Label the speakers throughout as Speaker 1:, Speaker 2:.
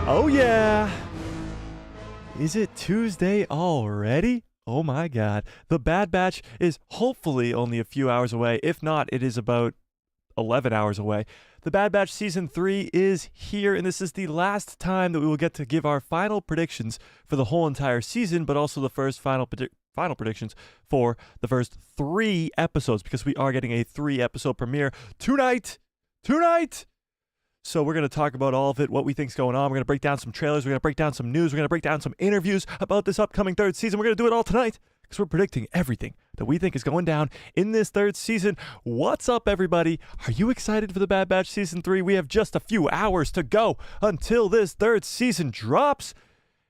Speaker 1: Oh yeah! Is it Tuesday already? Oh my god. The Bad Batch is hopefully only a few hours away. If not, it is about 11 hours away. The Bad Batch Season 3 is here, and this is the last time that we will get to give our final predictions for the whole entire season, but also the first final predictions for the first 3 episodes, because we are getting a 3-episode premiere tonight! So we're going to talk about all of it, what we think's going on. We're going to break down some trailers. We're going to break down some news. We're going to break down some interviews about this upcoming 3rd season. We're going to do it all tonight because we're predicting everything that we think is going down in this 3rd season. What's up, everybody? Are you excited for the Bad Batch Season 3? We have just a few hours to go until this 3rd season drops.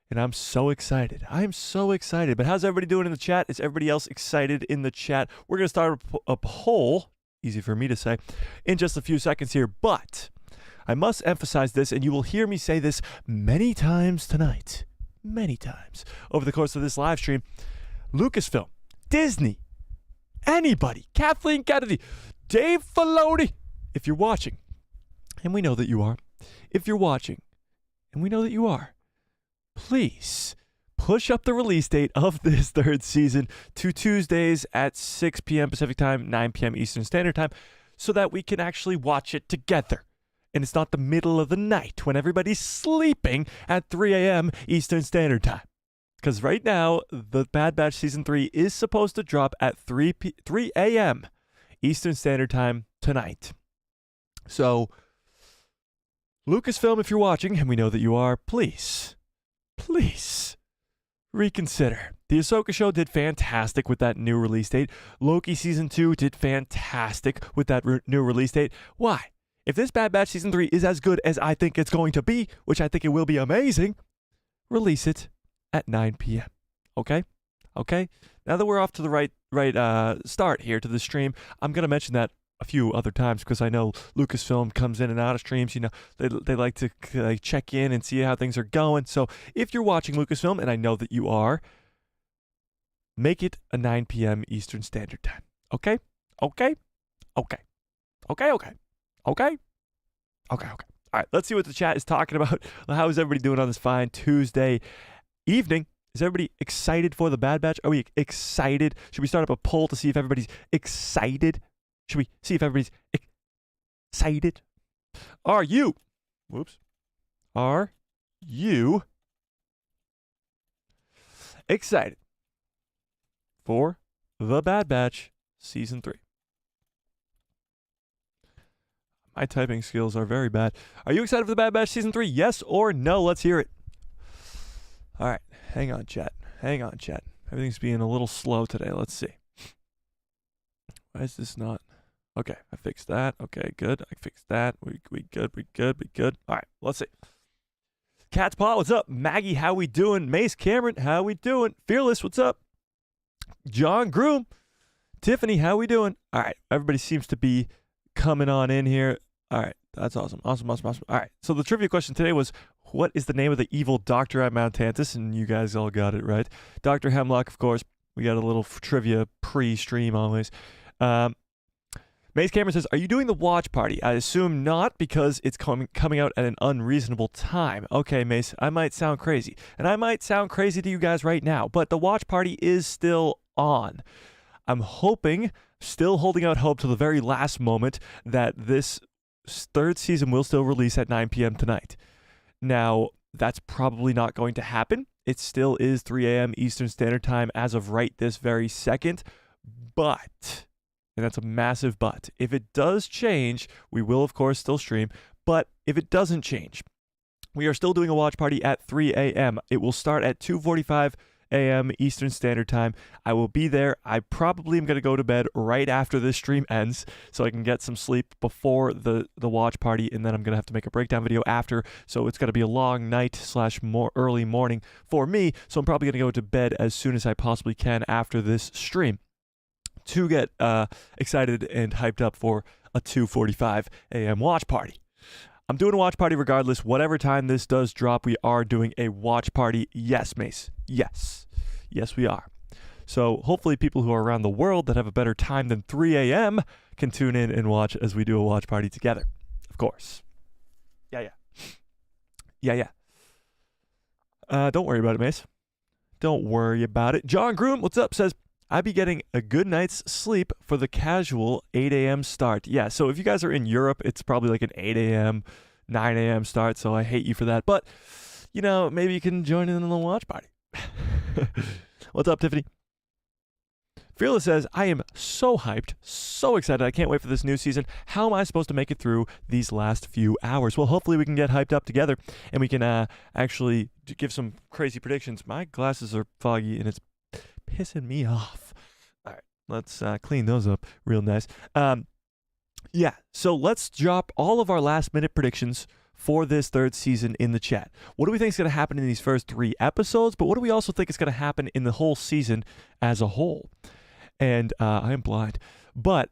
Speaker 1: And I'm so excited. I'm so excited. But how's everybody doing in the chat? Is everybody else excited in the chat? We're going to start a poll, easy for me to say, in just a few seconds here. But I must emphasize this, and you will hear me say this many times tonight, many times over the course of this live stream. Lucasfilm, Disney, anybody, Kathleen Kennedy, Dave Filoni, if you're watching, and we know that you are, if you're watching, and we know that you are, please push up the release date of this 3rd season to Tuesdays at 6 p.m. Pacific Time, 9 p.m. Eastern Standard Time, so that we can actually watch it together. And it's not the middle of the night when everybody's sleeping at 3 a.m. Eastern Standard Time. Because right now, the Bad Batch Season 3 is supposed to drop at 3 a.m. Eastern Standard Time tonight. So, Lucasfilm, if you're watching, and we know that you are, please reconsider. The Ahsoka show did fantastic with that new release date. Loki Season 2 did fantastic with that new release date. Why? If this Bad Batch Season 3 is as good as I think it's going to be, which I think it will be amazing, release it at 9 p.m. Okay? Now that we're off to the right start here to the stream, I'm going to mention that a few other times because I know Lucasfilm comes in and out of streams. You know, they like to check in and see how things are going. So if you're watching Lucasfilm, and I know that you are, make it a 9 p.m. Eastern Standard Time. Okay? All right, let's see what the chat is talking about. How is everybody doing on this fine Tuesday evening? Is everybody excited for the Bad Batch? Are we excited? Should we start up a poll to see if everybody's excited? Should we see if everybody's excited? Are you excited for the Bad Batch Season 3? My typing skills are very bad. Are you excited for the Bad Batch Season 3? Yes or no? Let's hear it. All right. Hang on, chat. Everything's being a little slow today. Let's see. Why is this not? Okay, I fixed that. Okay, good. I fixed that. We good. All right, let's see. Cat's Paw, what's up? Maggie, how we doing? Mace Cameron, how we doing? Fearless, what's up? John Groom. Tiffany, how we doing? All right, everybody seems to be coming on in here. All right, that's awesome. All right, so the trivia question today was, what is the name of the evil doctor at Mount Tantus? And you guys all got it right. Dr. Hemlock, of course. We got a little trivia pre-stream always. Mace Cameron says, are you doing the watch party? I assume not, because it's coming out at an unreasonable time. Okay, Mace, I might sound crazy. And I might sound crazy to you guys right now, but the watch party is still on. I'm hoping, still holding out hope to the very last moment, that this 3rd season will still release at 9 p.m. tonight. Now, that's probably not going to happen. It still is 3 a.m. Eastern Standard Time as of right this very second. But, and that's a massive but, if it does change, we will, of course, still stream. But if it doesn't change, we are still doing a watch party at 3 a.m. It will start at 2:45 a.m. Eastern Standard Time. I will be there. I probably am going to go to bed right after this stream ends so I can get some sleep before the watch party, and then I'm going to have to make a breakdown video after, so it's going to be a long night / more early morning for me, so I'm probably going to go to bed as soon as I possibly can after this stream to get excited and hyped up for a 2:45 a.m. watch party. I'm doing a watch party regardless. Whatever time this does drop, we are doing a watch party. Yes, Mace. Yes. Yes, we are. So hopefully people who are around the world that have a better time than 3 a.m. can tune in and watch as we do a watch party together. Of course. Yeah. Don't worry about it, Mace. Don't worry about it. John Groom, what's up? Says, I'd be getting a good night's sleep for the casual 8 a.m. start. Yeah, so if you guys are in Europe, it's probably like an 8 a.m., 9 a.m. start, so I hate you for that. But, you know, maybe you can join in the watch party. What's up, Tiffany? Fearless says, I am so hyped, so excited. I can't wait for this new season. How am I supposed to make it through these last few hours? Well, hopefully we can get hyped up together and we can actually give some crazy predictions. My glasses are foggy and it's pissing me off. All right, let's clean those up real nice. Yeah, so let's drop all of our last minute predictions for this third season in the chat. What do we think is going to happen in these first 3 episodes? But what do we also think is going to happen in the whole season as a whole? And I am blind. But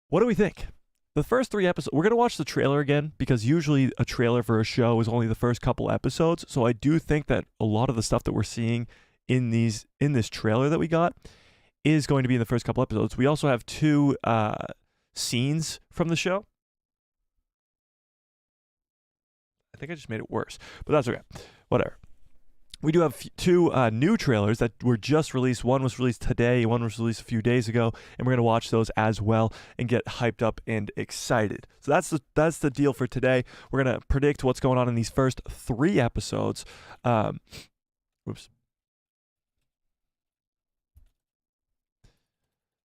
Speaker 1: what do we think? The first 3 episodes, we're going to watch the trailer again because usually a trailer for a show is only the first couple episodes. So I do think that a lot of the stuff that we're seeing in this trailer that we got is going to be in the first couple episodes. We also have 2 scenes from the show. I think I just made it worse, but that's okay. Whatever. We do have 2 new trailers that were just released. One was released today, one was released a few days ago, and we're going to watch those as well and get hyped up and excited. So that's the deal for today. We're going to predict what's going on in these first 3 episodes. Whoops.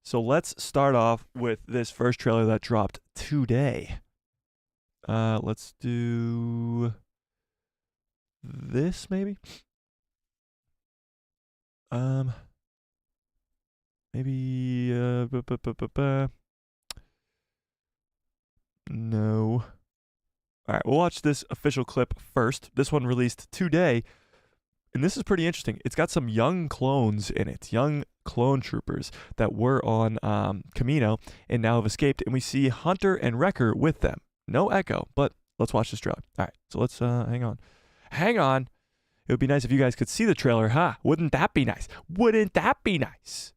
Speaker 1: So let's start off with this first trailer that dropped today. Let's do this maybe. Maybe no. All right, we'll watch this official clip first. This one released today, and this is pretty interesting. It's got some young clones in it, young clone troopers that were on Kamino and now have escaped, and we see Hunter and Wrecker with them. No echo, but let's watch this trailer. All right, so let's hang on. It would be nice if you guys could see the trailer, huh? Wouldn't that be nice? Wouldn't that be nice?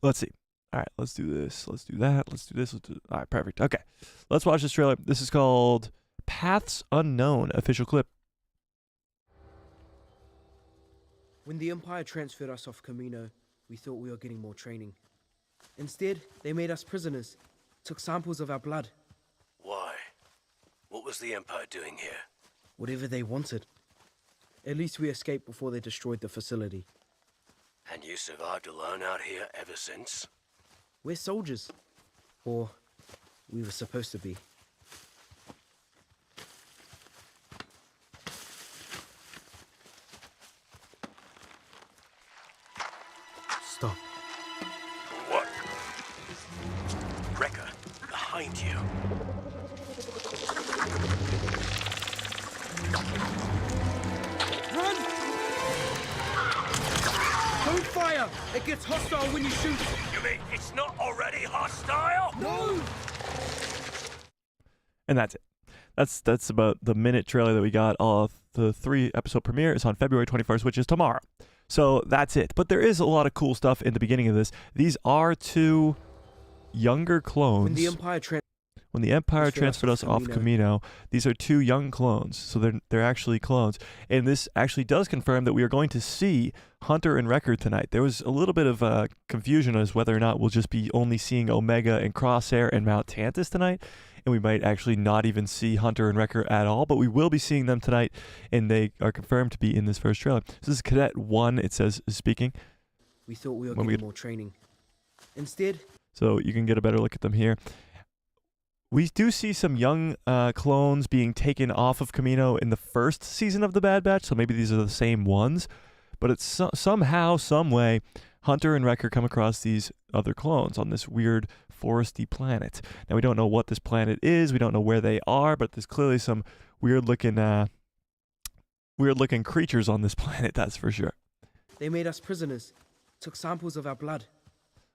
Speaker 1: Let's see. All right, let's do this. Let's do that. Let's do this. All right, perfect. Okay, let's watch this trailer. This is called Paths Unknown, official clip.
Speaker 2: When the Empire transferred us off Kamino, we thought we were getting more training. Instead, they made us prisoners, took samples of our blood.
Speaker 3: Why? What was the Empire doing here?
Speaker 2: Whatever they wanted. At least we escaped before they destroyed the facility.
Speaker 3: And you survived alone out here ever since?
Speaker 2: We're soldiers. Or we were supposed to be. Stop.
Speaker 3: What? Wrecker, behind you.
Speaker 2: Run! Don't fire! It gets hostile when you shoot!
Speaker 3: You mean it's not already hostile?
Speaker 2: No!
Speaker 1: And that's it. That's about the minute trailer that we got. The 3 episode premiere is on February 21st, which is tomorrow. So that's it. But there is a lot of cool stuff in the beginning of this. These are 2 younger clones. When the Empire transferred us off Kamino, these are 2 young clones. So they're actually clones. And this actually does confirm that we are going to see Hunter and Wrecker tonight. There was a little bit of confusion as whether or not we'll just be only seeing Omega and Crosshair and Mount Tantus tonight. And we might actually not even see Hunter and Wrecker at all. But we will be seeing them tonight. And they are confirmed to be in this first trailer. So this is Cadet 1, it says, is speaking.
Speaker 2: We thought we were getting more training. Instead...
Speaker 1: So you can get a better look at them here. We do see some young clones being taken off of Kamino in the first season of The Bad Batch, so maybe these are the same ones. But it's somehow, some way, Hunter and Wrecker come across these other clones on this weird foresty planet. Now, we don't know what this planet is. We don't know where they are, but there's clearly some weird-looking creatures on this planet, that's for sure.
Speaker 2: They made us prisoners, took samples of our blood.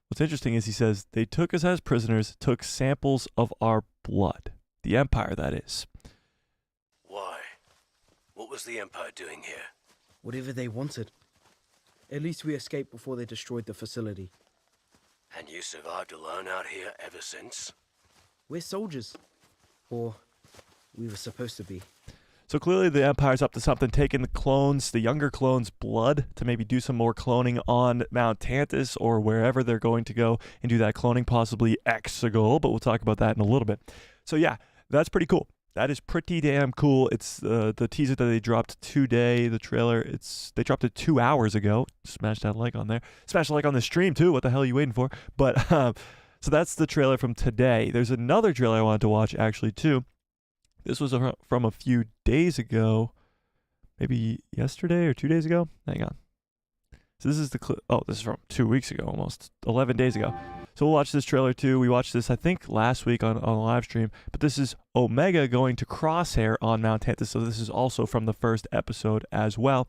Speaker 1: What's interesting is he says, they took us as prisoners, took samples of our blood. The Empire, that is.
Speaker 3: Why? What was the Empire doing here?
Speaker 2: Whatever they wanted. At least we escaped before they destroyed the facility.
Speaker 3: And you survived alone out here ever since?
Speaker 2: We're soldiers. Or we were supposed to be.
Speaker 1: So clearly the Empire's up to something, taking the clones, the younger clones' blood to maybe do some more cloning on Mount Tantus or wherever they're going to go and do that cloning, possibly Exegol, but we'll talk about that in a little bit. So yeah, that's pretty cool. That is pretty damn cool. It's the teaser that they dropped today, the trailer. They dropped it 2 hours ago. Smash that like on there. Smash the like on the stream too. What the hell are you waiting for? But so that's the trailer from today. There's another trailer I wanted to watch actually too. This was from a few days ago, maybe yesterday or 2 days ago. Hang on. So this is the this is from 2 weeks ago, almost 11 days ago. So we'll watch this trailer too. We watched this, I think, last week on a live stream. But this is Omega going to Crosshair on Mount Tantus. So this is also from the first episode as well.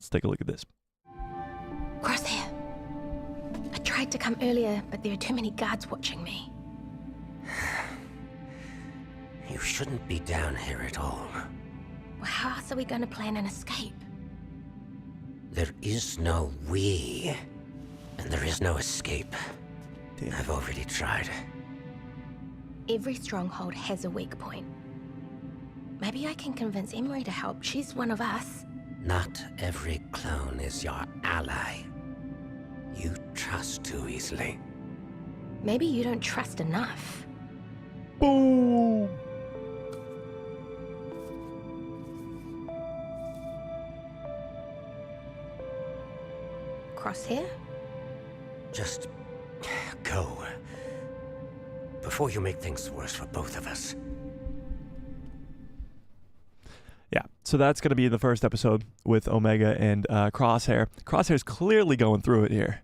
Speaker 1: Let's take a look at this.
Speaker 4: Crosshair. I tried to come earlier, but there are too many guards watching me.
Speaker 3: You shouldn't be down here at all.
Speaker 4: Well, how else are we going to plan an escape?
Speaker 3: There is no we, and there is no escape.
Speaker 1: Damn.
Speaker 3: I've already tried.
Speaker 4: Every stronghold has a weak point. Maybe I can convince Emery to help. She's one of us.
Speaker 3: Not every clone is your ally. You trust too easily.
Speaker 4: Maybe you don't trust enough.
Speaker 1: Boom!
Speaker 4: Crosshair?
Speaker 3: Just go. Before you make things worse for both of us.
Speaker 1: Yeah, so that's going to be in the first episode with Omega and Crosshair. Crosshair's clearly going through it here.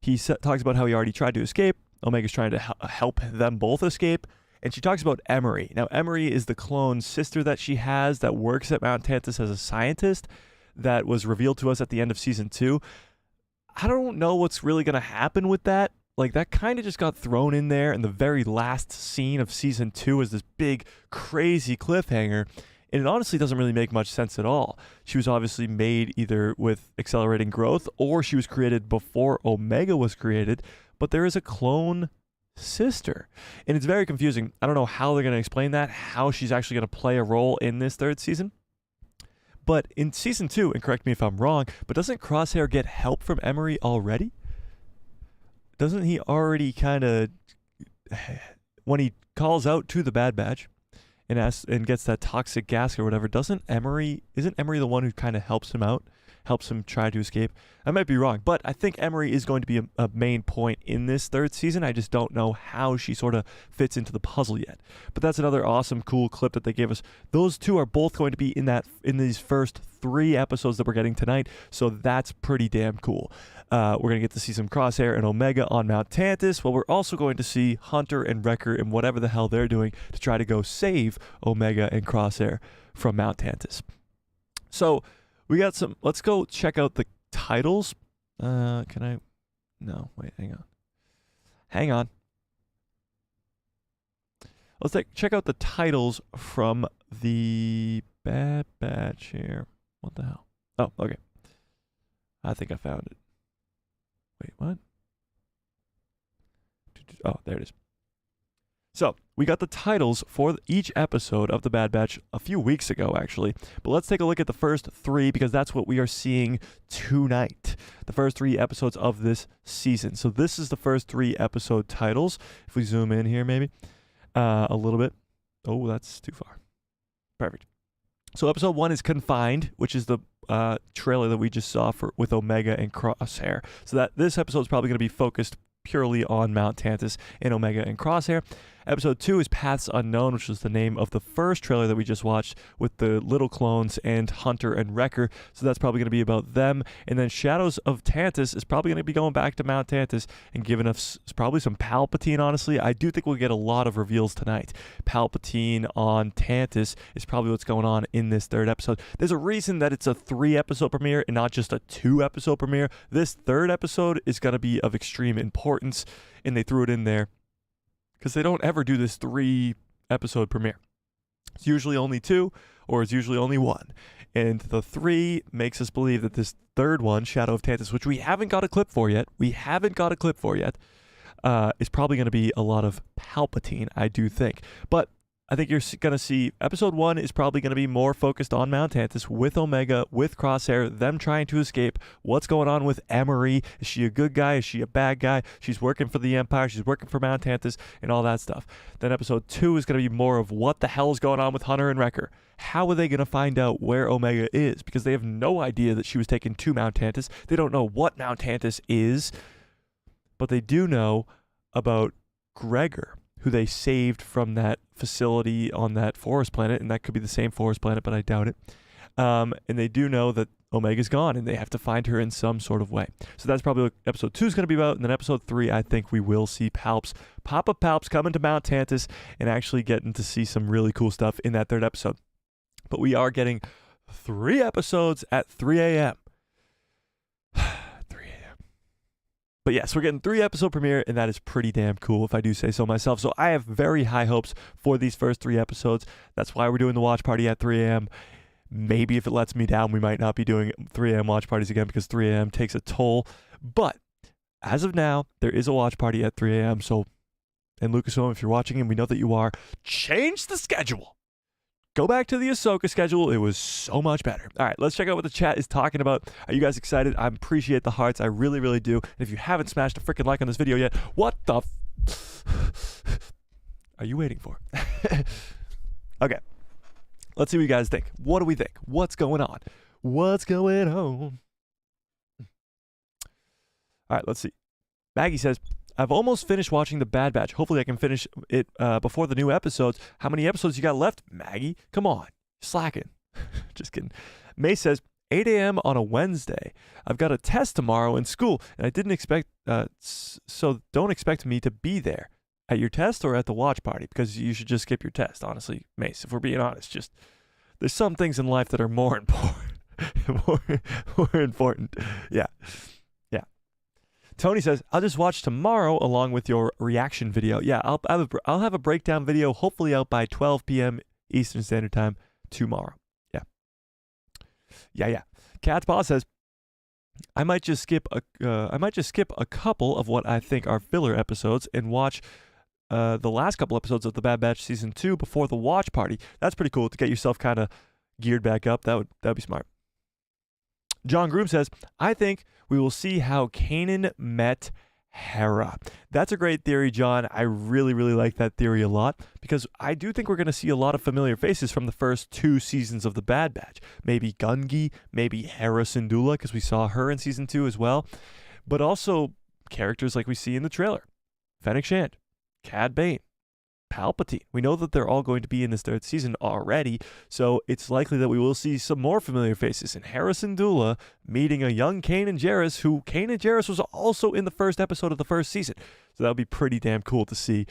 Speaker 1: He talks about how he already tried to escape. Omega's trying to help them both escape. And she talks about Emery. Now, Emery is the clone sister that she has that works at Mount Tantus as a scientist that was revealed to us at the end of Season 2. I don't know what's really going to happen with that. Like, that kind of just got thrown in there in the very last scene of Season 2 as this big, crazy cliffhanger. And it honestly doesn't really make much sense at all. She was obviously made either with accelerating growth or she was created before Omega was created. But there is a clone sister. And it's very confusing. I don't know how they're going to explain that, how she's actually going to play a role in this third season. But in Season 2, and correct me if I'm wrong, but doesn't Crosshair get help from Emery already? Doesn't he already kind of, when he calls out to the Bad Batch and asks and gets that toxic gas or whatever, isn't Emery the one who kind of helps him out, helps him try to escape? I might be wrong, but I think Emery is going to be a main point in this third season. I just don't know how she sort of fits into the puzzle yet. But that's another awesome, cool clip that they gave us. Those two are both going to be in these first 3 episodes that we're getting tonight, so that's pretty damn cool. We're going to get to see some Crosshair and Omega on Mount Tantus. Well, we're also going to see Hunter and Wrecker and whatever the hell they're doing to try to go save Omega and Crosshair from Mount Tantus. So we got some. Let's go check out the titles. Can I? No, wait, hang on. Let's check out the titles from the Bad Batch here. What the hell? Oh, okay. I think I found it. Wait, what? Oh, there it is. So, we got the titles for each episode of The Bad Batch a few weeks ago, actually. But let's take a look at the first 3, because that's what we are seeing tonight. The first 3 episodes of this season. So this is the first 3 episode titles. If we zoom in here, maybe a little bit. Oh, that's too far. Perfect. So episode 1 is Confined, which is the trailer that we just saw with Omega and Crosshair. So that this episode is probably going to be focused purely on Mount Tantus and Omega and Crosshair. Episode 2 is Paths Unknown, which was the name of the first trailer that we just watched with the little clones and Hunter and Wrecker. So that's probably going to be about them. And then Shadows of Tantus is probably going to be going back to Mount Tantus and giving us probably some Palpatine, honestly. I do think we'll get a lot of reveals tonight. Palpatine on Tantus is probably what's going on in this third episode. There's a reason that it's a 3-episode premiere and not just a 2-episode premiere. This third episode is going to be of extreme importance, and they threw it in there because they don't ever do this 3-episode premiere. It's usually only 2, or it's usually only 1. And the 3 makes us believe that this third one, Shadow of Tantus, which we haven't got a clip for yet, is probably going to be a lot of Palpatine, I do think. But I think you're going to see episode 1 is probably going to be more focused on Mount Tantus with Omega, with Crosshair, them trying to escape. What's going on with Emery? Is she a good guy? Is she a bad guy? She's working for the Empire. She's working for Mount Tantus and all that stuff. Then episode 2 is going to be more of what the hell is going on with Hunter and Wrecker. How are they going to find out where Omega is? Because they have no idea that she was taken to Mount Tantus. They don't know what Mount Tantus is, but they do know about Gregor, who they saved from that facility on that forest planet, and that could be the same forest planet, but I doubt it. And they do know that Omega's gone, and they have to find her in some sort of way. So that's probably what episode 2 is going to be about, and then episode 3, I think we will see Papa Palps coming to Mount Tantus and actually getting to see some really cool stuff in that 3rd episode. But we are getting 3 episodes at 3 a.m. 3 a.m. But yes, we're getting 3 episode premiere, and that is pretty damn cool if I do say so myself. So I have very high hopes for these first 3 episodes. That's why we're doing the watch party at 3 a.m. Maybe if it lets me down, we might not be doing 3 a.m. watch parties again because 3 a.m. takes a toll. But as of now, there is a watch party at 3 a.m. So, and Lucasfilm, if you're watching and we know that you are, change the schedule. Go back to the Ahsoka schedule. It was so much better. All right, let's check out what the chat is talking about. Are you guys excited? I appreciate the hearts. I really, really do. And if you haven't smashed a freaking like on this video yet, what the are you waiting for? Okay. Let's see what you guys think. What do we think? What's going on? What's going on? All right, let's see. Maggie says, I've almost finished watching The Bad Batch. Hopefully I can finish it before the new episodes. How many episodes you got left, Maggie? Come on. Slacking. Just kidding. May says, 8 a.m. on a Wednesday. I've got a test tomorrow in school, and I didn't expect, so don't expect me to be there. At your test or at the watch party? Because you should just skip your test, honestly, Mace. If we're being honest, just there's some things in life that are more important. more important. Yeah. Tony says, I'll just watch tomorrow along with your reaction video. Yeah, I'll have a breakdown video hopefully out by 12 p.m. Eastern Standard Time tomorrow. Yeah. Cat's Paw says, I might just skip a couple of what I think are filler episodes and watch the last couple episodes of The Bad Batch Season 2 before the watch party. That's pretty cool to get yourself kind of geared back up. That'd be smart. John Groom says, I think we will see how Kanan met Hera. That's a great theory, John. I really, really like that theory a lot because I do think we're going to see a lot of familiar faces from the first 2 seasons of The Bad Batch. Maybe Gungi, maybe Hera Syndulla because we saw her in Season 2 as well. But also characters like we see in the trailer. Fennec Shand, Cad Bane, Palpatine. We know that they're all going to be in this 3rd season already, so it's likely that we will see some more familiar faces. And Hera Syndulla meeting a young Kanan Jarrus, who Kanan Jarrus was also in the first episode of the 1st season. So that would be pretty damn cool to see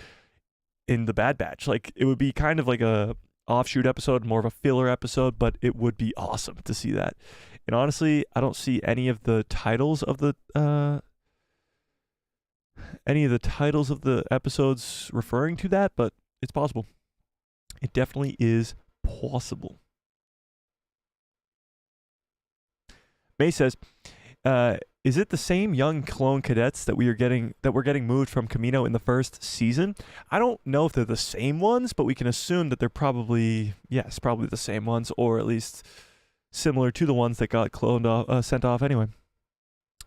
Speaker 1: in The Bad Batch. Like, it would be kind of like a offshoot episode, more of a filler episode, but it would be awesome to see that. And honestly, I don't see any of the titles of the episodes referring to that, but it's possible. It definitely is possible. May says, is it the same young clone cadets that we're getting moved from Camino in the 1st season? I don't know if they're the same ones, but we can assume that they're probably the same ones, or at least similar to the ones that got sent off anyway.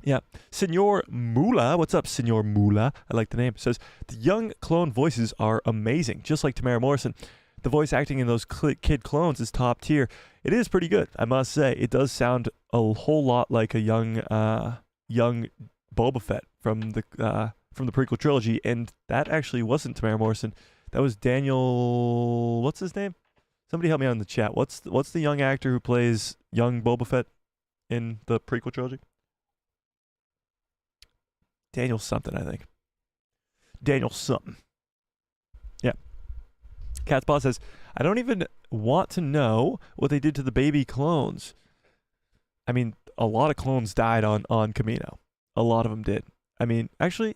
Speaker 1: Yeah. Senor Mula, what's up, Senor Mula? I like the name. Says, the young clone voices are amazing, just like Tamara Morrison. The voice acting in those kid clones is top tier. It is pretty good, I must say. It does sound a whole lot like a young Boba Fett from the prequel trilogy, and that actually wasn't Tamara Morrison. That was Daniel. What's his name? Somebody help me out in the chat. What's the young actor who plays young Boba Fett in the prequel trilogy? Daniel something, I think. Daniel something. Yeah. Cat's Paw says, I don't even want to know what they did to the baby clones. I mean, a lot of clones died on Camino. A lot of them did. I mean, actually,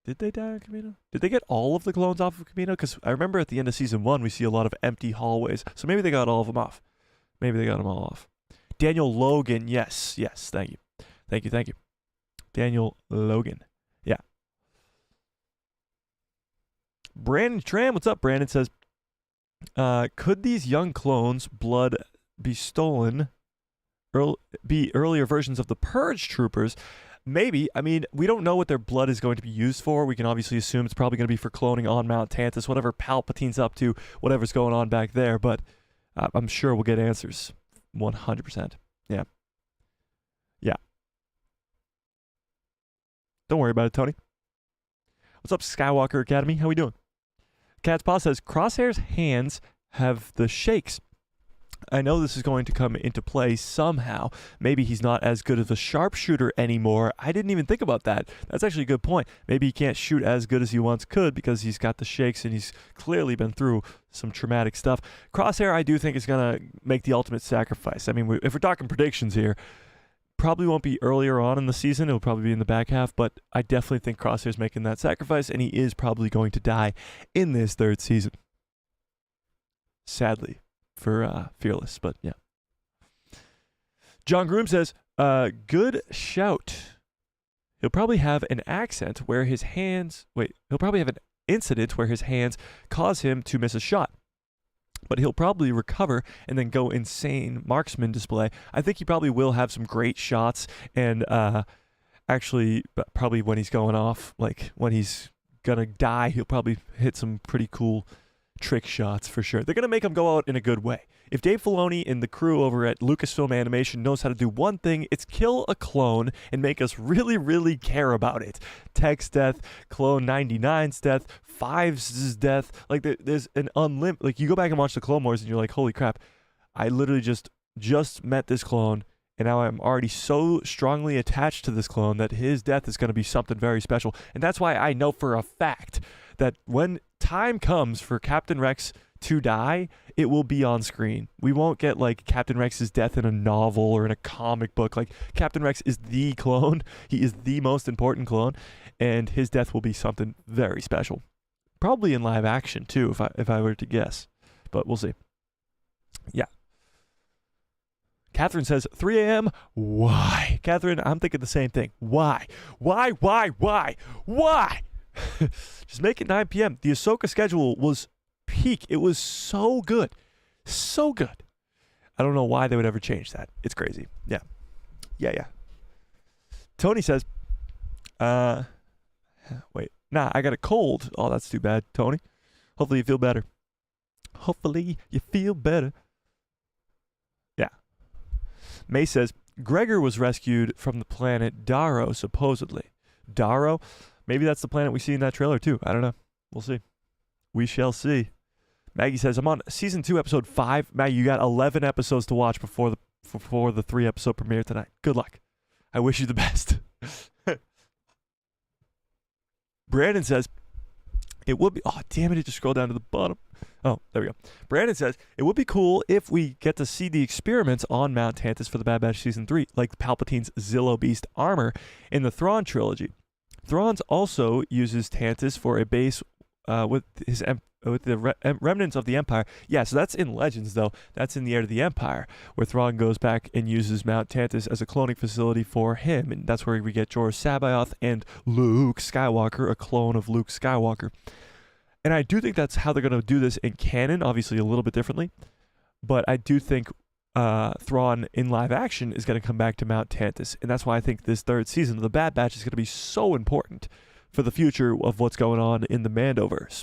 Speaker 1: did they die on Camino? Did they get all of the clones off of Camino? Because I remember at the end of Season 1, we see a lot of empty hallways. So maybe they got all of them off. Maybe they got them all off. Daniel Logan, yes, thank you. Thank you. Daniel Logan. Yeah. Brandon Tram, what's up? Brandon says, Could these young clones' blood be stolen? Be earlier versions of the Purge troopers? Maybe. I mean, we don't know what their blood is going to be used for. We can obviously assume it's probably going to be for cloning on Mount Tantus, whatever Palpatine's up to, whatever's going on back there. But I'm sure we'll get answers. 100%. Yeah. Yeah. Don't worry about it, Tony. What's up, Skywalker Academy? How we doing? Cat's Paw says, Crosshair's hands have the shakes. I know this is going to come into play somehow. Maybe he's not as good of a sharpshooter anymore. I didn't even think about that. That's actually a good point. Maybe he can't shoot as good as he once could because he's got the shakes and he's clearly been through some traumatic stuff. Crosshair, I do think, is going to make the ultimate sacrifice. I mean, if we're talking predictions here, probably won't be earlier on in the season. It'll probably be in the back half, but I definitely think Crosshair's making that sacrifice, and he is probably going to die in this third season. Sadly. For Fearless, but yeah. John Groom says, good shout. He'll probably have an accent where his hands... he'll probably have an incident where his hands cause him to miss a shot. But he'll probably recover and then go insane marksman display. I think he probably will have some great shots, and actually, probably when he's going off, like when he's gonna die, he'll probably hit some pretty cool trick shots for sure. They're going to make him go out in a good way. If Dave Filoni and the crew over at Lucasfilm Animation knows how to do one thing, it's kill a clone and make us really, really care about it. Tech's death, Clone 99's death, Five's death. Like, there's an unlimited... Like, you go back and watch the Clone Wars and you're like, holy crap, I literally just met this clone, and now I'm already so strongly attached to this clone that his death is going to be something very special. And that's why I know for a fact that when time comes for Captain Rex to die, it will be on screen. We won't get like Captain Rex's death in a novel or in a comic book. Like, Captain Rex is the clone. He is the most important clone, and his death will be something very special. Probably in live action too, if I were to guess. But we'll see. Yeah. Catherine says, 3 a.m. Why? Catherine, I'm thinking the same thing. Why? Why? Just make it 9 p.m. The Ahsoka schedule was peak. It was so good. So good. I don't know why they would ever change that. It's crazy. Yeah. Tony says, wait. Nah, I got a cold. Oh, that's too bad, Tony. Hopefully you feel better. Yeah. May says, Gregor was rescued from the planet Darrow, supposedly. Darrow? Maybe that's the planet we see in that trailer, too. I don't know. We'll see. We shall see. Maggie says, I'm on Season 2, Episode 5. Maggie, you got 11 episodes to watch before the 3-episode premiere tonight. Good luck. I wish you the best. Brandon says, it would be... Oh, damn it. It just scrolled down to the bottom. Oh, there we go. Brandon says, it would be cool if we get to see the experiments on Mount Tantus for the Bad Batch Season 3, like Palpatine's Zillo Beast armor in the Thrawn trilogy. Thrawn also uses Tantus for a base with the remnants of the Empire. Yeah, so that's in Legends, though. That's in the Heir to the Empire, where Thrawn goes back and uses Mount Tantus as a cloning facility for him. And that's where we get Jorah Sabaoth and Luke Skywalker, a clone of Luke Skywalker. And I do think that's how they're going to do this in canon, obviously a little bit differently. But I do think Thrawn in live action is going to come back to Mount Tantus. And that's why I think this third season of The Bad Batch is going to be so important for the future of what's going on in the Mandoverse.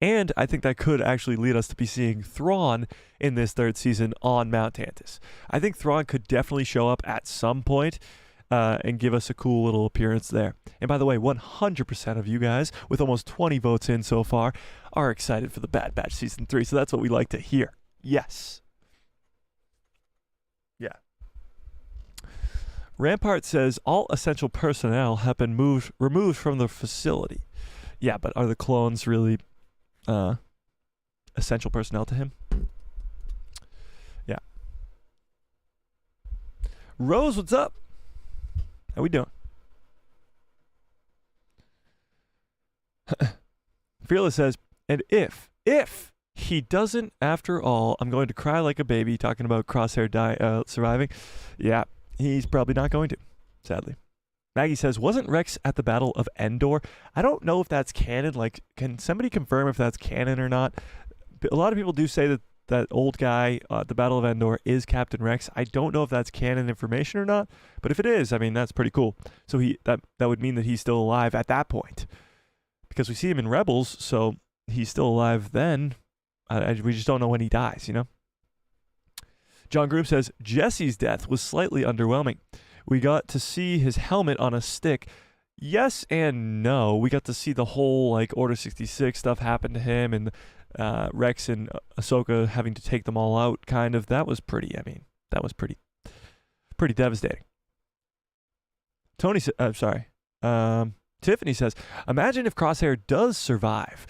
Speaker 1: And I think that could actually lead us to be seeing Thrawn in this third season on Mount Tantus. I think Thrawn could definitely show up at some point and give us a cool little appearance there. And by the way, 100% of you guys, with almost 20 votes in so far, are excited for The Bad Batch Season 3. So that's what we like to hear. Yes. Yeah. Rampart says all essential personnel have been removed from the facility. Yeah, but are the clones really essential personnel to him? Yeah. Rose, what's up? How we doing? Fearless says, and if he doesn't, after all, I'm going to cry like a baby, talking about Crosshair surviving. Yeah, he's probably not going to, sadly. Maggie says, wasn't Rex at the Battle of Endor? I don't know if that's canon. Like, can somebody confirm if that's canon or not? a lot of people do say that that old guy at the Battle of Endor is Captain Rex. I don't know if that's canon information or not, but if it is, I mean, that's pretty cool. So that would mean that he's still alive at that point, because we see him in Rebels, so he's still alive then. We just don't know when he dies, you know? John Groom says, Jesse's death was slightly underwhelming. We got to see his helmet on a stick. Yes and no. We got to see the whole, like, Order 66 stuff happen to him, and Rex and Ahsoka having to take them all out, kind of. That was pretty devastating. Tiffany says, imagine if Crosshair does survive.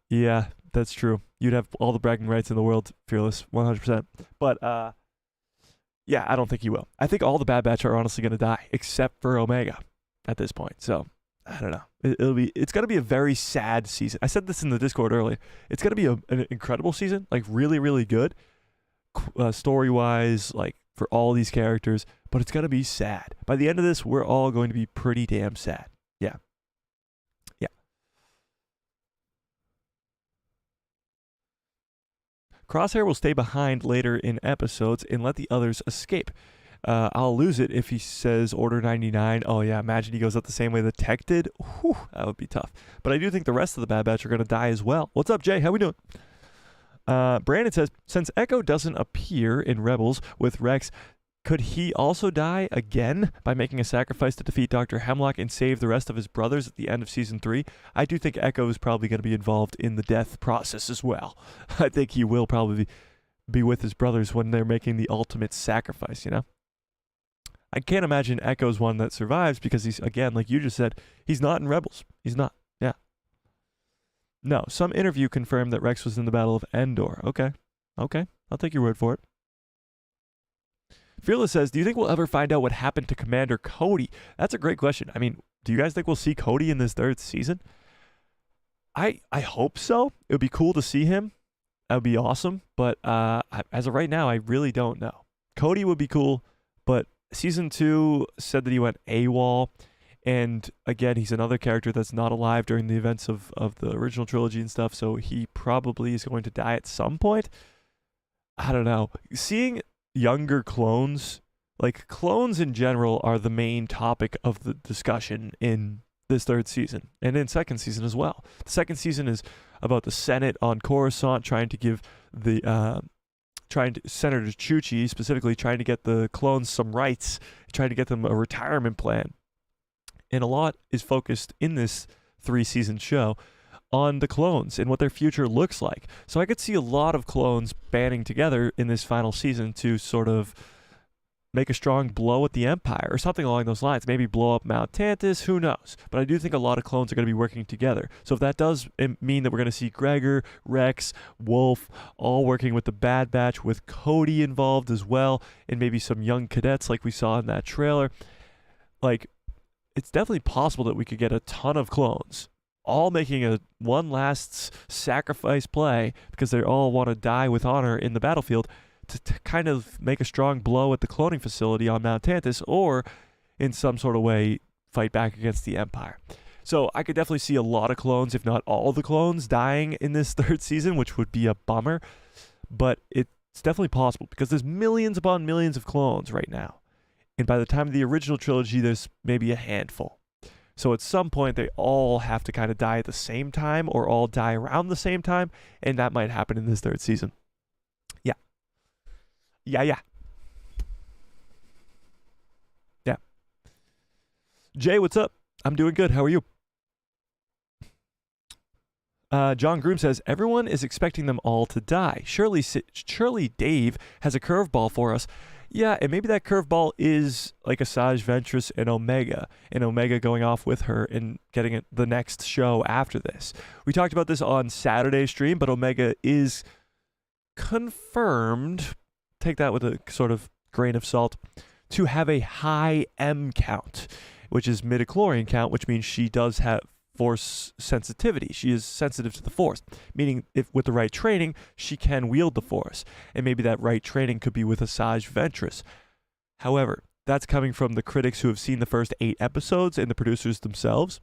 Speaker 1: Yeah, that's true. You'd have all the bragging rights in the world, Fearless, 100%. But, yeah, I don't think he will. I think all the Bad Batch are honestly going to die, except for Omega at this point. So, I don't know. It's going to be a very sad season. I said this in the Discord earlier. It's going to be an incredible season, like really, really good, story-wise, like for all these characters, but it's going to be sad. By the end of this, we're all going to be pretty damn sad. Yeah. Yeah. Crosshair will stay behind later in episodes and let the others escape. I'll lose it if he says Order 99. Oh, yeah, imagine he goes out the same way the Tech did. Whew, that would be tough. But I do think the rest of the Bad Batch are going to die as well. What's up, Jay? How we doing? Brandon says, since Echo doesn't appear in Rebels with Rex, could he also die again by making a sacrifice to defeat Dr. Hemlock and save the rest of his brothers at the end of Season 3? I do think Echo is probably going to be involved in the death process as well. I think he will probably be with his brothers when they're making the ultimate sacrifice, you know? I can't imagine Echo's one that survives because he's, again, like you just said, he's not in Rebels. He's not. Yeah. No, some interview confirmed that Rex was in the Battle of Endor. Okay. I'll take your word for it. Fearless says, do you think we'll ever find out what happened to Commander Cody? That's a great question. I mean, do you guys think we'll see Cody in this third season? I hope so. It would be cool to see him. That would be awesome. But as of right now, I really don't know. Cody would be cool, but Season 2 said that he went AWOL, and again, he's another character that's not alive during the events of the original trilogy and stuff, so he probably is going to die at some point. I don't know. Seeing younger clones, like clones in general, are the main topic of the discussion in this third season, and in second season as well. The second season is about the Senate on Coruscant trying to give the Senator Chuchi specifically trying to get the clones some rights, trying to get them a retirement plan. And a lot is focused in this 3-season show on the clones and what their future looks like. So I could see a lot of clones banding together in this final season to sort of make a strong blow at the Empire or something along those lines. Maybe blow up Mount Tantus, who knows? But I do think a lot of clones are going to be working together. So if that does mean that we're going to see Gregor, Rex, Wolf all working with the Bad Batch, with Cody involved as well, and maybe some young cadets like we saw in that trailer, like, it's definitely possible that we could get a ton of clones all making one last sacrifice play because they all want to die with honor in the battlefield to kind of make a strong blow at the cloning facility on Mount Tantus, or in some sort of way fight back against the Empire. So I could definitely see a lot of clones, if not all the clones, dying in this third season, which would be a bummer. But it's definitely possible because there's millions upon millions of clones right now. And by the time of the original trilogy, there's maybe a handful. So at some point, they all have to kind of die at the same time or all die around the same time. And that might happen in this third season. Yeah. Jay, what's up? I'm doing good. How are you? John Groom says, everyone is expecting them all to die. Surely Dave has a curveball for us. Yeah, and maybe that curveball is like Asajj Ventress and Omega going off with her and getting the next show after this. We talked about this on Saturday's stream, but Omega is confirmed, take that with a sort of grain of salt, to have a high M count, which is midichlorian count, which means she does have Force sensitivity. She is sensitive to the Force, meaning if with the right training, she can wield the Force. And maybe that right training could be with Asajj Ventress. However, that's coming from the critics who have seen the first 8 episodes and the producers themselves,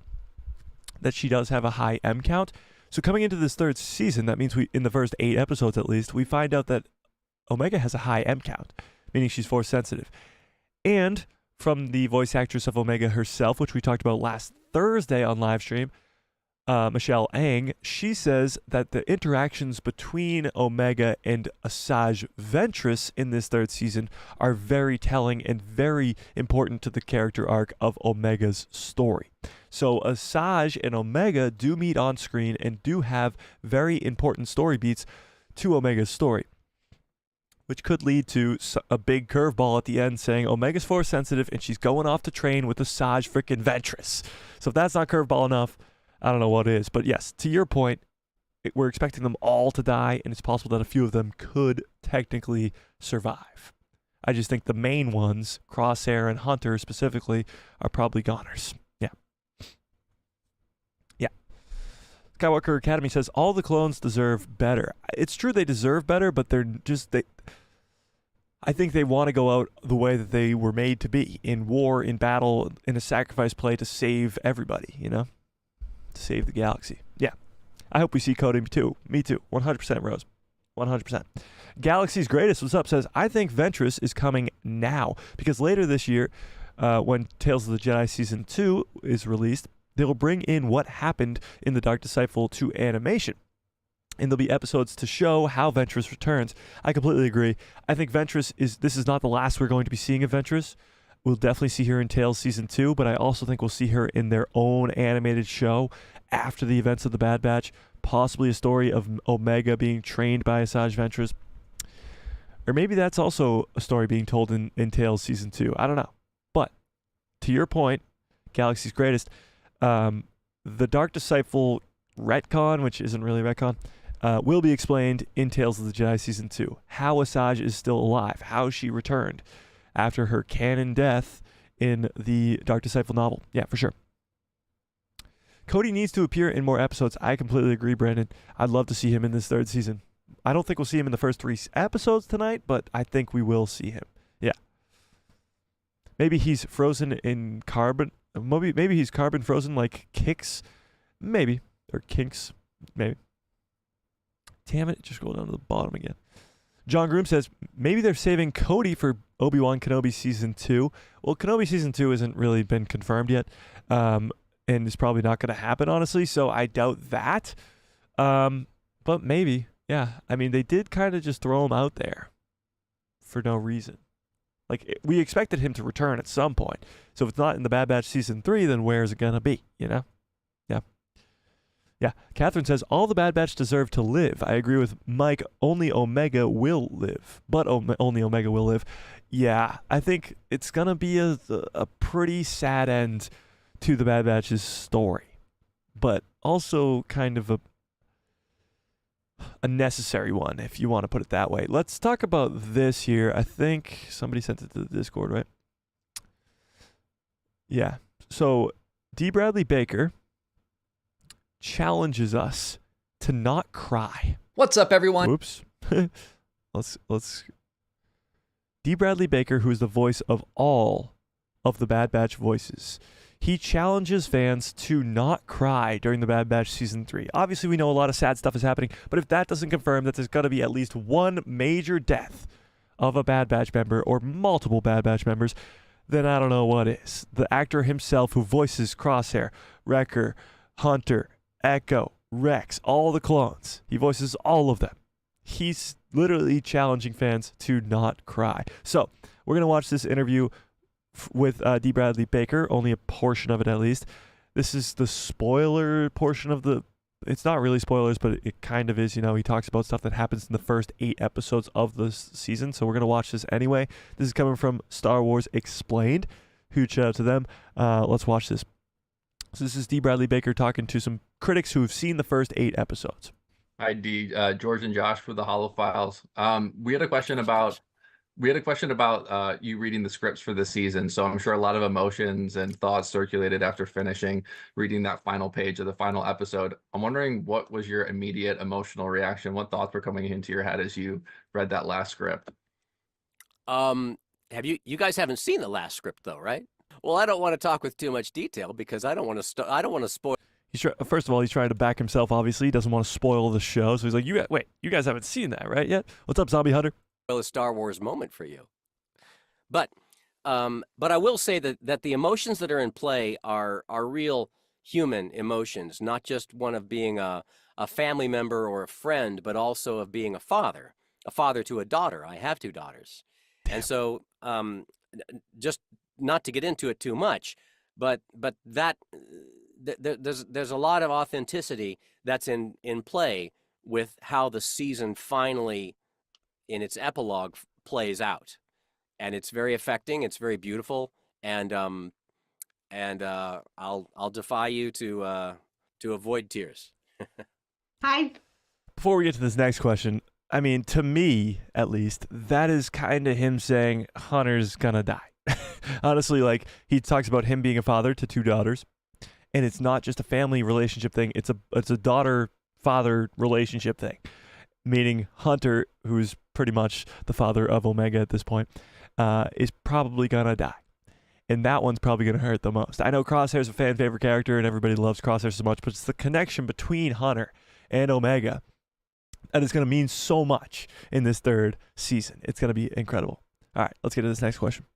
Speaker 1: that she does have a high M count. So coming into this third season, that means in the first 8 episodes at least, we find out that Omega has a high M count, meaning she's force sensitive. And from the voice actress of Omega herself, which we talked about last Thursday on live stream, Michelle Ang, she says that the interactions between Omega and Asajj Ventress in this third season are very telling and very important to the character arc of Omega's story. So Asajj and Omega do meet on screen and do have very important story beats to Omega's story, which could lead to a big curveball at the end saying Omega's force sensitive and she's going off to train with Asajj freaking Ventress. So if that's not curveball enough, I don't know what is. But yes, to your point, we're expecting them all to die, and it's possible that a few of them could technically survive. I just think the main ones, Crosshair and Hunter specifically, are probably goners. Yeah. Skywalker Academy says all the clones deserve better. It's true they deserve better, but I think they want to go out the way that they were made to be, in war, in battle, in a sacrifice play to save everybody, to save the galaxy. Yeah. I hope we see Cody too. Me too. 100% Rose. 100%. Galaxy's Greatest, what's up, says, I think Ventress is coming now, because later this year, when Tales of the Jedi Season 2 is released, they'll bring in what happened in The Dark Disciple to animation. And there'll be episodes to show how Ventress returns. I completely agree. I think this is not the last we're going to be seeing of Ventress. We'll definitely see her in Tales Season 2, but I also think we'll see her in their own animated show after the events of the Bad Batch, possibly a story of Omega being trained by Asajj Ventress. Or maybe that's also a story being told in Tales Season 2. I don't know. But, to your point, Galaxy's Greatest, the Dark Disciple retcon, which isn't really retcon, will be explained in Tales of the Jedi Season 2. How Asajj is still alive, how she returned after her canon death in the Dark Disciple novel. Yeah, for sure. Cody needs to appear in more episodes. I completely agree, Brandon. I'd love to see him in this third season. I don't think we'll see him in the first 3 episodes tonight, but I think we will see him. Yeah. Maybe he's frozen in carbon. Maybe he's carbon frozen like Kix. Maybe. Or Kinks. Maybe. Damn it. Just scroll down to the bottom again. John Groom says, maybe they're saving Cody for Obi-Wan Kenobi Season 2. Well, Kenobi Season 2 hasn't really been confirmed yet, and it's probably not going to happen, honestly, so I doubt that. But maybe, yeah. I mean, they did kind of just throw him out there for no reason. Like, we expected him to return at some point. So if it's not in the Bad Batch Season 3, then where is it going to be, Yeah. Yeah. Catherine says, all the Bad Batch deserve to live. I agree with Mike. Only Omega will live. But only Omega will live. Yeah, I think it's going to be a pretty sad end to the Bad Batch's story. But also kind of a necessary one, if you want to put it that way. Let's talk about this here. I think somebody sent it to the Discord, right? Yeah. So, D. Bradley Baker challenges us to not cry.
Speaker 5: What's up, everyone?
Speaker 1: Whoops. Let's D. Bradley Baker, who is the voice of all of the Bad Batch voices, he challenges fans to not cry during the Bad Batch Season 3. Obviously, we know a lot of sad stuff is happening, but if that doesn't confirm that there's got to be at least one major death of a Bad Batch member or multiple Bad Batch members, then I don't know what is. The actor himself who voices Crosshair, Wrecker, Hunter, Echo, Rex, all the clones. He voices all of them. He's literally challenging fans to not cry. So, we're going to watch this interview with D. Bradley Baker, only a portion of it at least. This is the spoiler portion of it's not really spoilers, but it kind of is. He talks about stuff that happens in the first 8 episodes of this season, so we're going to watch this anyway. This is coming from Star Wars Explained. Huge shout out to them. Let's watch this. So this is D. Bradley Baker talking to some critics who have seen the first 8 episodes.
Speaker 6: Hi, D. George and Josh for the Hollow Files. We had a question about you reading the scripts for the season. So I'm sure a lot of emotions and thoughts circulated after finishing reading that final page of the final episode. I'm wondering, what was your immediate emotional reaction? What thoughts were coming into your head as you read that last script?
Speaker 5: Have you guys haven't seen the last script though, right? Well, I don't want to talk with too much detail because I don't want to spoil.
Speaker 1: First of all, he's trying to back himself. Obviously, he doesn't want to spoil the show, so he's like, you guys haven't seen that, right? Yet? What's up, Zombie Hunter?"
Speaker 5: Well, a Star Wars moment for you. But I will say that the emotions that are in play are real human emotions, not just one of being a family member or a friend, but also of being a father to a daughter. I have 2 daughters. Damn. And so just not to get into it too much, but that there's a lot of authenticity that's in play with how the season finally, in its epilogue, plays out, and it's very affecting. It's very beautiful, and I'll defy you to avoid tears.
Speaker 7: Hi.
Speaker 1: Before we get to this next question, I mean, to me, at least, that is kind of him saying Hunter's gonna die. Honestly, like, he talks about him being a father to 2 daughters, and it's not just a family relationship thing. It's a daughter-father relationship thing, meaning Hunter, who's pretty much the father of Omega at this point, is probably gonna die. And that one's probably going to hurt the most. I know Crosshair's a fan favorite character and everybody loves Crosshair so much, but it's the connection between Hunter and Omega that is going to mean so much in this 3rd season. It's going to be incredible. All right, let's get to this next question.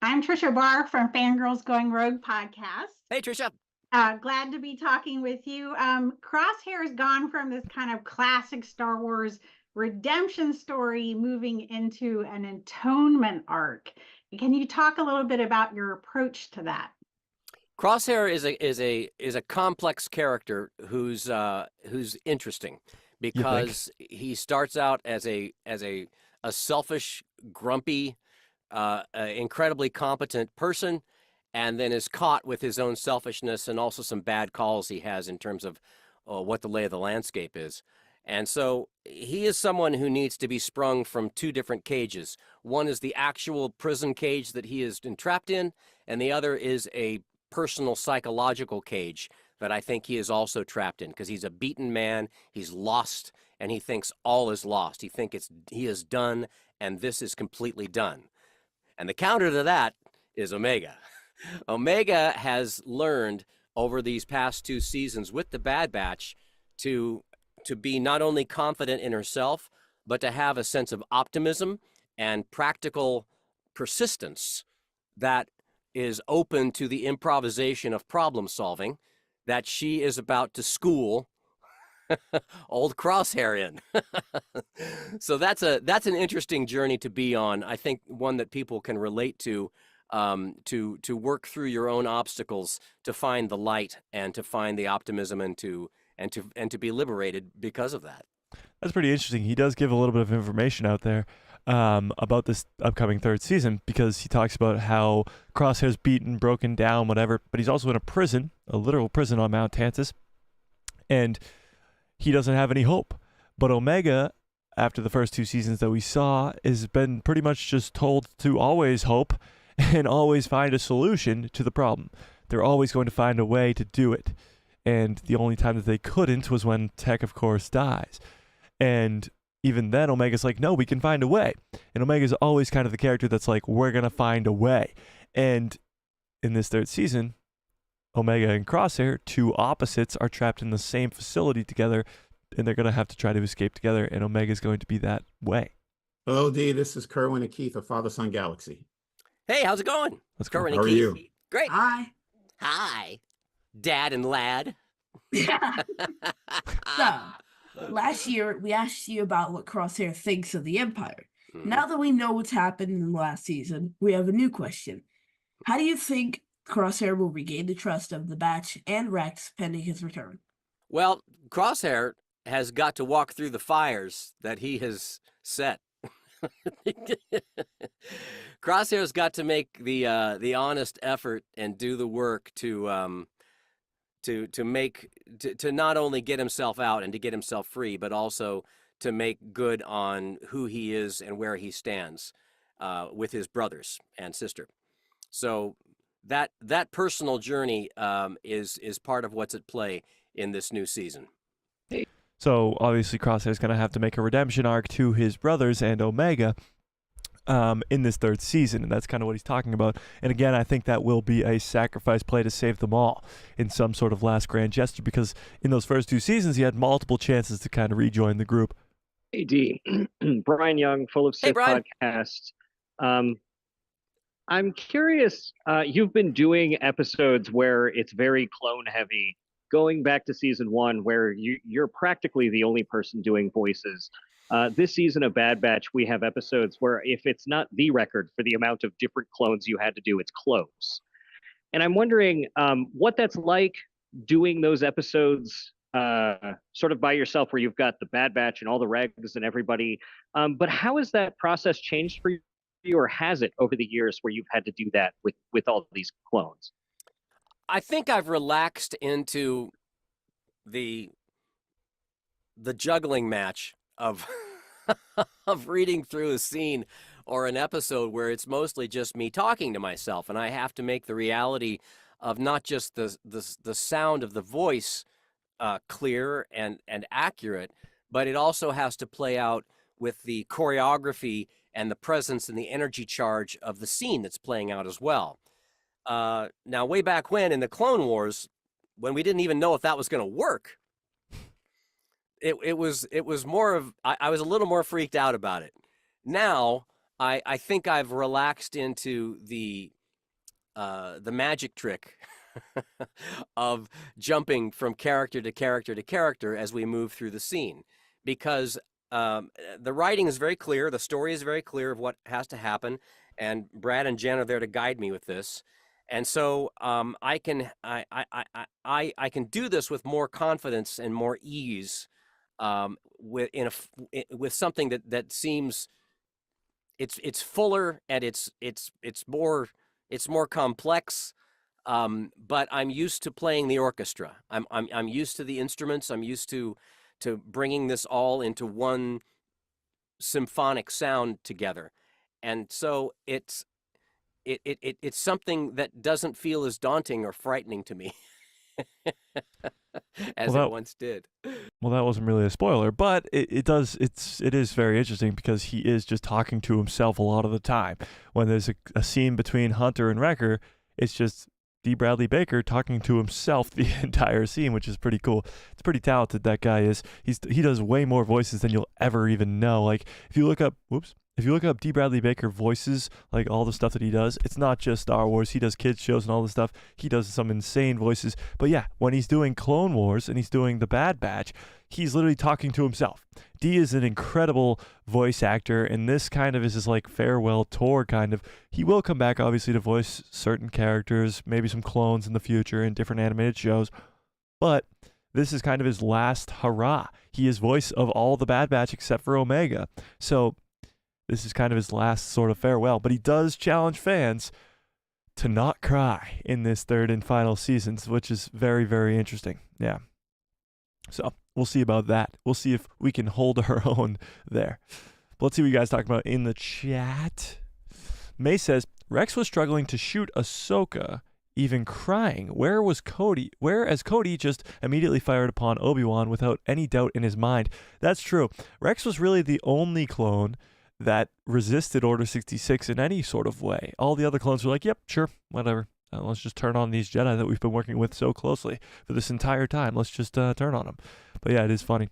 Speaker 7: I'm Trisha Barr from Fangirls Going Rogue podcast.
Speaker 5: Hey, Trisha.
Speaker 7: Glad to be talking with you. Crosshair has gone from this kind of classic Star Wars redemption story moving into an atonement arc. Can you talk a little bit about your approach to that?
Speaker 5: Crosshair is a complex character who's interesting because he starts out as a selfish, grumpy, incredibly competent person, and then is caught with his own selfishness and also some bad calls he has in terms of what the lay of the landscape is. And so he is someone who needs to be sprung from 2 different cages. One is the actual prison cage that he is entrapped in, and the other is a personal psychological cage that I think he is also trapped in, because he's a beaten man, he's lost, and he thinks all is lost. He is done, and this is completely done. And the counter to that is Omega. Omega has learned over these past 2 seasons with the Bad Batch to be not only confident in herself, but to have a sense of optimism and practical persistence that is open to the improvisation of problem solving that she is about to school old Crosshair in. So that's an interesting journey to be on. I think one that people can relate to work through your own obstacles, to find the light and to find the optimism and to be liberated because of that.
Speaker 1: That's pretty interesting. He does give a little bit of information out there about this upcoming 3rd season, because he talks about how Crosshair's beaten, broken down, whatever, but he's also in a prison, a literal prison on Mount Tantus, and he doesn't have any hope. But Omega, after the first 2 seasons that we saw, has been pretty much just told to always hope and always find a solution to the problem. They're always going to find a way to do it. And the only time that they couldn't was when Tech, of course, dies. And even then, Omega's like, no, we can find a way. And Omega's always kind of the character that's like, we're going to find a way. And in this 3rd season, Omega and Crosshair, 2 opposites, are trapped in the same facility together, and they're going to have to try to escape together, and Omega's going to be that way.
Speaker 8: Hello, D. This is Kerwin and Keith of Father Son Galaxy.
Speaker 5: Hey, how's it going?
Speaker 1: Let's go.
Speaker 5: Kerwin
Speaker 8: How
Speaker 5: and
Speaker 8: are
Speaker 5: Keith.
Speaker 8: you?
Speaker 5: Great.
Speaker 9: Hi.
Speaker 5: Hi, Dad and Lad.
Speaker 9: Yeah. So, last year, we asked you about what Crosshair thinks of the Empire. Now that we know what's happened in the last season, we have a new question. How do you think Crosshair will regain the trust of the Batch and Rex pending his return?
Speaker 5: Well, Crosshair has got to walk through the fires that he has set. Crosshair's got to make the honest effort and do the work to not only get himself out and to get himself free, but also to make good on who he is and where he stands with his brothers and sister. So that personal journey is part of what's at play in this new season.
Speaker 1: So obviously Crosshair's going to have to make a redemption arc to his brothers and Omega. in this third season, and that's kind of what he's talking about. And again, I think that will be a sacrifice play to save them all in some sort of last grand gesture, because in those first 2 seasons, he had multiple chances to kind of rejoin the group.
Speaker 10: Hey, D. Brian Young, Full of Sith
Speaker 5: Brian.
Speaker 10: podcast. I'm curious, you've been doing episodes where it's very clone heavy, going back to season 1, where you're practically the only person doing voices. This season of Bad Batch, we have episodes where if it's not the record for the amount of different clones you had to do, it's close. And I'm wondering what that's like doing those episodes sort of by yourself, where you've got the Bad Batch and all the regs and everybody. But how has that process changed for you, or has it over the years where you've had to do that with all these clones?
Speaker 5: I think I've relaxed into the juggling match of of reading through a scene or an episode where it's mostly just me talking to myself, and I have to make the reality of not just the sound of the voice clear and accurate, but it also has to play out with the choreography and the presence and the energy charge of the scene that's playing out as well. Now, way back when in the Clone Wars, when we didn't even know if that was going to work, it was more of, I was a little more freaked out about it. Now, I think I've relaxed into the magic trick of jumping from character to character to character as we move through the scene, because the writing is very clear, the story is very clear of what has to happen, and Brad and Jen are there to guide me with this. And so I can do this with more confidence and more ease, with something that seems it's fuller and it's more complex. But I'm used to playing the orchestra. I'm used to the instruments. I'm used to bringing this all into one symphonic sound together, and so it's something that doesn't feel as daunting or frightening to me as it once did.
Speaker 1: Well, that wasn't really a spoiler, but it is very interesting, because he is just talking to himself a lot of the time. When there's a scene between Hunter and Wrecker, it's just D. Bradley Baker talking to himself the entire scene, which is pretty cool. It's pretty talented, that guy is. He does way more voices than you'll ever even know. Like, if you look up D. Bradley Baker voices, like all the stuff that he does, it's not just Star Wars. He does kids shows and all this stuff. He does some insane voices. But yeah, when he's doing Clone Wars and he's doing The Bad Batch, he's literally talking to himself. D is an incredible voice actor, and this kind of is his like farewell tour kind of. He will come back, obviously, to voice certain characters, maybe some clones in the future in different animated shows, but this is kind of his last hurrah. He is voice of all the Bad Batch except for Omega. So this is kind of his last sort of farewell, but he does challenge fans to not cry in this third and final seasons, which is very, very interesting. Yeah. So we'll see about that. We'll see if we can hold our own there. But let's see what you guys talk about in the chat. May says, Rex was struggling to shoot Ahsoka, even crying. Whereas Cody just immediately fired upon Obi-Wan without any doubt in his mind. That's true. Rex was really the only clone that resisted Order 66 in any sort of way. All the other clones were like, yep, sure, whatever. Let's just turn on these Jedi that we've been working with so closely for this entire time. Let's just turn on them. But yeah, it is funny.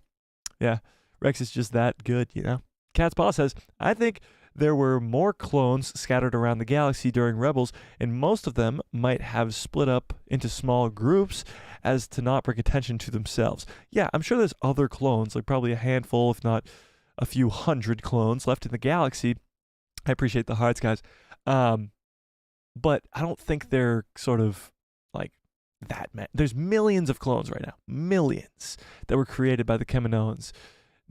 Speaker 1: Yeah, Rex is just that good, you know? Cat's Paw says, I think there were more clones scattered around the galaxy during Rebels, and most of them might have split up into small groups as to not bring attention to themselves. Yeah, I'm sure there's other clones, like probably a handful, if not a few hundred clones left in the galaxy. I appreciate the hearts, guys. But I don't think they're sort of like that many. There's millions of clones right now. Millions that were created by the Kaminoans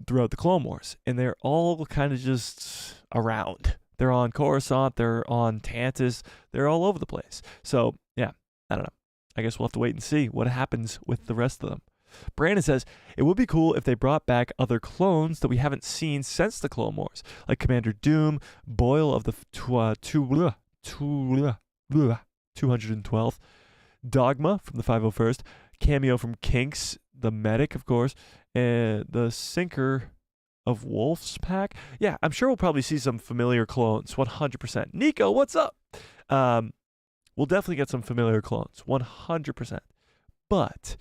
Speaker 1: throughout the Clone Wars. And they're all kind of just around. They're on Coruscant. They're on Tantus. They're all over the place. So, yeah, I don't know. I guess we'll have to wait and see what happens with the rest of them. Brandon says, it would be cool if they brought back other clones that we haven't seen since the Clone Wars, like Commander Doom, Boyle of the 212th, Dogma from the 501st, cameo from Kinks, the medic, of course, and the sinker of Wolf's pack. Yeah, I'm sure we'll probably see some familiar clones, 100%. Nico, what's up? We'll definitely get some familiar clones, 100%. But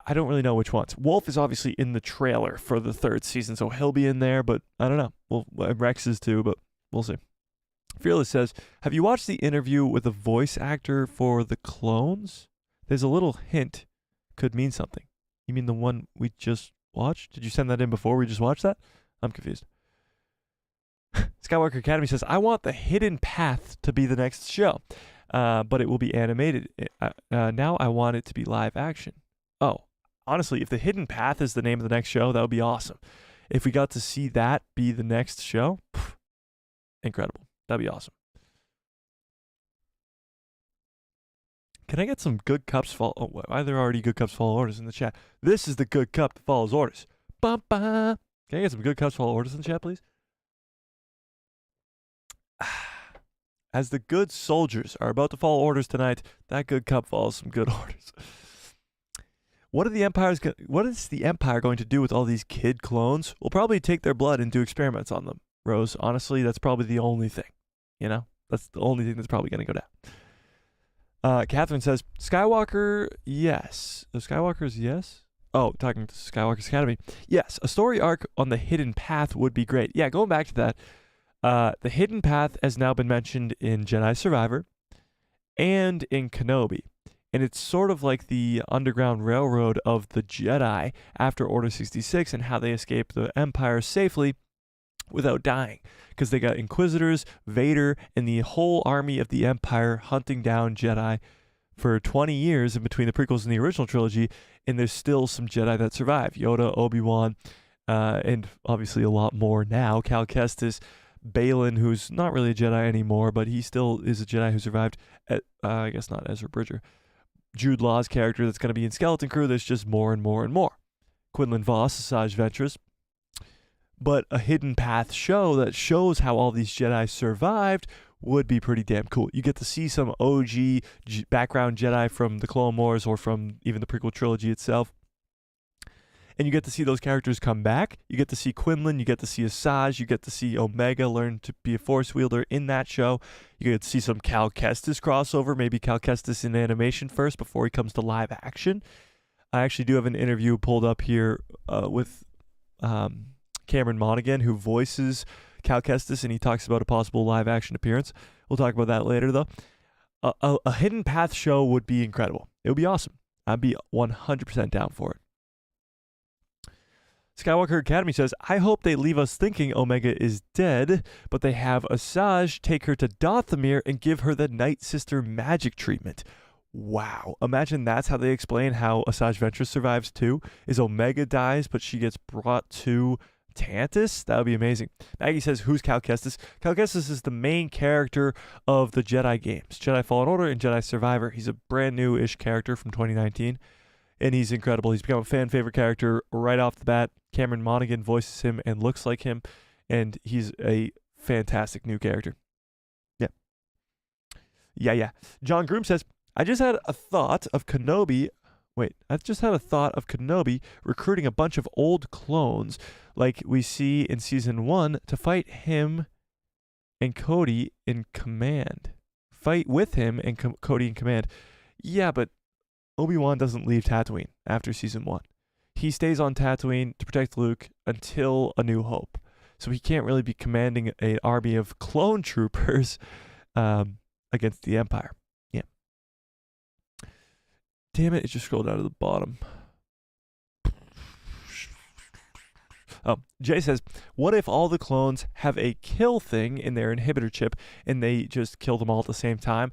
Speaker 1: I don't really know which ones. Wolf is obviously in the trailer for the 3rd season, so he'll be in there, but I don't know. Rex is too, but we'll see. Fearless says, have you watched the interview with the voice actor for the clones? There's a little hint. Could mean something. You mean the one we just watched? Did you send that in before we just watched that? I'm confused. Skywalker Academy says, I want The Hidden Path to be the next show, but it will be animated. Now I want it to be live action. Oh, honestly, if The Hidden Path is the name of the next show, that would be awesome. If we got to see that be the next show, incredible. That'd be awesome. Can I get some good cups follow? Oh, why are there already good cups follow orders in the chat? This is the good cup that follows orders. Ba-ba. Can I get some good cups follow orders in the chat, please? As the good soldiers are about to follow orders tonight, that good cup follows some good orders. What is the Empire going to do with all these kid clones? We'll probably take their blood and do experiments on them, Rose. Honestly, that's probably the only thing. You know? That's the only thing that's probably going to go down. Catherine says, Skywalker, yes. Skywalker's yes? Oh, talking to Skywalker's Academy. Yes, a story arc on the Hidden Path would be great. Yeah, going back to that, the Hidden Path has now been mentioned in Jedi Survivor and in Kenobi. And it's sort of like the Underground Railroad of the Jedi after Order 66 and how they escape the Empire safely without dying. Because they got Inquisitors, Vader, and the whole army of the Empire hunting down Jedi for 20 years in between the prequels and the original trilogy, and there's still some Jedi that survive. Yoda, Obi-Wan, and obviously a lot more now. Cal Kestis, Balin, who's not really a Jedi anymore, but he still is a Jedi who survived. I guess not Ezra Bridger. Jude Law's character that's going to be in Skeleton Crew. There's just more and more and more. Quinlan Vos, Asajj Ventress. But a Hidden Path show that shows how all these Jedi survived would be pretty damn cool. You get to see some OG background Jedi from the Clone Wars or from even the prequel trilogy itself. And you get to see those characters come back. You get to see Quinlan. You get to see Asajj. You get to see Omega learn to be a Force wielder in that show. You get to see some Cal Kestis crossover. Maybe Cal Kestis in animation first before he comes to live action. I actually do have an interview pulled up here with Cameron Monaghan, who voices Cal Kestis, and he talks about a possible live action appearance. We'll talk about that later, though. A Hidden Path show would be incredible. It would be awesome. I'd be 100% down for it. Skywalker Academy says, I hope they leave us thinking Omega is dead, but they have Asajj take her to Dathomir and give her the Night Sister magic treatment. Wow. Imagine that's how they explain how Asajj Ventress survives too, is Omega dies, but she gets brought to Tantus? That would be amazing. Maggie says, who's Cal Kestis? Cal Kestis is the main character of the Jedi games, Jedi Fallen Order and Jedi Survivor. He's a brand new-ish character from 2019. And he's incredible. He's become a fan favorite character right off the bat. Cameron Monaghan voices him and looks like him. And he's a fantastic new character. Yeah. John Groom says, I just had a thought of Kenobi recruiting a bunch of old clones like we see in Season 1 to fight him and Cody in command. Fight with him and Cody in command. Yeah, but Obi-Wan doesn't leave Tatooine after Season 1. He stays on Tatooine to protect Luke until A New Hope. So he can't really be commanding an army of clone troopers against the Empire. Yeah. Damn it, it just scrolled down to the bottom. Oh, Jay says, what if all the clones have a kill thing in their inhibitor chip and they just kill them all at the same time?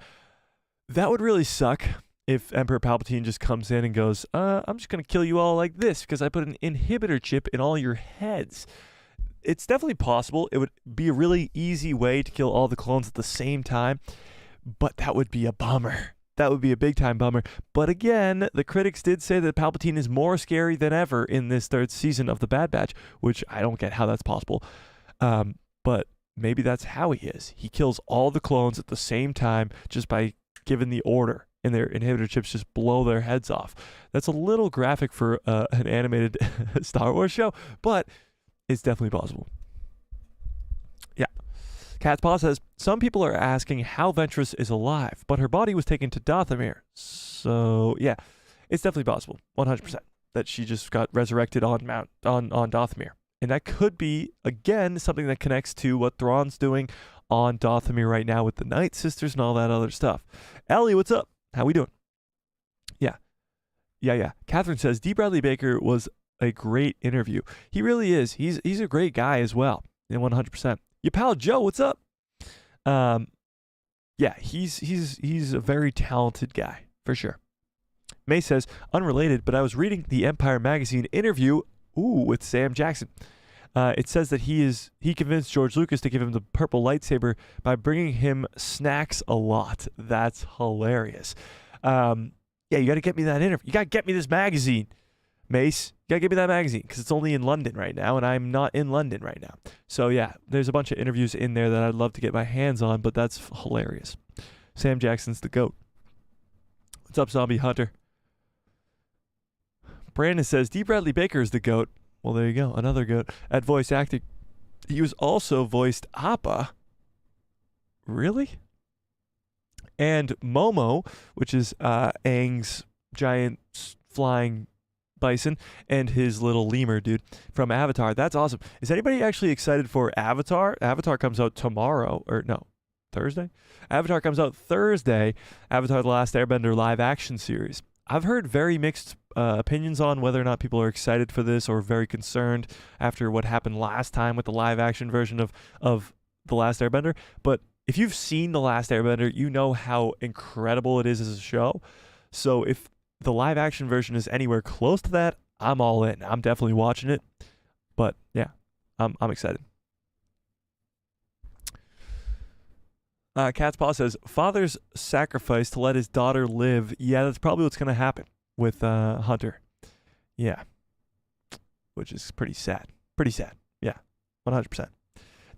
Speaker 1: That would really suck. If Emperor Palpatine just comes in and goes, I'm just going to kill you all like this because I put an inhibitor chip in all your heads. It's definitely possible. It would be a really easy way to kill all the clones at the same time, but that would be a bummer. That would be a big-time bummer. But again, the critics did say that Palpatine is more scary than ever in this 3rd season of The Bad Batch, which I don't get how that's possible. But maybe that's how he is. He kills all the clones at the same time just by giving the order. and their inhibitor chips just blow their heads off. That's a little graphic for an animated Star Wars show, but it's definitely possible. Yeah. Cat's Paw says, some people are asking how Ventress is alive, but her body was taken to Dathomir. So, yeah, it's definitely possible, 100%, that she just got resurrected on Dathomir. And that could be, again, something that connects to what Thrawn's doing on Dathomir right now with the Night Sisters and all that other stuff. Ellie, what's up? How we doing? Yeah. Catherine says, D. Bradley Baker was a great interview. He really is. He's a great guy as well. And 100%. Your pal Joe, what's up? Yeah, he's a very talented guy, for sure. May says, unrelated, but I was reading the Empire magazine interview with Sam Jackson. It says that he convinced George Lucas to give him the purple lightsaber by bringing him snacks a lot. That's hilarious. Yeah, you got to get me that interview. You got to get me this magazine, Mace. You got to get me that magazine because it's only in London right now, and I'm not in London right now. So, yeah, there's a bunch of interviews in there that I'd love to get my hands on, but that's hilarious. Sam Jackson's the GOAT. What's up, Zombie Hunter? Brandon says, D. Bradley Baker is the GOAT. Well, there you go. Another GOAT at voice acting. He was also voiced Appa. Really? And Momo, which is Aang's giant flying bison, and his little lemur dude from Avatar. That's awesome. Is anybody actually excited for Avatar? Avatar comes out tomorrow, or no, Thursday? Avatar comes out Thursday. Avatar The Last Airbender live action series. I've heard very mixed opinions on whether or not people are excited for this or very concerned after what happened last time with the live action version of The Last Airbender. But if you've seen The Last Airbender, you know how incredible it is as a show. So if the live action version is anywhere close to that, I'm all in. I'm definitely watching it. But yeah, I'm excited. Cat's Paw says, father's sacrifice to let his daughter live. Yeah, that's probably what's going to happen with Hunter. Yeah. Which is pretty sad. Pretty sad. Yeah, 100%.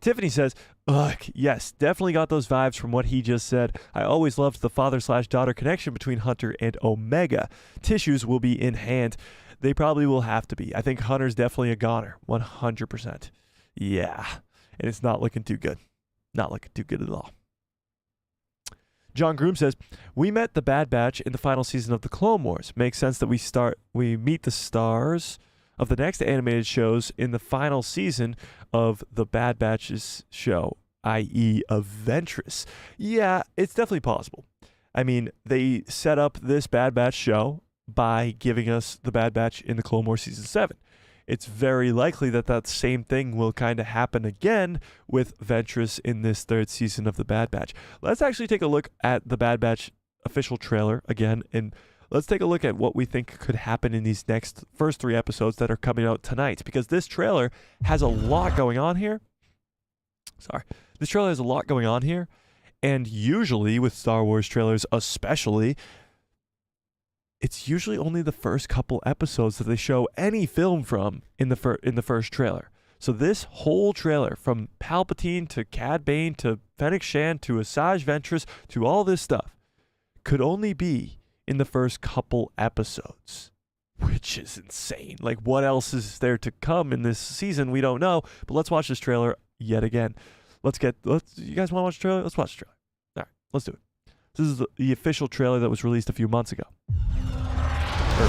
Speaker 1: Tiffany says, ugh, yes, definitely got those vibes from what he just said. I always loved the father/daughter connection between Hunter and Omega. Tissues will be in hand. They probably will have to be. I think Hunter's definitely a goner, 100%. Yeah, and it's not looking too good. Not looking too good at all. John Groom says, we met the Bad Batch in the final season of the Clone Wars. Makes sense that we meet the stars of the next animated shows in the final season of the Bad Batch's show, i.e. of Ventress. Yeah, it's definitely possible. I mean, they set up this Bad Batch show by giving us the Bad Batch in the Clone Wars Season 7. It's very likely that that same thing will kind of happen again with Ventress in this third season of the Bad Batch. Let's actually take a look at the Bad Batch official trailer again, and let's take a look at what we think could happen in these next first 3 episodes that are coming out tonight, because this trailer has a lot going on here. This trailer has a lot going on here, and usually with Star Wars trailers especially, it's usually only the first couple episodes that they show any film from in the first trailer. So this whole trailer, from Palpatine to Cad Bane to Fennec Shand to Asajj Ventress to all this stuff, could only be in the first couple episodes, which is insane. Like, what else is there to come in this season? We don't know, but let's watch this trailer yet again. You guys want to watch the trailer? Let's watch the trailer. All right, let's do it. This is the official trailer that was released a few months ago. Or 8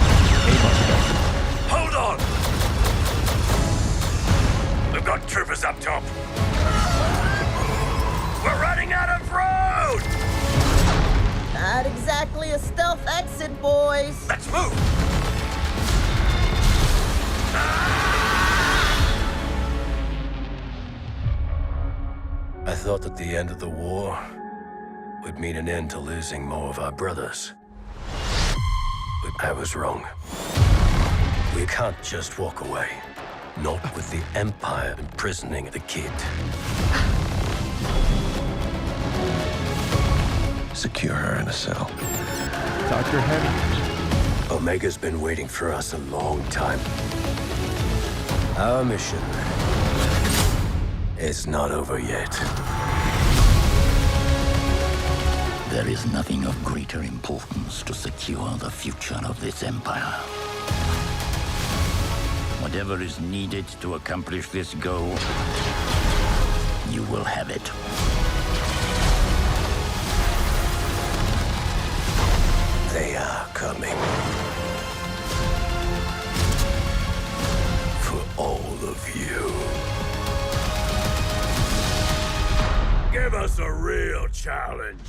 Speaker 1: months ago.
Speaker 11: Hold on! We've got troopers up top. We're running out of road!
Speaker 12: Not exactly a stealth exit, boys.
Speaker 11: Let's move!
Speaker 13: I thought that the end of the war would mean an end to losing more of our brothers. But I was wrong. We can't just walk away. Not with the Empire imprisoning the kid. Secure her in a cell.
Speaker 1: Dr. Heavy.
Speaker 13: Omega's been waiting for us a long time. Our mission is not over yet.
Speaker 14: There is nothing of greater importance to secure the future of this empire. Whatever is needed to accomplish this goal, you will have it.
Speaker 13: They are coming. For all of you.
Speaker 11: Give us a real challenge.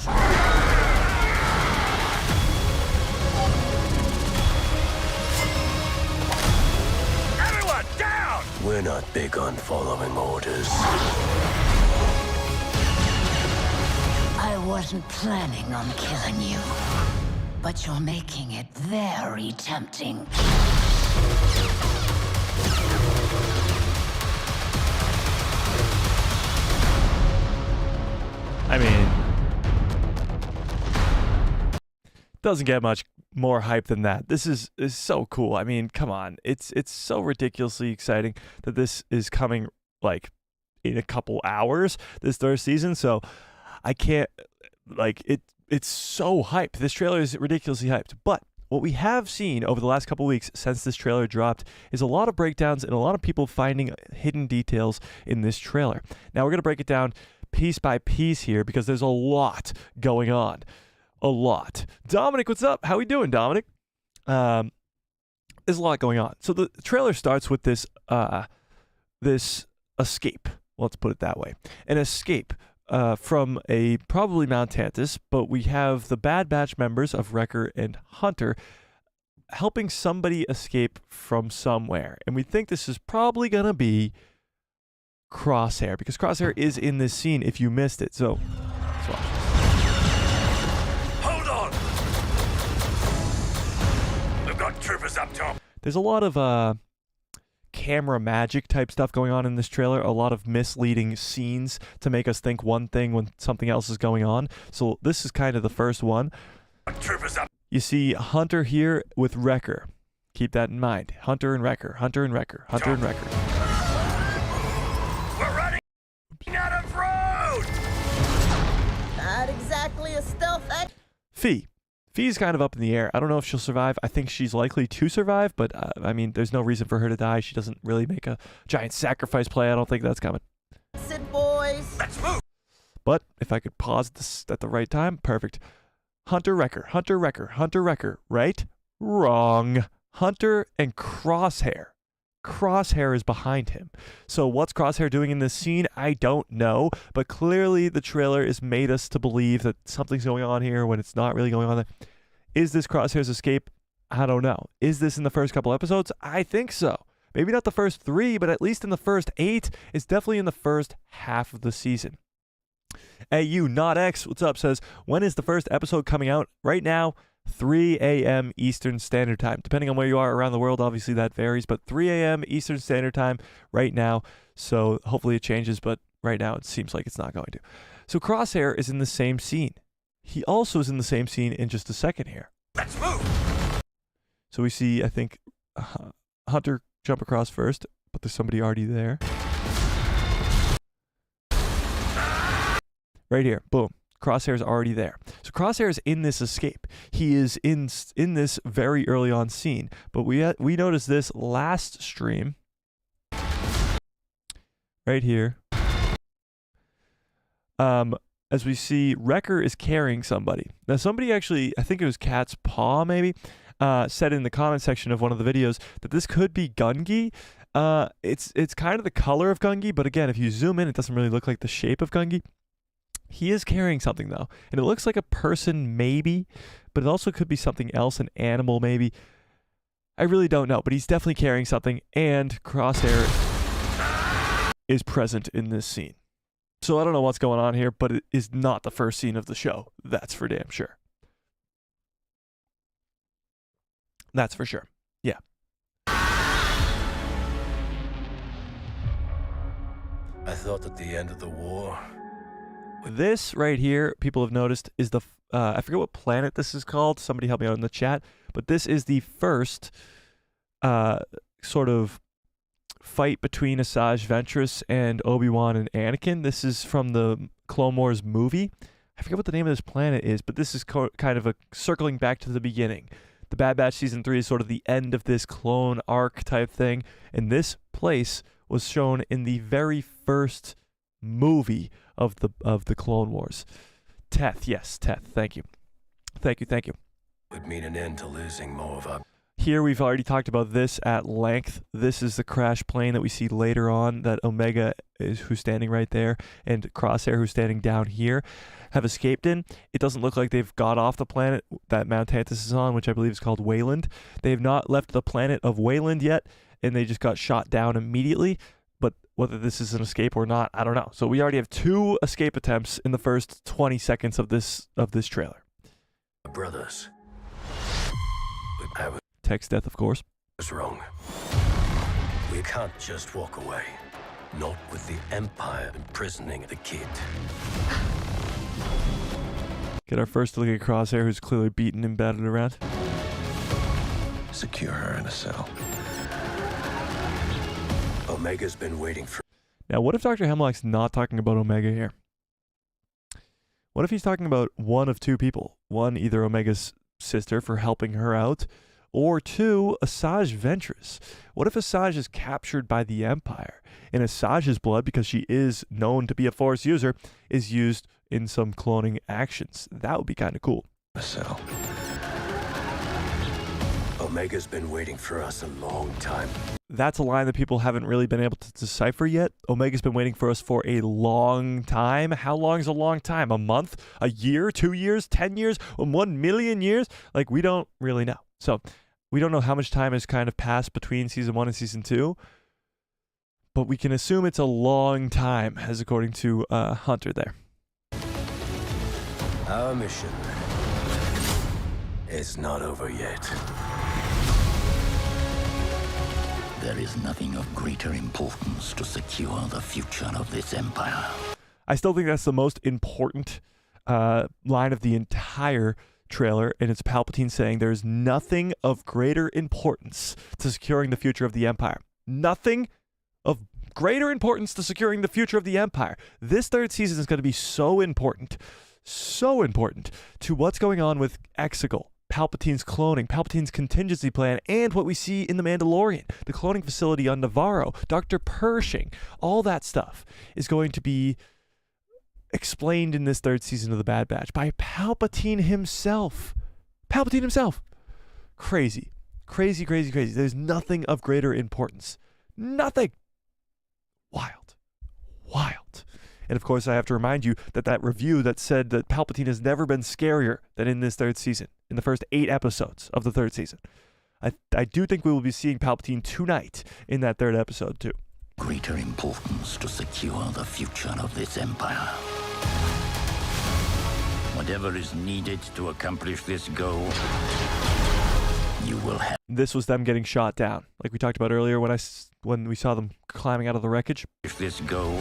Speaker 11: Everyone, down!
Speaker 13: We're not big on following orders.
Speaker 15: I wasn't planning on killing you, but you're making it very tempting.
Speaker 1: I mean, doesn't get much more hype than that. This is so cool. I mean, come on. It's so ridiculously exciting that this is coming like in a couple hours, this third season. So I can't, like, it's so hyped. This trailer is ridiculously hyped. But what we have seen over the last couple weeks since this trailer dropped is a lot of breakdowns and a lot of people finding hidden details in this trailer. Now we're going to break it down piece by piece here because there's a lot going on. A lot. Dominic, what's up? How we doing, Dominic? There's a lot going on. So the trailer starts with this this escape. Let's put it that way. An escape from a probably Mount Tantus, but we have the Bad Batch members of Wrecker and Hunter helping somebody escape from somewhere. And we think this is probably going to be Crosshair, because Crosshair is in this scene if you missed it. So let's watch this.
Speaker 11: Hold on! We've got troopers up top.
Speaker 1: There's a lot of camera magic type stuff going on in this trailer, a lot of misleading scenes to make us think one thing when something else is going on. So this is kind of the first one.
Speaker 11: Troopers up.
Speaker 1: You see Hunter here with Wrecker. Keep that in mind. Hunter and Wrecker, Hunter and Wrecker, Hunter and Wrecker.
Speaker 11: We're running out of road!
Speaker 12: Not exactly a stealth act.
Speaker 1: Fee's kind of up in the air. I don't know if she'll survive. I think she's likely to survive, but I mean, there's no reason for her to die. She doesn't really make a giant sacrifice play. I don't think that's coming.
Speaker 12: Sit, boys.
Speaker 11: Let's move.
Speaker 1: But if I could pause this at the right time, perfect. Hunter, Wrecker, Hunter, Wrecker, Hunter, Wrecker, right? Wrong. Hunter and Crosshair. Crosshair is behind him. So what's Crosshair doing in this scene? I don't know, but clearly the trailer has made us to believe that something's going on here when it's not really going on there. Is this Crosshair's escape? I don't know. Is this in the first couple episodes? I think so. Maybe not the first 3, but at least in the first 8. It's definitely in the first half of the season. AU Not X, what's up, says, when is the first episode coming out? Right now, 3 a.m. Eastern Standard Time. Depending on where you are around the world, obviously that varies, but 3 a.m. Eastern Standard Time right now. So hopefully it changes, but right now it seems like it's not going to. So Crosshair is in the same scene. He also is in the same scene in just a second here.
Speaker 11: Let's move.
Speaker 1: So we see, I think, Hunter jump across first, but there's somebody already there. Right here, boom. Crosshair's already there. So Crosshair is in this escape. He is in this very early on scene. But we noticed this last stream. Right here. As we see, Wrecker is carrying somebody. Now somebody actually, I think it was Cat's Paw maybe, said in the comment section of one of the videos that this could be Gungi. It's kind of the color of Gungi, but again, if you zoom in, it doesn't really look like the shape of Gungi. He is carrying something, though, and it looks like a person, maybe, but it also could be something else, an animal, maybe. I really don't know, but he's definitely carrying something, and Crosshair is present in this scene. So I don't know what's going on here, but it is not the first scene of the show. That's for damn sure. That's for sure. Yeah.
Speaker 13: I thought at the end of the war...
Speaker 1: This right here, people have noticed, is the, I forget what planet this is called. Somebody help me out in the chat. But this is the first sort of fight between Asajj Ventress and Obi-Wan and Anakin. This is from the Clone Wars movie. I forget what the name of this planet is, but this is kind of a circling back to the beginning. The Bad Batch Season 3 is sort of the end of this clone arc type thing, and this place was shown in the very first movie of the Clone Wars. Teth, yes, Teth. Thank you.
Speaker 13: Would mean an end to losing more of our...
Speaker 1: Here we've already talked about this at length. This is the crash plane that we see later on that Omega is who's standing right there and Crosshair who's standing down here have escaped in. It doesn't look like they've got off the planet that Mount Tantus is on, which I believe is called Wayland. They have not left the planet of Wayland yet, and they just got shot down immediately. But whether this is an escape or not, I don't know. So we already have 2 escape attempts in the first 20 seconds of this trailer.
Speaker 13: Brothers.
Speaker 1: Tech's death, of course.
Speaker 13: Was wrong. We can't just walk away. Not with the Empire imprisoning the kid.
Speaker 1: Get our first look at Crosshair, who's clearly beaten and battered around.
Speaker 13: Secure her in a cell. Omega's been waiting for...
Speaker 1: Now, what if Dr. Hemlock's not talking about Omega here? What if he's talking about one of 2 people? One, either Omega's sister for helping her out, or 2, Asajj Ventress. What if Asajj is captured by the Empire, and Asajj's blood, because she is known to be a Force user, is used in some cloning actions? That would be kind of cool.
Speaker 13: So, Omega's been waiting for us a long time.
Speaker 1: That's a line that people haven't really been able to decipher yet. Omega's been waiting for us for a long time. How long is a long time? A month? A year? 2 years? 10 years? 1 million years? Like, we don't really know. So we don't know how much time has kind of passed between Season 1 and Season 2. But we can assume it's a long time, as according to Hunter there.
Speaker 13: Our mission is not over yet.
Speaker 14: There is nothing of greater importance to secure the future of this empire.
Speaker 1: I still think that's the most important line of the entire trailer, and it's Palpatine saying there's nothing of greater importance to securing the future of the Empire. Nothing of greater importance to securing the future of the Empire. This 3rd season is going to be so important to what's going on with Exegol, Palpatine's cloning, Palpatine's contingency plan, and what we see in The Mandalorian, the cloning facility on Navarro, Dr. Pershing. All that stuff is going to be explained in this 3rd season of The Bad Batch by Palpatine himself. Palpatine himself. Crazy. There's nothing of greater importance. Nothing. Wild. And of course, I have to remind you that review that said that Palpatine has never been scarier than in this 3rd season, in the first 8 episodes of the 3rd season. I do think we will be seeing Palpatine tonight in that 3rd episode too.
Speaker 14: Greater importance to secure the future of this empire. Whatever is needed to accomplish this goal, you will have.
Speaker 1: This was them getting shot down, like we talked about earlier when we saw them climbing out of the wreckage.
Speaker 14: This goal.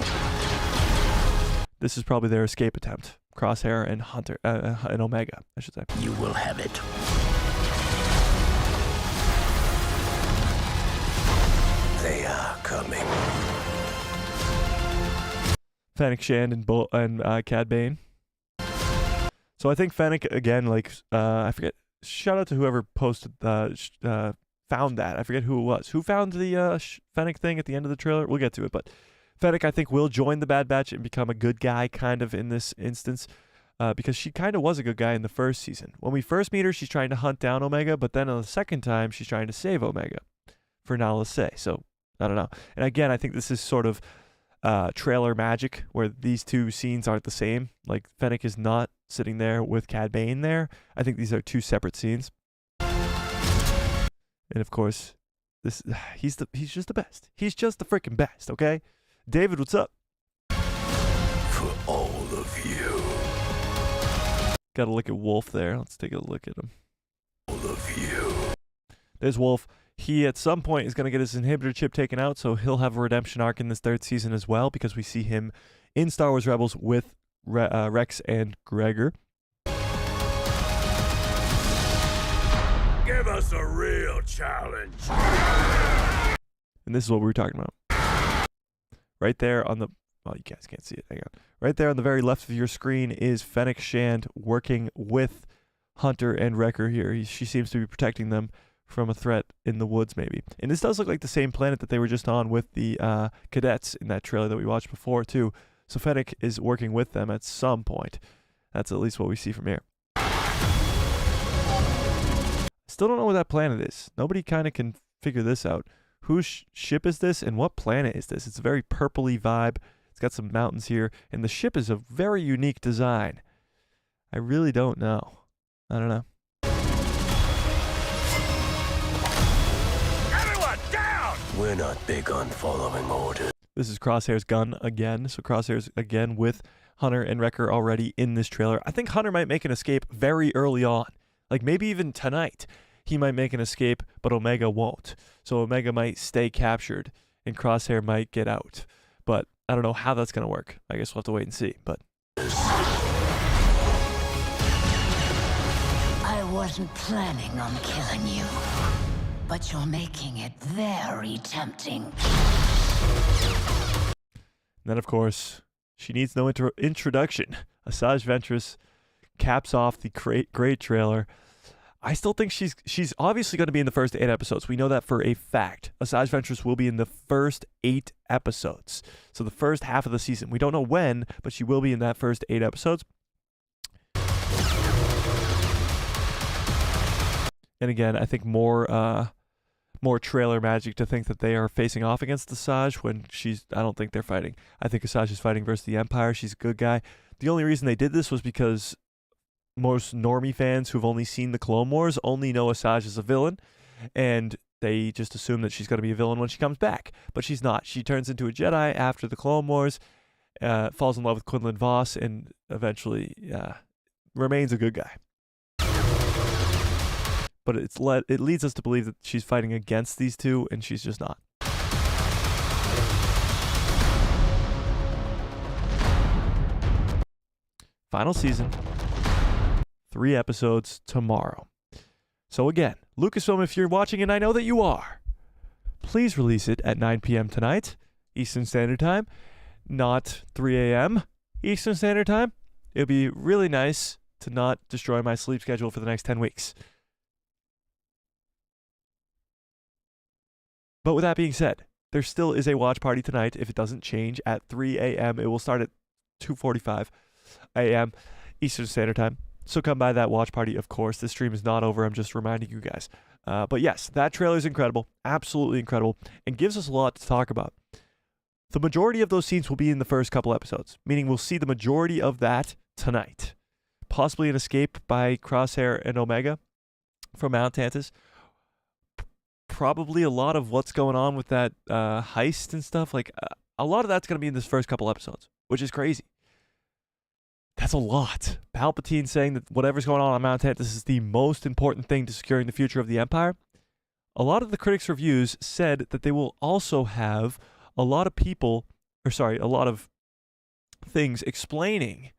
Speaker 1: This is probably their escape attempt. Crosshair and Hunter and Omega, I should say.
Speaker 14: You will have it.
Speaker 13: They are coming.
Speaker 1: Fennec Shand and Cad Bane. So I think Fennec again, I forget. Shout out to whoever posted found that. I forget who it was. Who found the Fennec thing at the end of the trailer? We'll get to it, but Fennec, I think, will join the Bad Batch and become a good guy kind of in this instance, because she kind of was a good guy in the first season. When we first meet her, she's trying to hunt down Omega, but then on the second time, she's trying to save Omega for Nala Se. So I don't know. And again, I think this is sort of trailer magic where these 2 scenes aren't the same. Like Fennec is not sitting there with Cad Bane there. I think these are 2 separate scenes. And of course, he's just the best. He's just the freaking best, okay? David, what's up?
Speaker 13: For all of you.
Speaker 1: Got a look at Wolf there. Let's take a look at him.
Speaker 13: All of you.
Speaker 1: There's Wolf. He, at some point, is going to get his inhibitor chip taken out, so he'll have a redemption arc in this 3rd season as well, because we see him in Star Wars Rebels with Rex and Gregor.
Speaker 11: Give us a real challenge.
Speaker 1: And this is what we were talking about. Right there on well, you guys can't see it. Hang on. Right there on the very left of your screen is Fennec Shand working with Hunter and Wrecker here. She seems to be protecting them from a threat in the woods, maybe. And this does look like the same planet that they were just on with the cadets in that trailer that we watched before, too. So Fennec is working with them at some point. That's at least what we see from here. Still don't know what that planet is. Nobody kind of can figure this out. Whose ship is this, and what planet is this? It's a very purpley vibe. It's got some mountains here, and the ship is a very unique design. I really don't know. I don't know.
Speaker 13: We're not big on following orders.
Speaker 1: This is Crosshair's gun again. So Crosshair's again with Hunter and Wrecker already in this trailer. I think Hunter might make an escape very early on. Like maybe even tonight. He might make an escape, but Omega won't. So Omega might stay captured and Crosshair might get out. But I don't know how that's going to work. I guess we'll have to wait and see. But
Speaker 15: I wasn't planning on killing you, but you're making it very tempting.
Speaker 1: And then, of course, she needs no introduction. Asajj Ventress caps off the great trailer. I still think she's obviously going to be in the first 8 episodes. We know that for a fact. Asajj Ventress will be in the first 8 episodes. So the first half of the season. We don't know when, but she will be in that first 8 episodes. And again, I think more trailer magic to think that they are facing off against Asajj when I don't think they're fighting. I think Asajj is fighting versus the Empire. She's a good guy. The only reason they did this was because most normie fans who've only seen the Clone Wars only know Asajj as a villain, and they just assume that she's going to be a villain when she comes back. But she's not. She turns into a Jedi after the Clone Wars, falls in love with Quinlan Vos, and eventually remains a good guy. But it leads us to believe that she's fighting against these two, and she's just not. Final season. 3 episodes tomorrow. So again, Lucasfilm, if you're watching, and I know that you are, please release it at 9 p.m. tonight, Eastern Standard Time, not 3 a.m. Eastern Standard Time. It would be really nice to not destroy my sleep schedule for the next 10 weeks. But with that being said, there still is a watch party tonight. If it doesn't change at 3 a.m., it will start at 2:45 a.m. Eastern Standard Time. So come by that watch party, of course. This stream is not over. I'm just reminding you guys. But yes, that trailer is incredible. Absolutely incredible. And gives us a lot to talk about. The majority of those scenes will be in the first couple episodes, meaning we'll see the majority of that tonight. Possibly an escape by Crosshair and Omega from Mount Tantus. Probably a lot of what's going on with that heist and stuff. Like a lot of that's going to be in this first couple episodes, which is crazy. That's a lot. Palpatine saying that whatever's going on Mount Tantus is the most important thing to securing the future of the Empire. A lot of the critics' reviews said that they will also have a lot of things explaining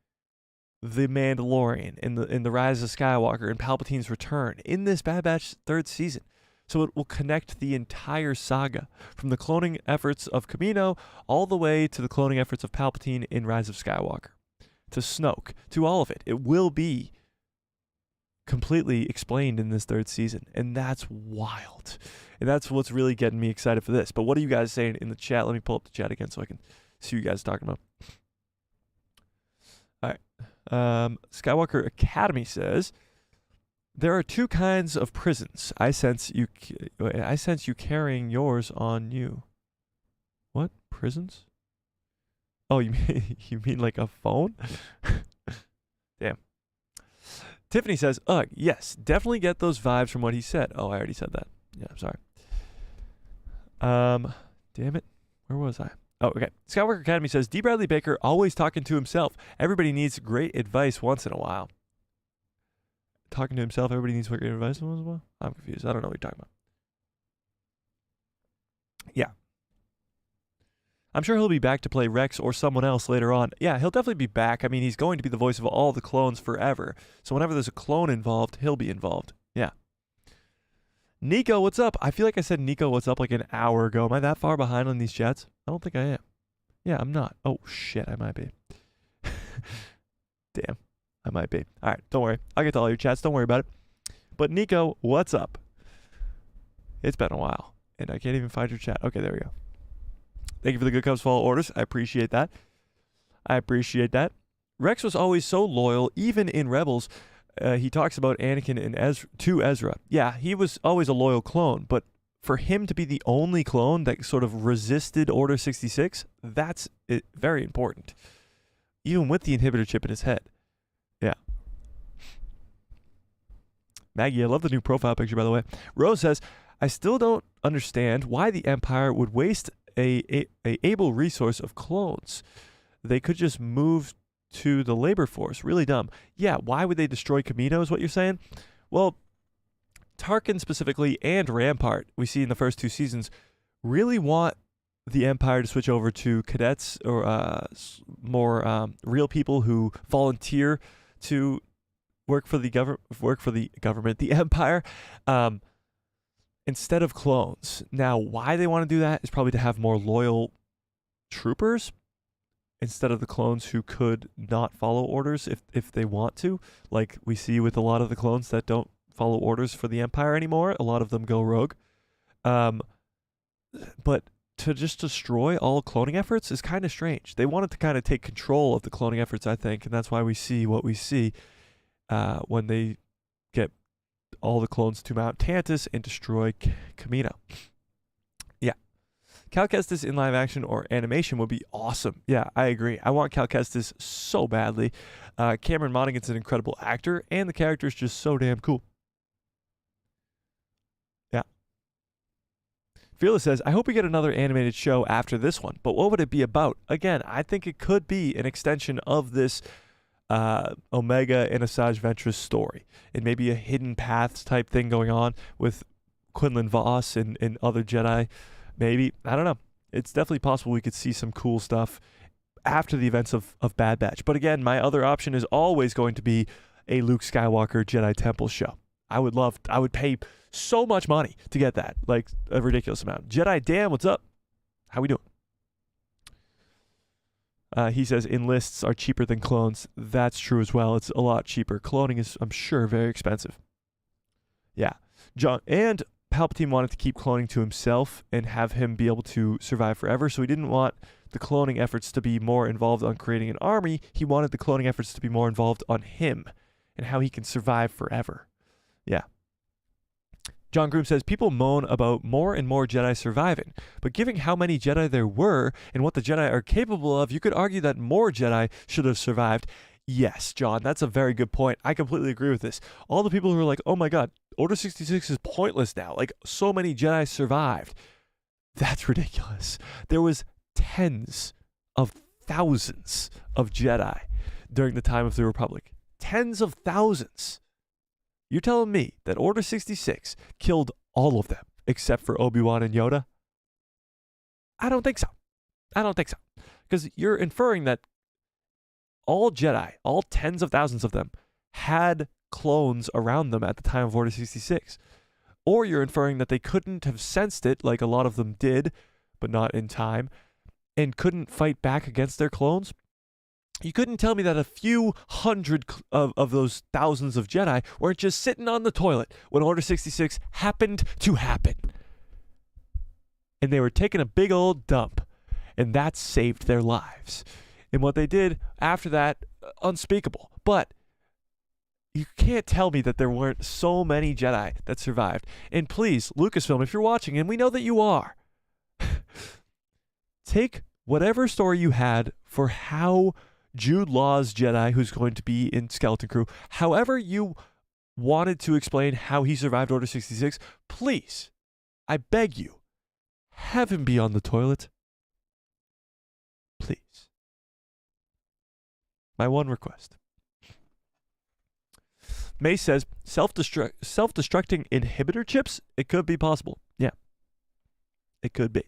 Speaker 1: the Mandalorian in the Rise of Skywalker and Palpatine's return in this Bad Batch 3rd season. So it will connect the entire saga, from the cloning efforts of Kamino all the way to the cloning efforts of Palpatine in Rise of Skywalker, to Snoke, to all of it. It will be completely explained in this 3rd season, and that's wild. And that's what's really getting me excited for this. But what are you guys saying in the chat? Let me pull up the chat again so I can see what you guys are talking about. All right. Skywalker Academy says, there are 2 kinds of prisons. I sense you carrying yours on you. What? Prisons? Oh, you mean like a phone? Damn. Tiffany says, ugh, yes, definitely get those vibes from what he said. Oh, I already said that. Yeah, I'm sorry. Damn it. Where was I? Oh, okay. Skywalker Academy says, D. Bradley Baker always talking to himself. Everybody needs great advice once in a while. Talking to himself, everybody needs great advice once in a while? I'm confused. I don't know what you're talking about. Yeah. I'm sure he'll be back to play Rex or someone else later on. Yeah, he'll definitely be back. I mean, he's going to be the voice of all the clones forever. So whenever there's a clone involved, he'll be involved. Yeah. Nico, what's up? I feel like I said Nico, what's up like an hour ago. Am I that far behind on these chats? I don't think I am. Yeah, I'm not. Oh, shit, I might be. Damn, I might be. All right, don't worry. I'll get to all your chats. Don't worry about it. But Nico, what's up? It's been a while, and I can't even find your chat. Okay, there we go. Thank you for the good Cubs follow orders. I appreciate that. Rex was always so loyal, even in Rebels. He talks about Anakin and to Ezra. Yeah, he was always a loyal clone, but for him to be the only clone that sort of resisted Order 66, that's very important. Even with the inhibitor chip in his head. Yeah. Maggie, I love the new profile picture, by the way. Rose says, I still don't understand why the Empire would waste a able resource of clones. They could just move to the labor force. Really dumb. Yeah, why would they destroy Kamino is what you're saying? Well, Tarkin specifically and Rampart, we see in the first 2 seasons, really want the Empire to switch over to cadets or more real people who volunteer to work for the government, the Empire, instead of clones. Now, why they want to do that is probably to have more loyal troopers instead of the clones who could not follow orders if they want to, like we see with a lot of the clones that don't follow orders for the Empire anymore. A lot of them go rogue. But to just destroy all cloning efforts is kind of strange. They wanted to kind of take control of the cloning efforts, I think, and that's why we see what we see when they get all the clones to Mount Tantus and destroy Kamino. Yeah. Cal Kestis in live action or animation would be awesome. Yeah, I agree. I want Cal Kestis so badly. Cameron Monaghan's an incredible actor, and the character is just so damn cool. Yeah. Fearless says, I hope we get another animated show after this one, but what would it be about? Again, I think it could be an extension of this Omega and Asajj Ventress story, and maybe a hidden paths type thing going on with Quinlan Vos and other Jedi. Maybe. I don't know. It's definitely possible we could see some cool stuff after the events of Bad Batch. But again, my other option is always going to be a Luke Skywalker Jedi Temple show. I would pay so much money to get that. Like a ridiculous amount. Jedi Dan, what's up? How we doing? He says enlists are cheaper than clones. That's true as well. It's a lot cheaper. Cloning is, I'm sure, very expensive. Yeah. John and Palpatine wanted to keep cloning to himself and have him be able to survive forever, so he didn't want the cloning efforts to be more involved on creating an army. He wanted the cloning efforts to be more involved on him and how he can survive forever. Yeah. John Groom says, people moan about more and more Jedi surviving, but given how many Jedi there were and what the Jedi are capable of, you could argue that more Jedi should have survived. Yes, John, that's a very good point. I completely agree with this. All the people who are like, oh my god, Order 66 is pointless now. Like, so many Jedi survived. That's ridiculous. There was tens of thousands of Jedi during the time of the Republic. Tens of thousands. You're telling me that Order 66 killed all of them except for Obi-Wan and Yoda? I don't think so. Because you're inferring that all Jedi, all tens of thousands of them, had clones around them at the time of Order 66. Or you're inferring that they couldn't have sensed it like a lot of them did, but not in time, and couldn't fight back against their clones. You couldn't tell me that a few hundred of those thousands of Jedi weren't just sitting on the toilet when Order 66 happened to happen. And they were taking a big old dump, and that saved their lives. And what they did after that, unspeakable. But you can't tell me that there weren't so many Jedi that survived. And please, Lucasfilm, if you're watching, and we know that you are, take whatever story you had for how Jude Law's Jedi, who's going to be in Skeleton Crew, however you wanted to explain how he survived Order 66, please, I beg you, have him be on the toilet. Please. My one request. May says, self-destructing inhibitor chips? It could be possible. Yeah. It could be.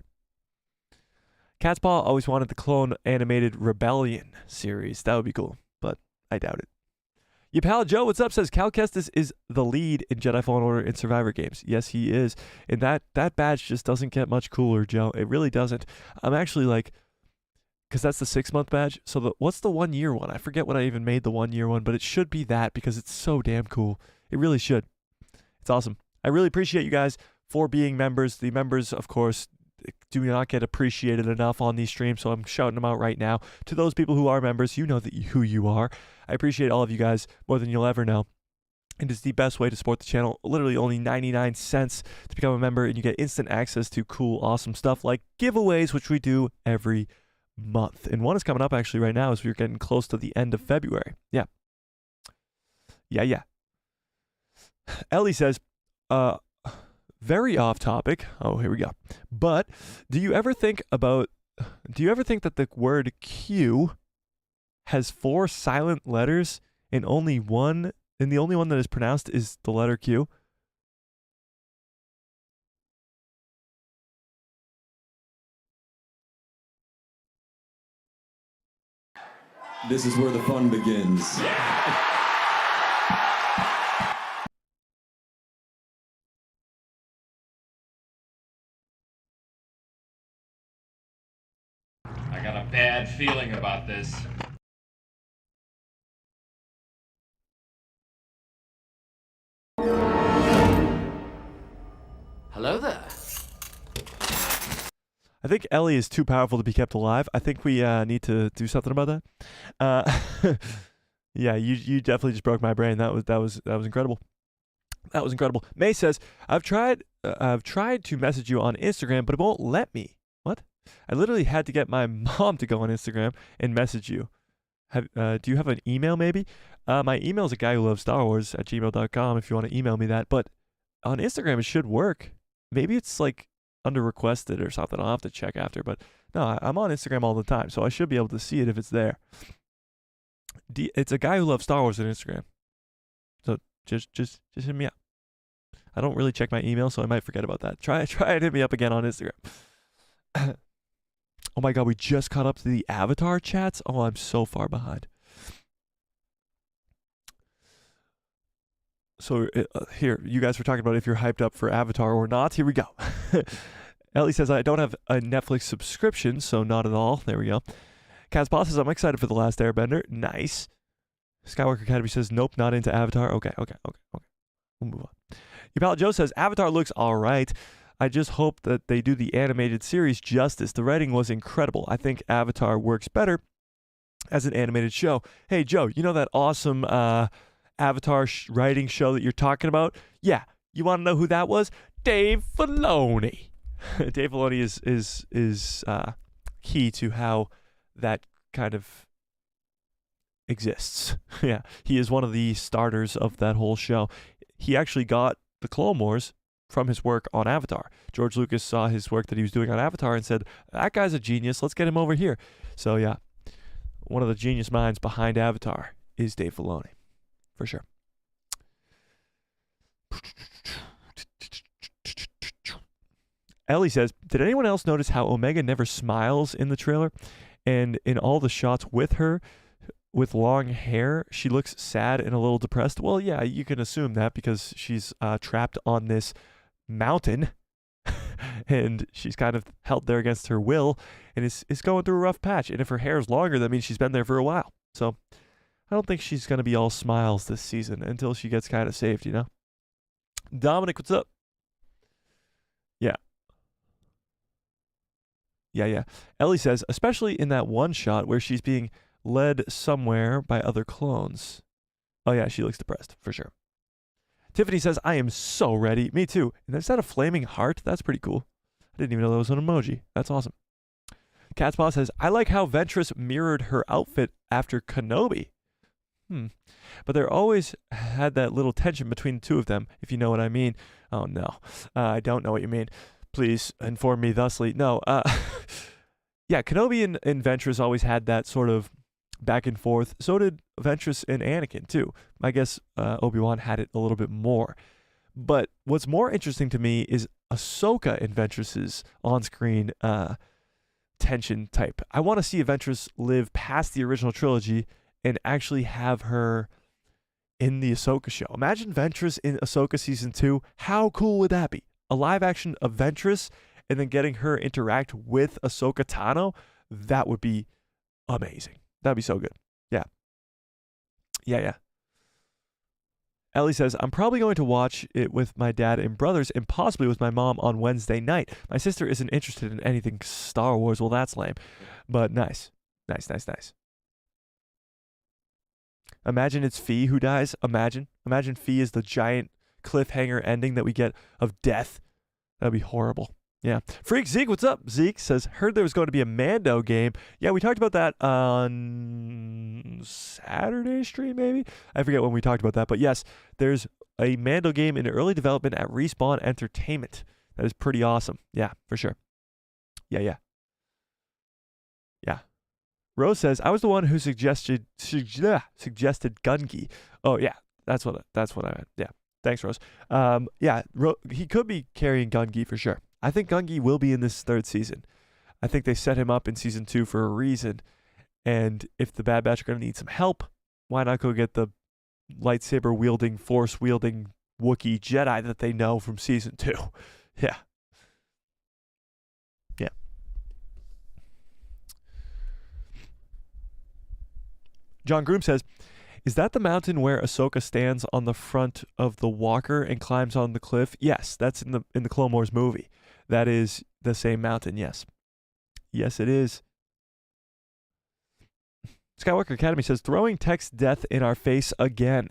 Speaker 1: Cat's Paw always wanted the clone animated Rebellion series. That would be cool, but I doubt it. Yapala Joe, what's up? Says Cal Kestis is the lead in Jedi Fallen Order and Survivor games. Yes, he is. And that badge just doesn't get much cooler, Joe. It really doesn't. I'm actually like because that's the 6-month badge. So what's the 1 year one? I forget what I even made the 1 year one, but it should be that because it's so damn cool. It really should. It's awesome. I really appreciate you guys for being members. The members, of course, do not get appreciated enough on these streams, so I'm shouting them out right now. To those people who are members, you know who you are. I appreciate all of you guys more than you'll ever know. And it's the best way to support the channel. Literally only 99 cents to become a member, and you get instant access to cool, awesome stuff like giveaways, which we do every month. And one is coming up actually right now as we're getting close to the end of February. Yeah. Ellie says, very off topic. Oh, here we go. But do you ever think that the word Q has 4 silent letters and the only one that is pronounced is the letter Q?
Speaker 16: This is where the fun begins.
Speaker 17: I got a bad feeling about this.
Speaker 5: Hello there.
Speaker 1: I think Ellie is too powerful to be kept alive. I think we need to do something about that. Yeah, you definitely just broke my brain. That was incredible. That was incredible. May says, I've tried to message you on Instagram, but it won't let me. What? I literally had to get my mom to go on Instagram and message you. Do you have an email maybe? My email is aguyWhoLovesStarWars@gmail.com if you want to email me that. But on Instagram, it should work. Maybe it's like under requested or something. I'll have to check after. But no, I'm on Instagram all the time, so I should be able to see it if it's there. It's a guy who loves Star Wars on Instagram. So just hit me up. I don't really check my email, so I might forget about that. Try and hit me up again on Instagram. Oh my God, we just caught up to the Avatar chats. Oh, I'm so far behind. So here, you guys were talking about if you're hyped up for Avatar or not. Here we go. Ellie says, I don't have a Netflix subscription, so not at all. There we go. Cat's Boss says, I'm excited for The Last Airbender. Nice. Skywalker Academy says, nope, not into Avatar. Okay. We'll move on. Your pal Joe says, Avatar looks all right. I just hope that they do the animated series justice. The writing was incredible. I think Avatar works better as an animated show. Hey, Joe, you know that awesome Avatar writing show that you're talking about? Yeah. You want to know who that was? Dave Filoni. Dave Filoni is key to how that kind of exists. Yeah. He is one of the starters of that whole show. He actually got the Clone Wars from his work on Avatar. George Lucas saw his work that he was doing on Avatar and said, that guy's a genius. Let's get him over here. So yeah, one of the genius minds behind Avatar is Dave Filoni, for sure. Ellie says, did anyone else notice how Omega never smiles in the trailer? And in all the shots with her, with long hair, she looks sad and a little depressed. Well, yeah, you can assume that because she's trapped on this mountain and she's kind of held there against her will and is going through a rough patch. And if her hair is longer, that means she's been there for a while. So I don't think she's going to be all smiles this season until she gets kind of saved, you know? Dominic, what's up? Yeah. Ellie says, especially in that one shot where she's being led somewhere by other clones. Oh yeah, she looks depressed, for sure. Tiffany says, I am so ready. Me too. And is that a flaming heart? That's pretty cool. I didn't even know that was an emoji. That's awesome. Cat's Paw says, I like how Ventress mirrored her outfit after Kenobi. But there always had that little tension between the two of them, if you know what I mean. Oh no, I don't know what you mean. Please inform me thusly. No, yeah, Kenobi and Ventress always had that sort of back and forth. So did Ventress and Anakin too. I guess Obi-Wan had it a little bit more. But what's more interesting to me is Ahsoka and Ventress's on-screen tension type. I want to see Ventress live past the original trilogy and actually have her in the Ahsoka show. Imagine Ventress in Ahsoka Season 2. How cool would that be? A live action of Ventress and then getting her interact with Ahsoka Tano, that would be amazing. That'd be so good. Yeah. Yeah. Ellie says, I'm probably going to watch it with my dad and brothers and possibly with my mom on Wednesday night. My sister isn't interested in anything Star Wars. Well, that's lame. But nice. Nice. Imagine it's Fee who dies. Imagine Fee is the giant cliffhanger ending that we get of death. That'd be horrible. Yeah. Freak Zeke, what's up? Zeke says, heard there was going to be a Mando game. Yeah, we talked about that on Saturday stream, maybe? I forget when we talked about that. But yes, there's a Mando game in early development at Respawn Entertainment. That is pretty awesome. Yeah, for sure. Yeah. Rose says, I was the one who suggested Gungi. Oh, yeah. That's what I meant. Yeah. Thanks, Rose. He could be carrying Gungi for sure. I think Gungi will be in this 3rd season. I think they set him up in season 2 for a reason. And if the Bad Batch are going to need some help, why not go get the lightsaber wielding, force wielding Wookiee Jedi that they know from season 2? Yeah. John Groom says, is that the mountain where Ahsoka stands on the front of the walker and climbs on the cliff? Yes, that's in the Clone Wars movie. That is the same mountain, yes. Yes, it is. Skywalker Academy says, throwing Tech's death in our face again.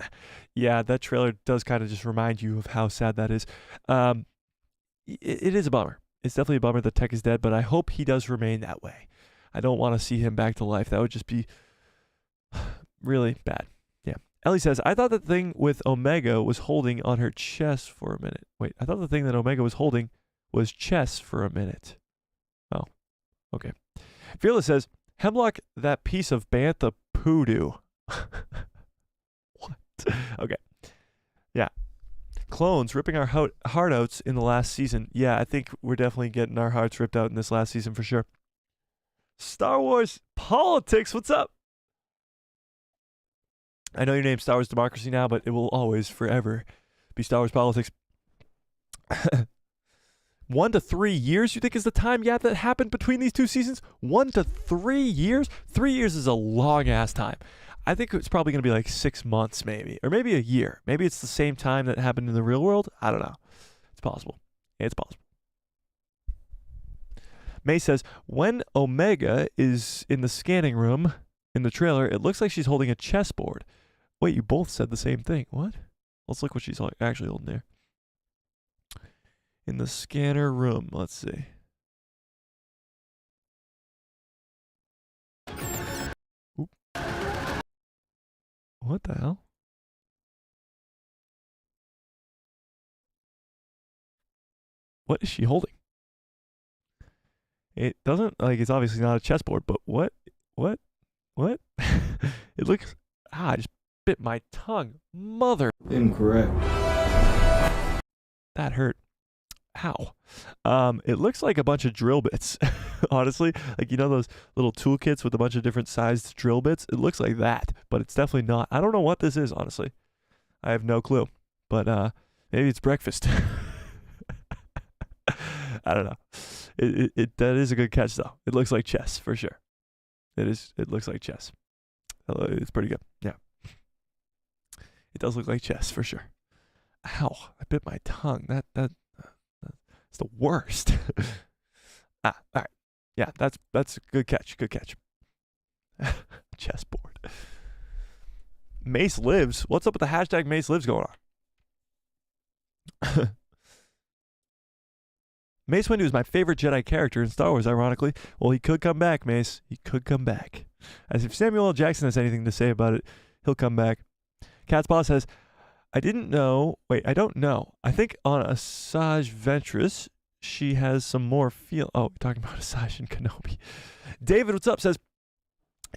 Speaker 1: Yeah, that trailer does kind of just remind you of how sad that is. It is a bummer. It's definitely a bummer that Tech is dead, but I hope he does remain that way. I don't want to see him back to life. That would just be really bad. Yeah. Ellie says, I thought the thing with Omega was holding on her chest for a minute. Wait, I thought the thing that Omega was holding was chess for a minute. Oh, okay. Fearless says, Hemlock, that piece of bantha poodoo. What? Okay. Yeah. Clones ripping our heart outs in the last season. Yeah, I think we're definitely getting our hearts ripped out in this last season for sure. Star Wars politics, what's up? I know your name's Star Wars Democracy now, but it will always, forever be Star Wars politics. 1 to 3 years, you think, is the time gap that happened between these 2 seasons? 1 to 3 years? 3 years is a long-ass time. I think it's probably going to be like 6 months, maybe. Or maybe a year. Maybe it's the same time that happened in the real world. I don't know. It's possible. It's possible. May says, when Omega is in the scanning room in the trailer, it looks like she's holding a chessboard. Wait, you both said the same thing. What? Let's look what she's actually holding there. In the scanner room. Let's see. Oop. What the hell? What is she holding? It doesn't, like, it's obviously not a chessboard, but what? It looks, I just bit my tongue. Mother.
Speaker 16: Incorrect.
Speaker 1: That hurt. Ow. It looks like a bunch of drill bits, honestly. Like, you know those little toolkits with a bunch of different sized drill bits? It looks like that, but it's definitely not. I don't know what this is, honestly. I have no clue. But maybe it's breakfast. I don't know. That is a good catch, though. It looks like chess, for sure. It looks like chess. It's pretty good. Yeah. It does look like chess, for sure. Ow. I bit my tongue. That's the worst. All right. Yeah, that's a good catch. Good catch. Chessboard. Mace lives. What's up with the hashtag Mace lives going on? Mace Windu is my favorite Jedi character in Star Wars, ironically. Well, he could come back, Mace. He could come back. As if Samuel L. Jackson has anything to say about it, he'll come back. Cat's Paw says, I don't know. I think on Asajj Ventress, she has some more feel. Oh, we're talking about Asajj and Kenobi. David, what's up, says,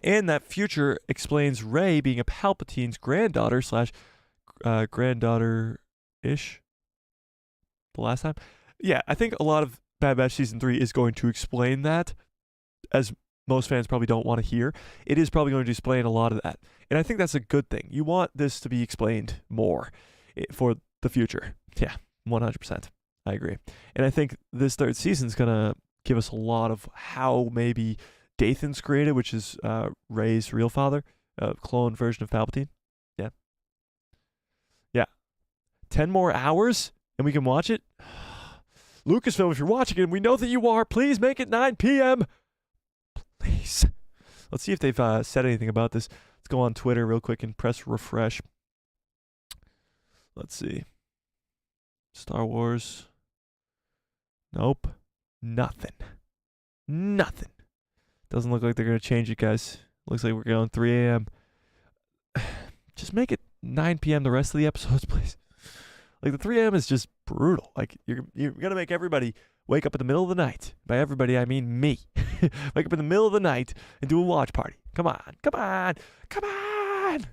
Speaker 1: and that future explains Rey being a Palpatine's granddaughter / granddaughter-ish the last time. Yeah, I think a lot of Bad Batch Season 3 is going to explain that, as most fans probably don't want to hear. It is probably going to explain a lot of that. And I think that's a good thing. You want this to be explained more for the future. Yeah, 100%. I agree. And I think this 3rd season is going to give us a lot of how maybe Dathan's created, which is Rey's real father, a clone version of Palpatine. Yeah. Yeah. 10 more hours and we can watch it? Lucasfilm, if you're watching it, and we know that you are, please make it 9 p.m. Please. Let's see if they've said anything about this. Let's go on Twitter real quick and press refresh. Let's see. Star Wars. Nope. Nothing. Nothing. Doesn't look like they're going to change it, guys. Looks like we're going 3 a.m. Just make it 9 p.m. the rest of the episodes, please. Like, the 3 a.m. is just brutal. Like, you're going to make everybody wake up in the middle of the night. By everybody, I mean me. Wake up in the middle of the night and do a watch party. Come on. Come on. Come on.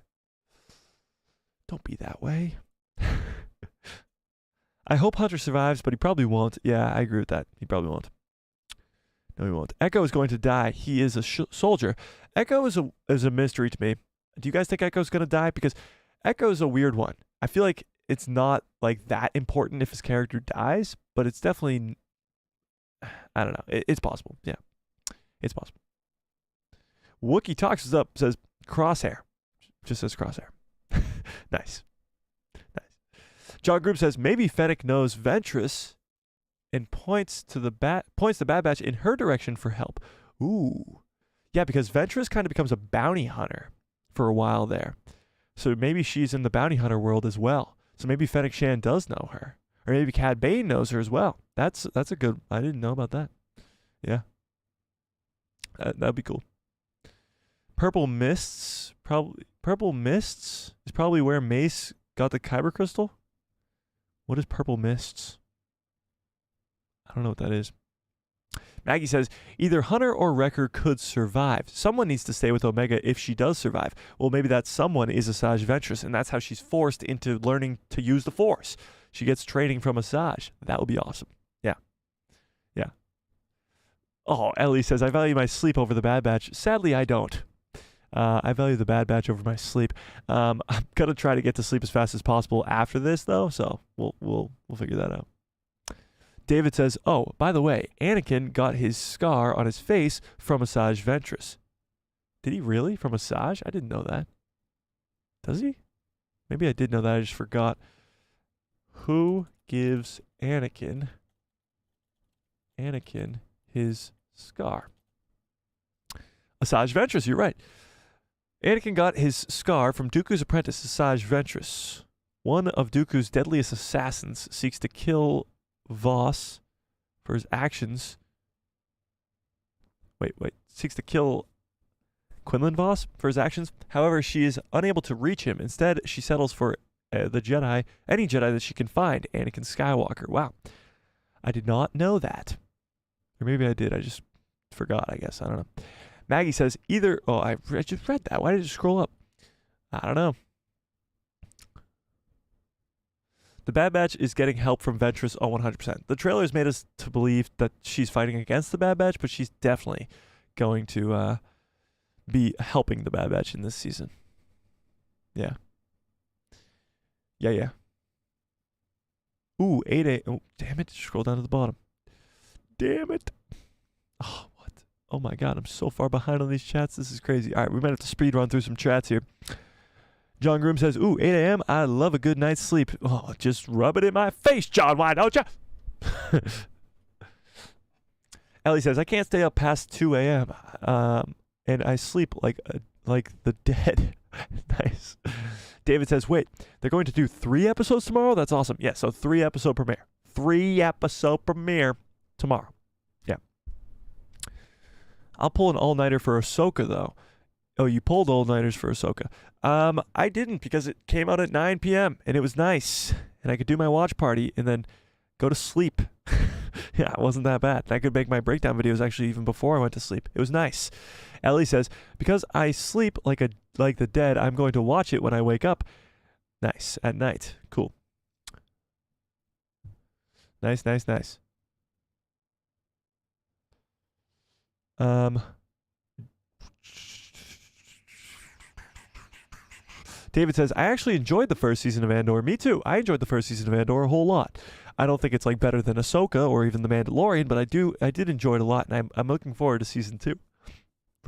Speaker 1: Don't be that way. I hope Hunter survives, but he probably won't. Yeah, I agree with that. He probably won't. No, he won't. Echo is going to die. He is a soldier. Echo is a mystery to me. Do you guys think Echo's going to die? Because Echo is a weird one. I feel like it's not like that important if his character dies, but it's definitely, I don't know. It's possible. Yeah, it's possible. Wookie Talks is up, says Crosshair. Just says Crosshair. Nice. John Group says maybe Fennec knows Ventress and points the Bad Batch in her direction for help. Ooh. Yeah, because Ventress kind of becomes a bounty hunter for a while there. So maybe she's in the bounty hunter world as well. So maybe Fennec Shan does know her. Or maybe Cad Bane knows her as well. That's a good, I didn't know about that. Yeah. That'd be cool. Purple Mists is probably where Mace got the Kyber crystal. What is Purple Mists? I don't know what that is. Maggie says, either Hunter or Wrecker could survive. Someone needs to stay with Omega if she does survive. Well, maybe that someone is Asajj Ventress, and that's how she's forced into learning to use the Force. She gets training from Asajj. That would be awesome. Yeah. Yeah. Oh, Ellie says, I value my sleep over the Bad Batch. Sadly, I don't. I value the Bad Batch over my sleep. I'm gonna try to get to sleep as fast as possible after this, though. So we'll figure that out. David says, "Oh, by the way, Anakin got his scar on his face from Asajj Ventress. Did he really? From Asajj? I didn't know that. Does he? Maybe I did know that. I just forgot. Who gives Anakin his scar? Asajj Ventress. You're right. Anakin got his scar from Dooku's apprentice, Asajj Ventress. One of Dooku's deadliest assassins seeks to kill Voss for his actions. Seeks to kill Quinlan Voss for his actions. However, she is unable to reach him. Instead, she settles for any Jedi that she can find, Anakin Skywalker. Wow. I did not know that. Or maybe I did. I just forgot, I guess. I don't know. Maggie says, I just read that. Why did it scroll up? I don't know. The Bad Batch is getting help from Ventress 100%. The trailers made us to believe that she's fighting against the Bad Batch, but she's definitely going to be helping the Bad Batch in this season. Yeah. Yeah. Ooh, 8 Oh, damn it. Scroll down to the bottom. Damn it. Oh, what? Oh my God, I'm so far behind on these chats. This is crazy. All right, we might have to speed run through some chats here. John Groom says, ooh, 8 a.m. I love a good night's sleep. Oh, just rub it in my face, John. Why don't you? Ellie says, I can't stay up past 2 a.m. And I sleep like the dead. Nice. David says, wait, they're going to do 3 episodes tomorrow? That's awesome. Yeah, so 3-episode premiere. 3-episode premiere tomorrow. Yeah. I'll pull an all-nighter for Ahsoka, though. Oh, you pulled all-nighters for Ahsoka. I didn't because it came out at 9 p.m. and it was nice. And I could do my watch party and then go to sleep. Yeah, it wasn't that bad. I could make my breakdown videos actually even before I went to sleep. It was nice. Ellie says, because I sleep like the dead, I'm going to watch it when I wake up. Nice. At night. Cool. Nice. David says, I actually enjoyed the first season of Andor. Me too. I enjoyed the first season of Andor a whole lot. I don't think it's like better than Ahsoka or even The Mandalorian, but I did enjoy it a lot, and I'm looking forward to season 2.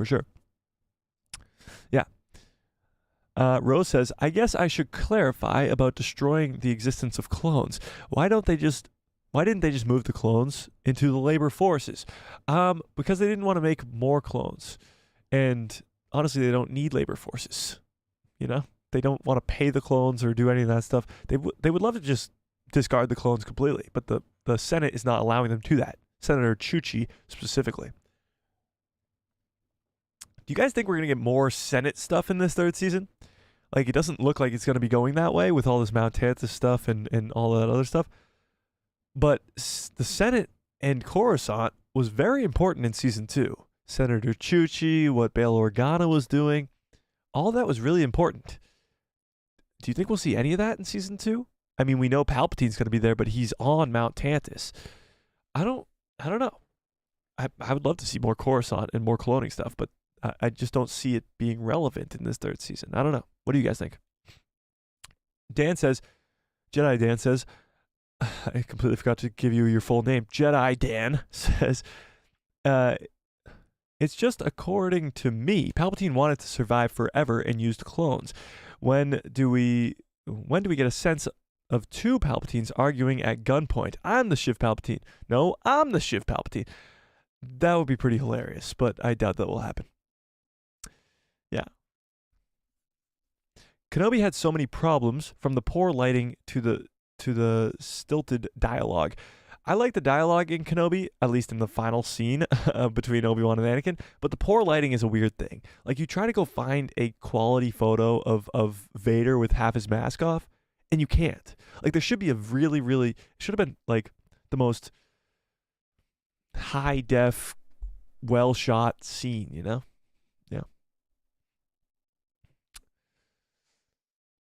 Speaker 1: for sure. Yeah. Rose says, I guess I should clarify about destroying the existence of clones. Why didn't they just move the clones into the labor forces? Because they didn't want to make more clones. And honestly, they don't need labor forces. You know? They don't want to pay the clones or do any of that stuff. They would love to just discard the clones completely, but the Senate is not allowing them to that. Senator Chuchi specifically. Do you guys think we're going to get more Senate stuff in this third season? Like, it doesn't look like it's going to be going that way with all this Mount Tantus stuff and all that other stuff. But the Senate and Coruscant was very important in season 2. Senator Chuchi, what Bail Organa was doing, all that was really important. Do you think we'll see any of that in season 2? I mean, we know Palpatine's going to be there, but he's on Mount Tantus. I don't know. I would love to see more Coruscant and more cloning stuff, but I just don't see it being relevant in this third season. I don't know. What do you guys think? Jedi Dan says, I completely forgot to give you your full name. Jedi Dan says, it's just according to me. Palpatine wanted to survive forever and used clones. When do we get a sense of 2 Palpatines arguing at gunpoint? I'm the Shiv Palpatine. No, I'm the Shiv Palpatine. That would be pretty hilarious, but I doubt that will happen. Yeah. Kenobi had so many problems, from the poor lighting to the stilted dialogue. I like the dialogue in Kenobi, at least in the final scene between Obi-Wan and Anakin, but the poor lighting is a weird thing. Like, you try to go find a quality photo of Vader with half his mask off, and you can't. Like, there should be a it should have been, like, the most high-def, well-shot scene, you know? Yeah.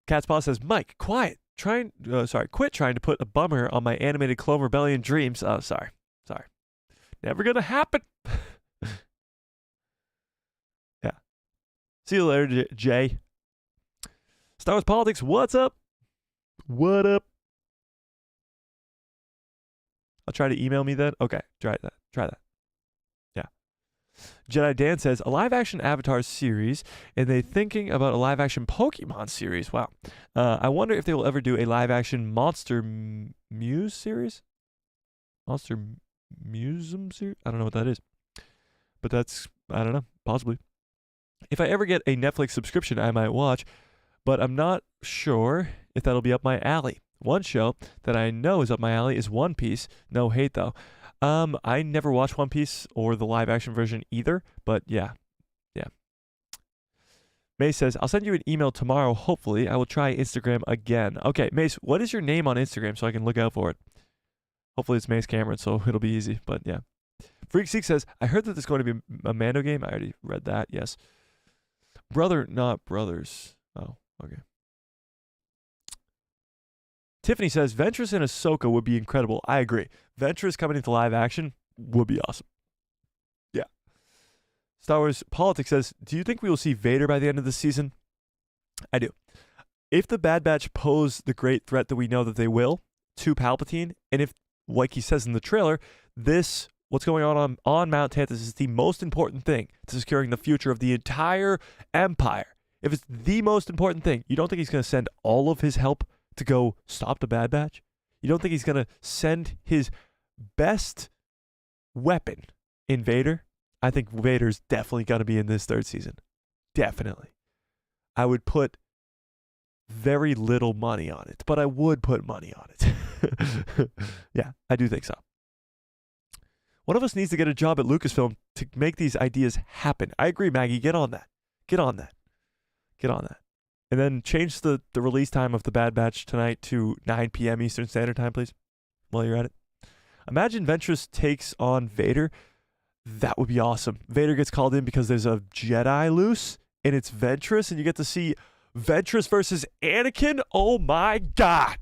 Speaker 1: Cat's Paw says, Mike, quit trying to put a bummer on my animated Clone Rebellion dreams. Oh, sorry. Never gonna happen. Yeah. See you later, Jay. Star Wars Politics, what's up? What up? I'll try to email me then. Okay, try that. Yeah. Jedi Dan says, a live-action Avatar series, and they thinking about a live-action Pokemon series. Wow. I wonder if they will ever do a live-action Monster Muse series? Monster Museum series? I don't know what that is. But that's, I don't know, possibly. If I ever get a Netflix subscription, I might watch, but I'm not sure if that'll be up my alley. One show that I know is up my alley is One Piece. No hate, though. I never watched One Piece or the live-action version either, but yeah. Mace says, I'll send you an email tomorrow, hopefully. I will try Instagram again. Okay, Mace, what is your name on Instagram so I can look out for it? Hopefully it's Mace Cameron, so it'll be easy, but yeah. Freak Seek says, I heard that there's going to be a Mando game. I already read that, yes. Brother, not brothers. Oh, okay. Tiffany says, Ventress and Ahsoka would be incredible. I agree. Ventress coming into live action would be awesome. Yeah. Star Wars Politics says, do you think we will see Vader by the end of the season? I do. If the Bad Batch pose the great threat that we know that they will to Palpatine, and if, like he says in the trailer, what's going on Mount Tantus is the most important thing to securing the future of the entire Empire. If it's the most important thing, you don't think he's going to send all of his help to go stop the Bad Batch? You don't think he's going to send his best weapon in Vader? I think Vader's definitely going to be in this third season. Definitely. I would put very little money on it, but I would put money on it. Yeah, I do think so. One of us needs to get a job at Lucasfilm to make these ideas happen. I agree, Maggie. Get on that. And then change the release time of the Bad Batch tonight to 9 p.m. Eastern Standard Time, please, while you're at it. Imagine Ventress takes on Vader. That would be awesome. Vader gets called in because there's a Jedi loose, and it's Ventress, and you get to see Ventress versus Anakin. Oh, my God.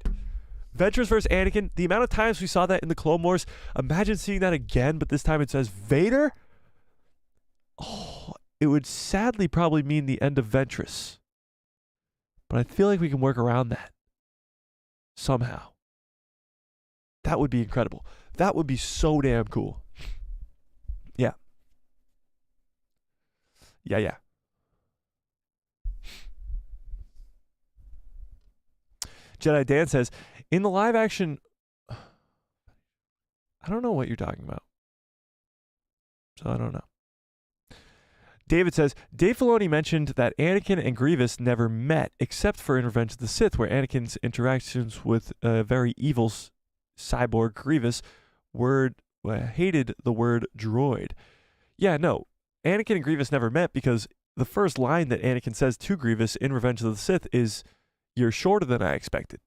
Speaker 1: Ventress versus Anakin. The amount of times we saw that in the Clone Wars, imagine seeing that again, but this time it says Vader. Oh, it would sadly probably mean the end of Ventress. But I feel like we can work around that somehow. That would be incredible. That would be so damn cool. Yeah. Yeah. Jedi Dan says, in the live action, I don't know what you're talking about. So I don't know. David says, Dave Filoni mentioned that Anakin and Grievous never met, except for in Revenge of the Sith, where Anakin's interactions with a very evil cyborg Grievous hated the word droid. Yeah, no, Anakin and Grievous never met because the first line that Anakin says to Grievous in Revenge of the Sith is, "You're shorter than I expected."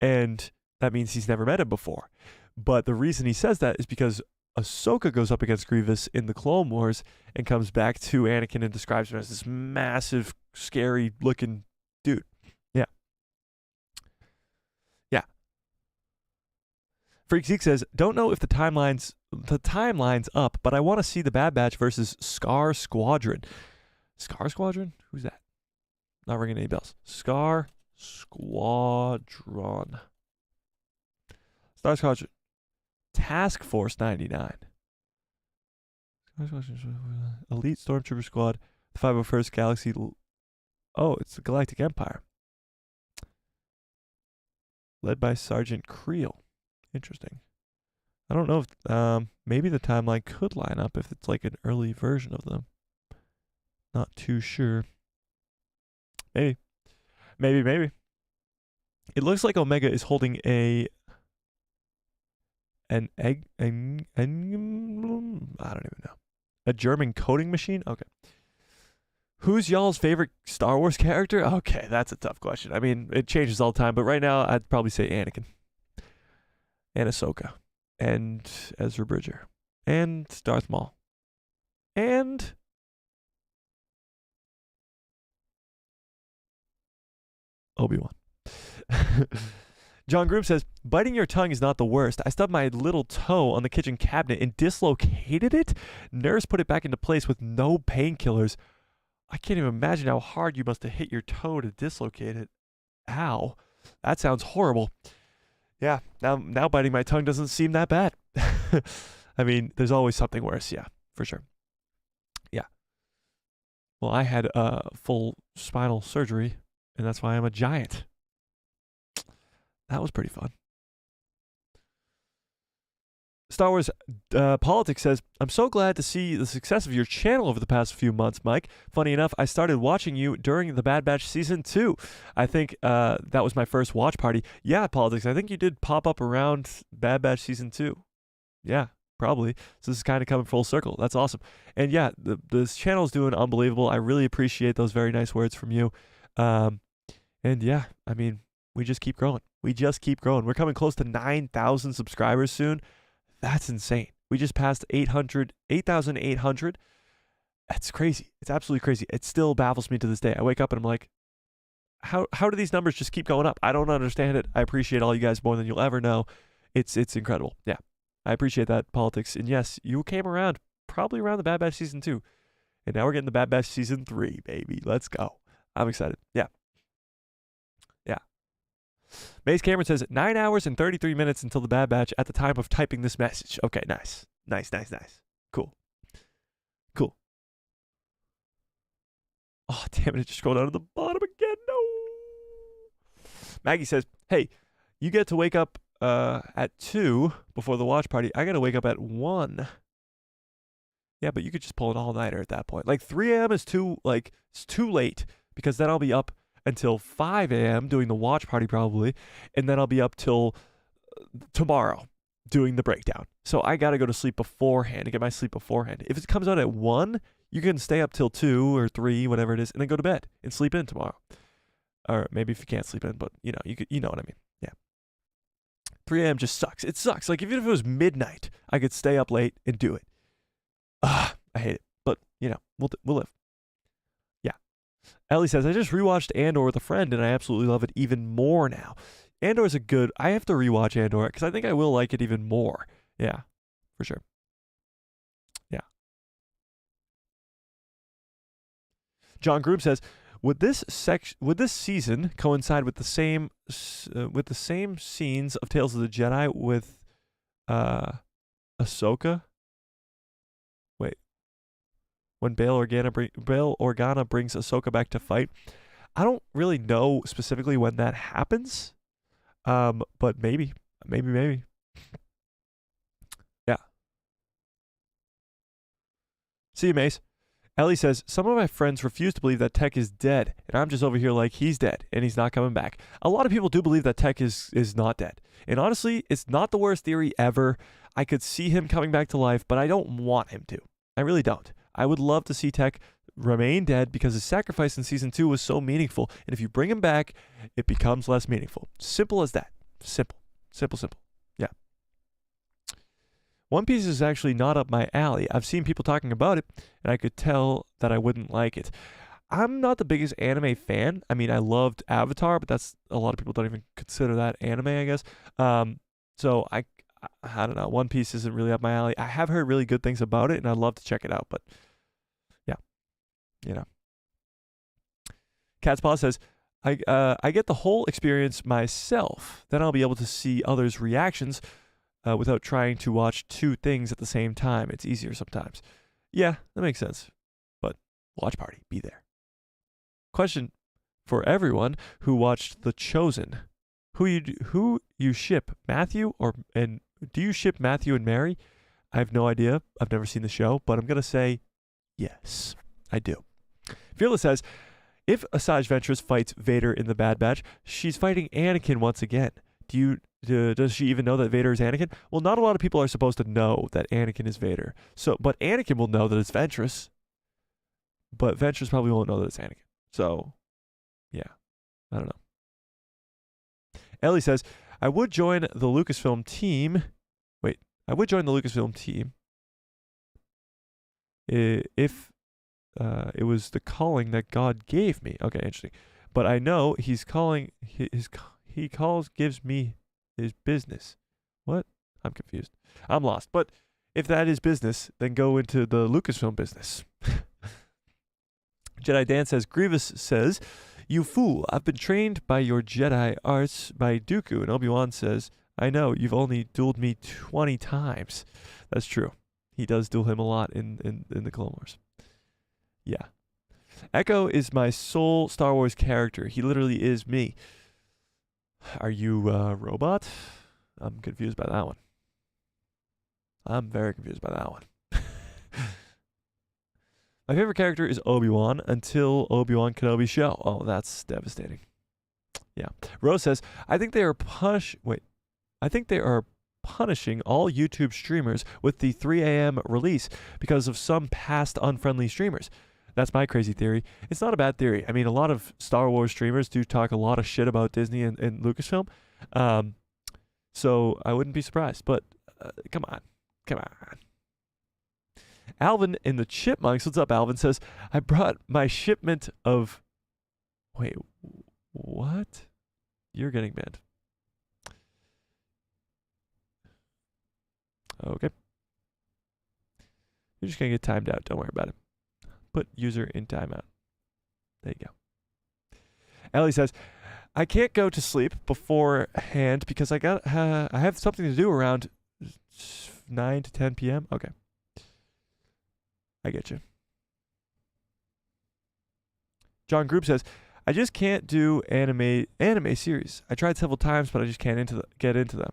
Speaker 1: And that means he's never met him before. But the reason he says that is because Ahsoka goes up against Grievous in the Clone Wars and comes back to Anakin and describes him as this massive, scary-looking dude. Yeah. Freak Zeke says, don't know if the timeline's up, but I want to see the Bad Batch versus Scar Squadron. Scar Squadron? Who's that? Not ringing any bells. Scar Squadron. Star Squadron. Task Force 99. Elite Stormtrooper Squad. The 501st Galaxy. Oh, it's the Galactic Empire. Led by Sergeant Creel. Interesting. I don't know if maybe the timeline could line up if it's like an early version of them. Not too sure. Maybe. It looks like Omega is holding an egg. I don't even know. A German coding machine? Okay. Who's y'all's favorite Star Wars character? Okay, that's a tough question. I mean, it changes all the time, but right now I'd probably say Anakin. And Ahsoka. And Ezra Bridger. And Darth Maul. And Obi-Wan. John Groom says, biting your tongue is not the worst. I stubbed my little toe on the kitchen cabinet and dislocated it. Nurse put it back into place with no painkillers. I can't even imagine how hard you must have hit your toe to dislocate it. Ow. That sounds horrible. Yeah, now biting my tongue doesn't seem that bad. I mean, there's always something worse. Yeah, for sure. Yeah. Well, I had full spinal surgery, and that's why I'm a giant. That was pretty fun. Star Wars Politics says, I'm so glad to see the success of your channel over the past few months, Mike. Funny enough, I started watching you during the Bad Batch Season 2. I think that was my first watch party. Yeah, Politics, I think you did pop up around Bad Batch Season 2. Yeah, probably. So this is kind of coming full circle. That's awesome. And yeah, this channel is doing unbelievable. I really appreciate those very nice words from you. And yeah, I mean, we just keep growing. We're coming close to 9,000 subscribers soon. That's insane. We just passed 8,800. That's crazy. It's absolutely crazy. It still baffles me to this day. I wake up and I'm like, how do these numbers just keep going up? I don't understand it. I appreciate all you guys more than you'll ever know. It's incredible. Yeah. I appreciate that, Politics. And yes, you came around probably around the Bad Batch Season 2. And now we're getting the Bad Batch Season 3, baby. Let's go. I'm excited. Yeah. Mace Cameron says, 9 hours and 33 minutes until the Bad Batch at the time of typing this message. Okay, nice. Cool. Oh, damn it. It just scrolled down to the bottom again. No. Maggie says, hey, you get to wake up at 2 before the watch party. I got to wake up at 1. Yeah, but you could just pull an all-nighter at that point. Like 3 a.m. is it's too late because then I'll be up until 5 a.m. doing the watch party probably, and then I'll be up till tomorrow doing the breakdown. So I got to go to sleep beforehand and get my sleep beforehand. If it comes out at 1, you can stay up till 2 or 3, whatever it is, and then go to bed and sleep in tomorrow. Or maybe if you can't sleep in, but you know what I mean. Yeah. 3 a.m. just sucks. It sucks. Like even if it was midnight, I could stay up late and do it. I hate it, but we'll live. Ellie says, I just rewatched Andor with a friend, and I absolutely love it even more now. Andor is I have to rewatch Andor, because I think I will like it even more. Yeah, for sure. Yeah. John Groom says, would this season coincide with the same scenes of Tales of the Jedi with Ahsoka? Wait. when Bail Organa brings Ahsoka back to fight. I don't really know specifically when that happens, but maybe. Yeah. See you, Mace. Ellie says, some of my friends refuse to believe that Tech is dead, and I'm just over here like he's dead, and he's not coming back. A lot of people do believe that Tech is not dead. And honestly, it's not the worst theory ever. I could see him coming back to life, but I don't want him to. I really don't. I would love to see Tech remain dead because his sacrifice in Season 2 was so meaningful, and if you bring him back, it becomes less meaningful. Simple as that. Simple. Yeah. One Piece is actually not up my alley. I've seen people talking about it, and I could tell that I wouldn't like it. I'm not the biggest anime fan. I mean, I loved Avatar, but that's a lot of people don't even consider that anime, I guess. So I don't know. One Piece isn't really up my alley. I have heard really good things about it, and I'd love to check it out, but yeah, you know. Cat's Paw says, I get the whole experience myself. Then I'll be able to see others' reactions without trying to watch two things at the same time. It's easier sometimes. Yeah, that makes sense. But watch party, be there. Question for everyone who watched The Chosen: who you ship, Matthew and do you ship Matthew and Mary? I have no idea. I've never seen the show, but I'm gonna say yes, I do. Fearless says, if Asajj Ventress fights Vader in the Bad Batch, she's fighting Anakin once again. Does she even know that Vader is Anakin? Well, not a lot of people are supposed to know that Anakin is Vader. But Anakin will know that it's Ventress. But Ventress probably won't know that it's Anakin. So, yeah, I don't know. Ellie says, I would join the Lucasfilm team. Wait, I would join the Lucasfilm team if it was the calling that God gave me. Okay, interesting. But I know he's calling gives me his business. What? I'm confused. I'm lost. But if that is business, then go into the Lucasfilm business. Jedi Dan says, Grievous says, you fool, I've been trained by your Jedi arts by Dooku. And Obi-Wan says, I know, you've only dueled me 20 times. That's true. He does duel him a lot in the Clone Wars. Yeah. Echo is my sole Star Wars character. He literally is me. Are you a robot? I'm confused by that one. I'm very confused by that one. My favorite character is Obi-Wan until Obi-Wan Kenobi show. Oh, that's devastating. Yeah. Rose says, I think they are punishing all YouTube streamers with the 3 a.m. release because of some past unfriendly streamers. That's my crazy theory. It's not a bad theory. I mean, a lot of Star Wars streamers do talk a lot of shit about Disney and Lucasfilm. So I wouldn't be surprised. But come on. Alvin in the Chipmunks, what's up, Alvin, says, I brought my shipment of... Wait, what? You're getting banned. Okay. You're just going to get timed out. Don't worry about it. Put user in timeout. There you go. Ellie says, I can't go to sleep beforehand because I have something to do around 9 to 10 p.m. Okay. I get you. John Group says, I just can't do anime series. I tried several times, but I just can't get into them.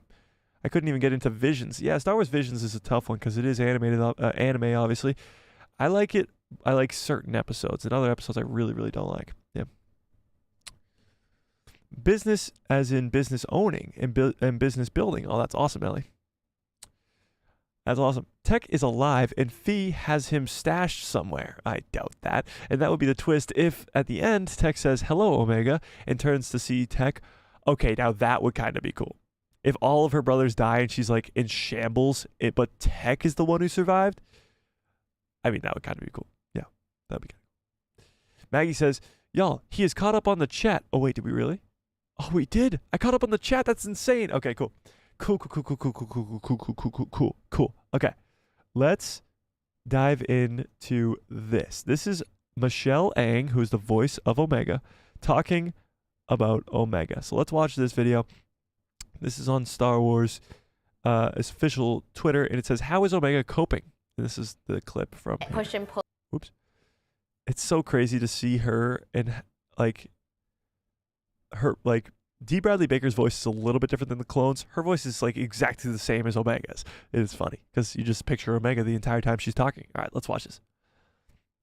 Speaker 1: I couldn't even get into Visions. Yeah, Star Wars Visions is a tough one because it is animated anime, obviously. I like it. I like certain episodes, and other episodes I really, really don't like. Yeah. Business as in business owning and business building. Oh, that's awesome, Ellie. That's awesome. Tech is alive, and Fee has him stashed somewhere. I doubt that. And that would be the twist if, at the end, Tech says, hello, Omega, and turns to see Tech. Okay, now that would kind of be cool. If all of her brothers die and she's, like, in shambles, but Tech is the one who survived, I mean, that would kind of be cool. Yeah, that would be good. Maggie says, y'all, he is caught up on the chat. Oh, wait, did we really? Oh, we did. I caught up on the chat. That's insane. Okay, cool. Cool. Okay, let's dive into this. This is Michelle Ang, who's the voice of Omega, talking about Omega. So let's watch this video. This is on Star Wars' official Twitter, and it says, how is Omega coping? And this is the clip from
Speaker 4: push and pull.
Speaker 1: Oops. it's so crazy to see her and like Dee Bradley Baker's voice is a little bit different than the clones. Her voice is like exactly the same as Omega's. It is funny because you just picture Omega the entire time she's talking. All right, let's watch this.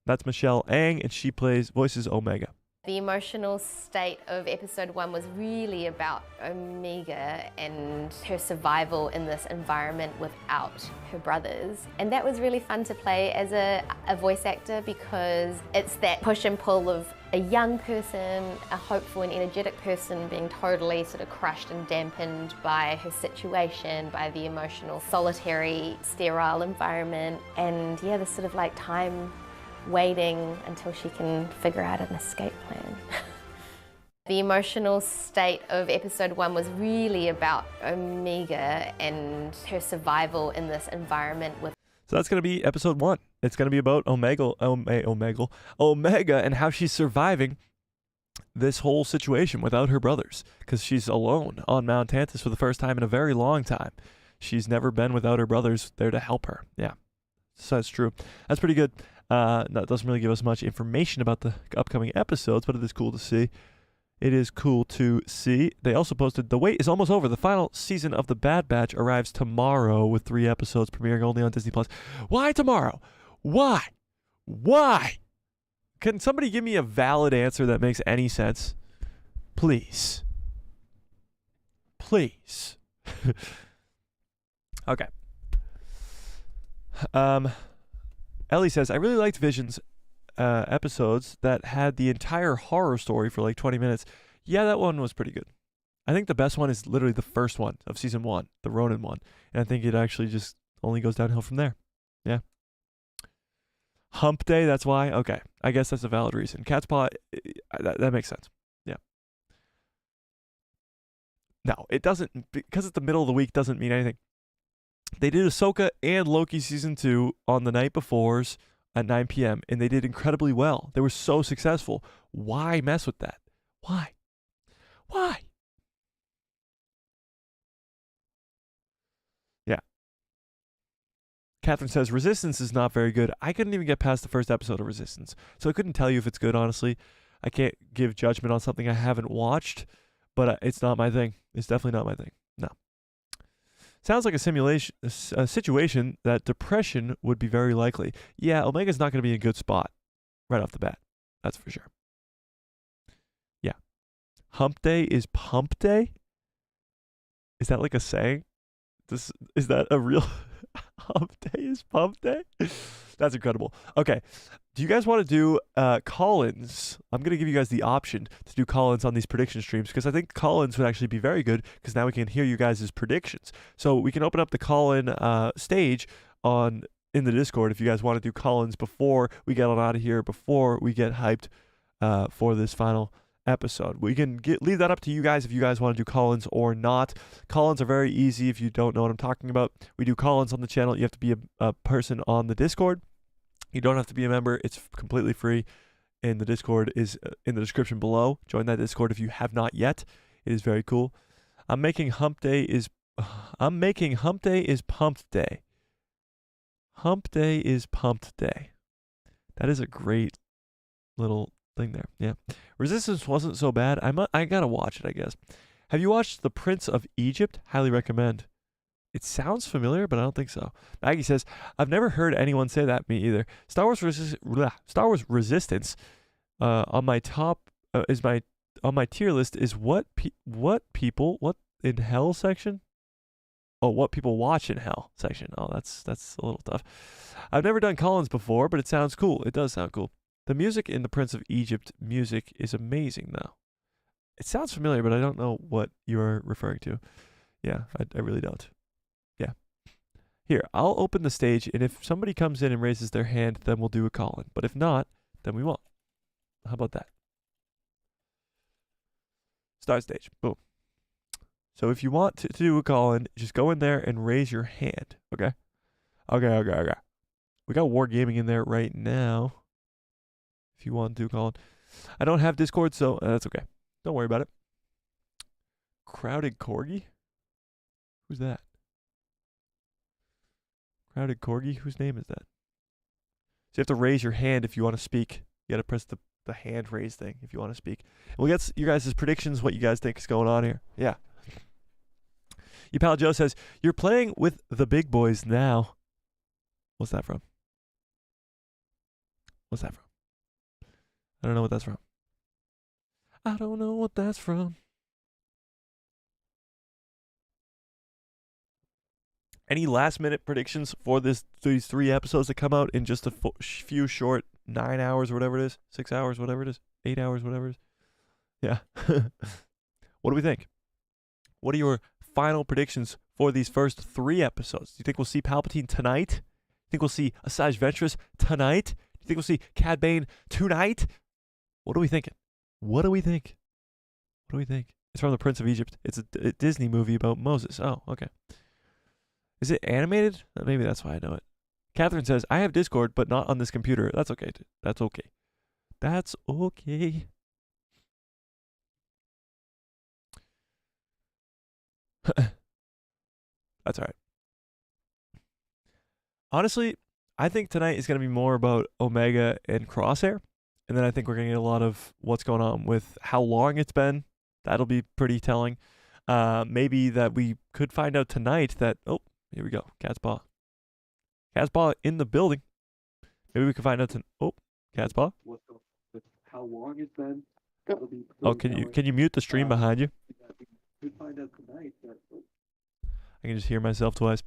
Speaker 1: That's Michelle Ang, and she voices Omega.
Speaker 18: The emotional state of episode 1 was really about Omega and her survival in this environment without her brothers. And that was really fun to play as a voice actor because it's that push and pull of a young person, a hopeful and energetic person being totally sort of crushed and dampened by her situation, by the emotional, solitary, sterile environment. And yeah, this sort of like time waiting until she can figure out an escape plan. The emotional state of episode 1 was really about Omega and her survival in this environment with.
Speaker 1: So that's going to be episode 1. It's going to be about Omega and how she's surviving this whole situation without her brothers because she's alone on Mount Tantus for the first time in a very long time. She's never been without her brothers there to help her. Yeah, so that's true. That's pretty good. That doesn't really give us much information about the upcoming episodes, but it is cool to see. It is cool to see. They also posted, the wait is almost over. The final season of The Bad Batch arrives tomorrow with 3 episodes premiering only on Disney+. Why tomorrow? Why? Why? Can somebody give me a valid answer that makes any sense? Please. Please. Okay. Ellie says, I really liked Vision's episodes that had the entire horror story for like 20 minutes. Yeah, that one was pretty good. I think the best one is literally the first one of season 1, the Ronin one. And I think it actually just only goes downhill from there. Yeah. Hump Day, that's why? Okay. I guess that's a valid reason. Cat's Paw, that makes sense. Yeah. No, it doesn't, because it's the middle of the week doesn't mean anything. They did Ahsoka and Loki season 2 on the night befores at 9 p.m. and they did incredibly well. They were so successful. Why mess with that? Why? Why? Yeah. Catherine says, Resistance is not very good. I couldn't even get past the first episode of Resistance, so I couldn't tell you if it's good, honestly. I can't give judgment on something I haven't watched, but it's not my thing. It's definitely not my thing. No. Sounds like a situation that depression would be very likely. Yeah, Omega's not going to be in a good spot right off the bat. That's for sure. Yeah. Hump Day is Pump Day? Is that like a saying? Is that a real... Hump Day is Pump Day? That's incredible. Okay. Do you guys want to do call-ins? I'm going to give you guys the option to do call-ins on these prediction streams because I think call-ins would actually be very good because now we can hear you guys' predictions. So we can open up the call-in stage in the Discord if you guys want to do call-ins before we get on out of here, before we get hyped for this final episode. We can leave that up to you guys if you guys want to do call-ins or not. Call-ins are very easy if you don't know what I'm talking about. We do call-ins on the channel. You have to be a person on the Discord. You don't have to be a member. It's completely free. And the Discord is in the description below. Join that Discord if you have not yet. It is very cool. I'm making Hump Day is Pumped Day. Hump Day is Pumped Day. That is a great little thing there. Yeah. Resistance wasn't so bad. I gotta watch it, I guess. Have you watched The Prince of Egypt? Highly recommend. It sounds familiar, but I don't think so. Maggie says, I've never heard anyone say that. Me either. Star Wars Resistance on my tier list is what in hell section? Oh, what people watch in hell section. Oh, that's a little tough. I've never done Collins before, but it sounds cool. It does sound cool. The music in the Prince of Egypt music is amazing, though. It sounds familiar, but I don't know what you're referring to. Yeah, I really don't. Yeah. Here, I'll open the stage, and if somebody comes in and raises their hand, then we'll do a call-in. But if not, then we won't. How about that? Start stage. Boom. So if you want to do a call-in, just go in there and raise your hand, okay? Okay. We got Wargaming in there right now. If you want to do a call-in. I don't have Discord, so that's okay. Don't worry about it. Crowded Corgi? Who's that? Crowded Corgi? Whose name is that? So you have to raise your hand if you want to speak. You got to press the hand raise thing if you want to speak. And we'll get your guys' predictions, what you guys think is going on here. Yeah. Your pal Joe says, you're playing with the big boys now. What's that from? What's that from? I don't know what that's from. I don't know what that's from. Any last minute predictions for these 3 episodes that come out in just a few short 9 hours or whatever it is, 6 hours, whatever it is, 8 hours, whatever it is? Yeah. What do we think? What are your final predictions for these first 3 episodes? Do you think we'll see Palpatine tonight? Do you think we'll see Asajj Ventress tonight? Do you think we'll see Cad Bane tonight? What are we thinking? What do we think? What do we think? It's from the Prince of Egypt. It's a Disney movie about Moses. Oh, okay. Is it animated? Maybe that's why I know it. Catherine says, I have Discord, but not on this computer. That's okay. That's okay. That's okay. That's all right. Honestly, I think tonight is going to be more about Omega and Crosshair. And then I think we're going to get a lot of what's going on with how long it's been. That'll be pretty telling. Maybe that we could find out tonight that, oh, here we go. Cat's Paw. Cat's Paw in the building. Maybe we can find out Cat's Paw.
Speaker 10: What's going on with how long it's been?
Speaker 1: Oh, can you mute the stream behind you?
Speaker 10: We find out tonight that.
Speaker 1: I can just hear myself twice.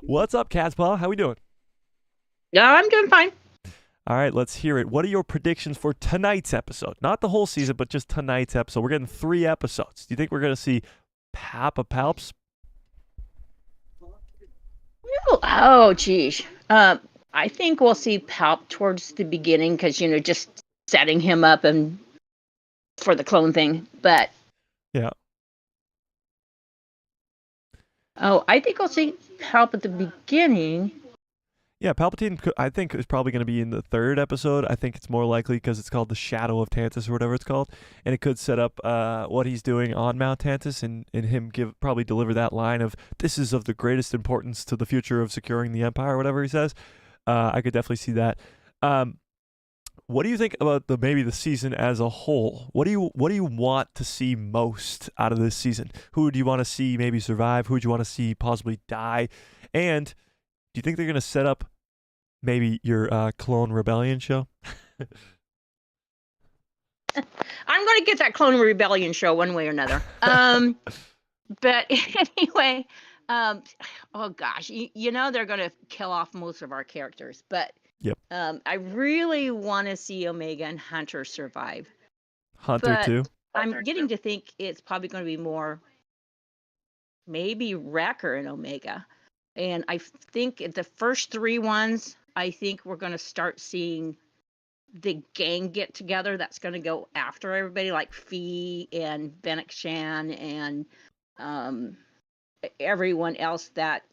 Speaker 1: What's up, Cat's Paw? How we doing?
Speaker 19: Yeah, I'm doing fine.
Speaker 1: All right, let's hear it. What are your predictions for tonight's episode? Not the whole season, but just tonight's episode. We're getting 3 episodes. Do you think we're going to see Papa Palps?
Speaker 19: Oh, geez. I think we'll see Palp towards the beginning because, just setting him up and for the clone thing. But
Speaker 1: yeah.
Speaker 19: Oh, I think I'll see Palp at the beginning.
Speaker 1: Yeah, Palpatine, I think, is probably going to be in the 3rd episode. I think it's more likely because it's called The Shadow of Tantus or whatever it's called. And it could set up what he's doing on Mount Tantus and him probably deliver that line of, this is of the greatest importance to the future of securing the Empire, or whatever he says. I could definitely see that. What do you think about maybe the season as a whole? What do you want to see most out of this season? Who do you want to see maybe survive? Who do you want to see possibly die? And do you think they're going to set up maybe your Clone Rebellion show?
Speaker 19: I'm going to get that Clone Rebellion show one way or another. But anyway, oh gosh, they're going to kill off most of our characters. But
Speaker 1: yep.
Speaker 19: I really want to see Omega and Hunter survive.
Speaker 1: Hunter too?
Speaker 19: I'm getting to think it's probably going to be more maybe Wrecker and Omega. And I think the first 3 ones, I think we're going to start seeing the gang get together that's going to go after everybody, like Fee and Fennec Shan and everyone else that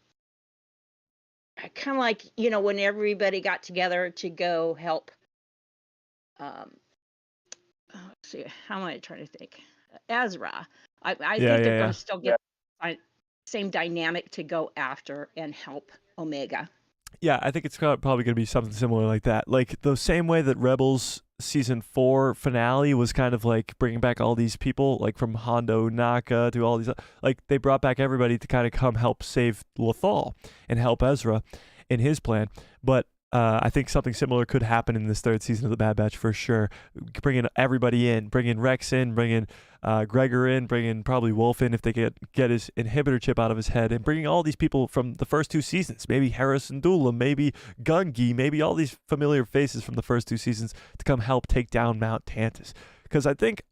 Speaker 19: kind of like, when everybody got together to go help. Let's see, how am I trying to think? Ezra. I think they're going to still get same dynamic to go after and help Omega.
Speaker 1: Yeah, I think it's probably going to be something similar like that. Like the same way that Rebels season 4 finale was kind of like bringing back all these people, like from Hondo Naka to all these, like they brought back everybody to kind of come help save Lothal and help Ezra in his plan. But I think something similar could happen in this 3rd season of The Bad Batch for sure. Bringing everybody in, bringing Rex in, bringing Gregor in, bringing probably Wolf in if they get his inhibitor chip out of his head, and bringing all these people from the first 2 seasons. Maybe Harrison Dula, maybe Gungi, maybe all these familiar faces from the first 2 seasons to come help take down Mount Tantus. Because I think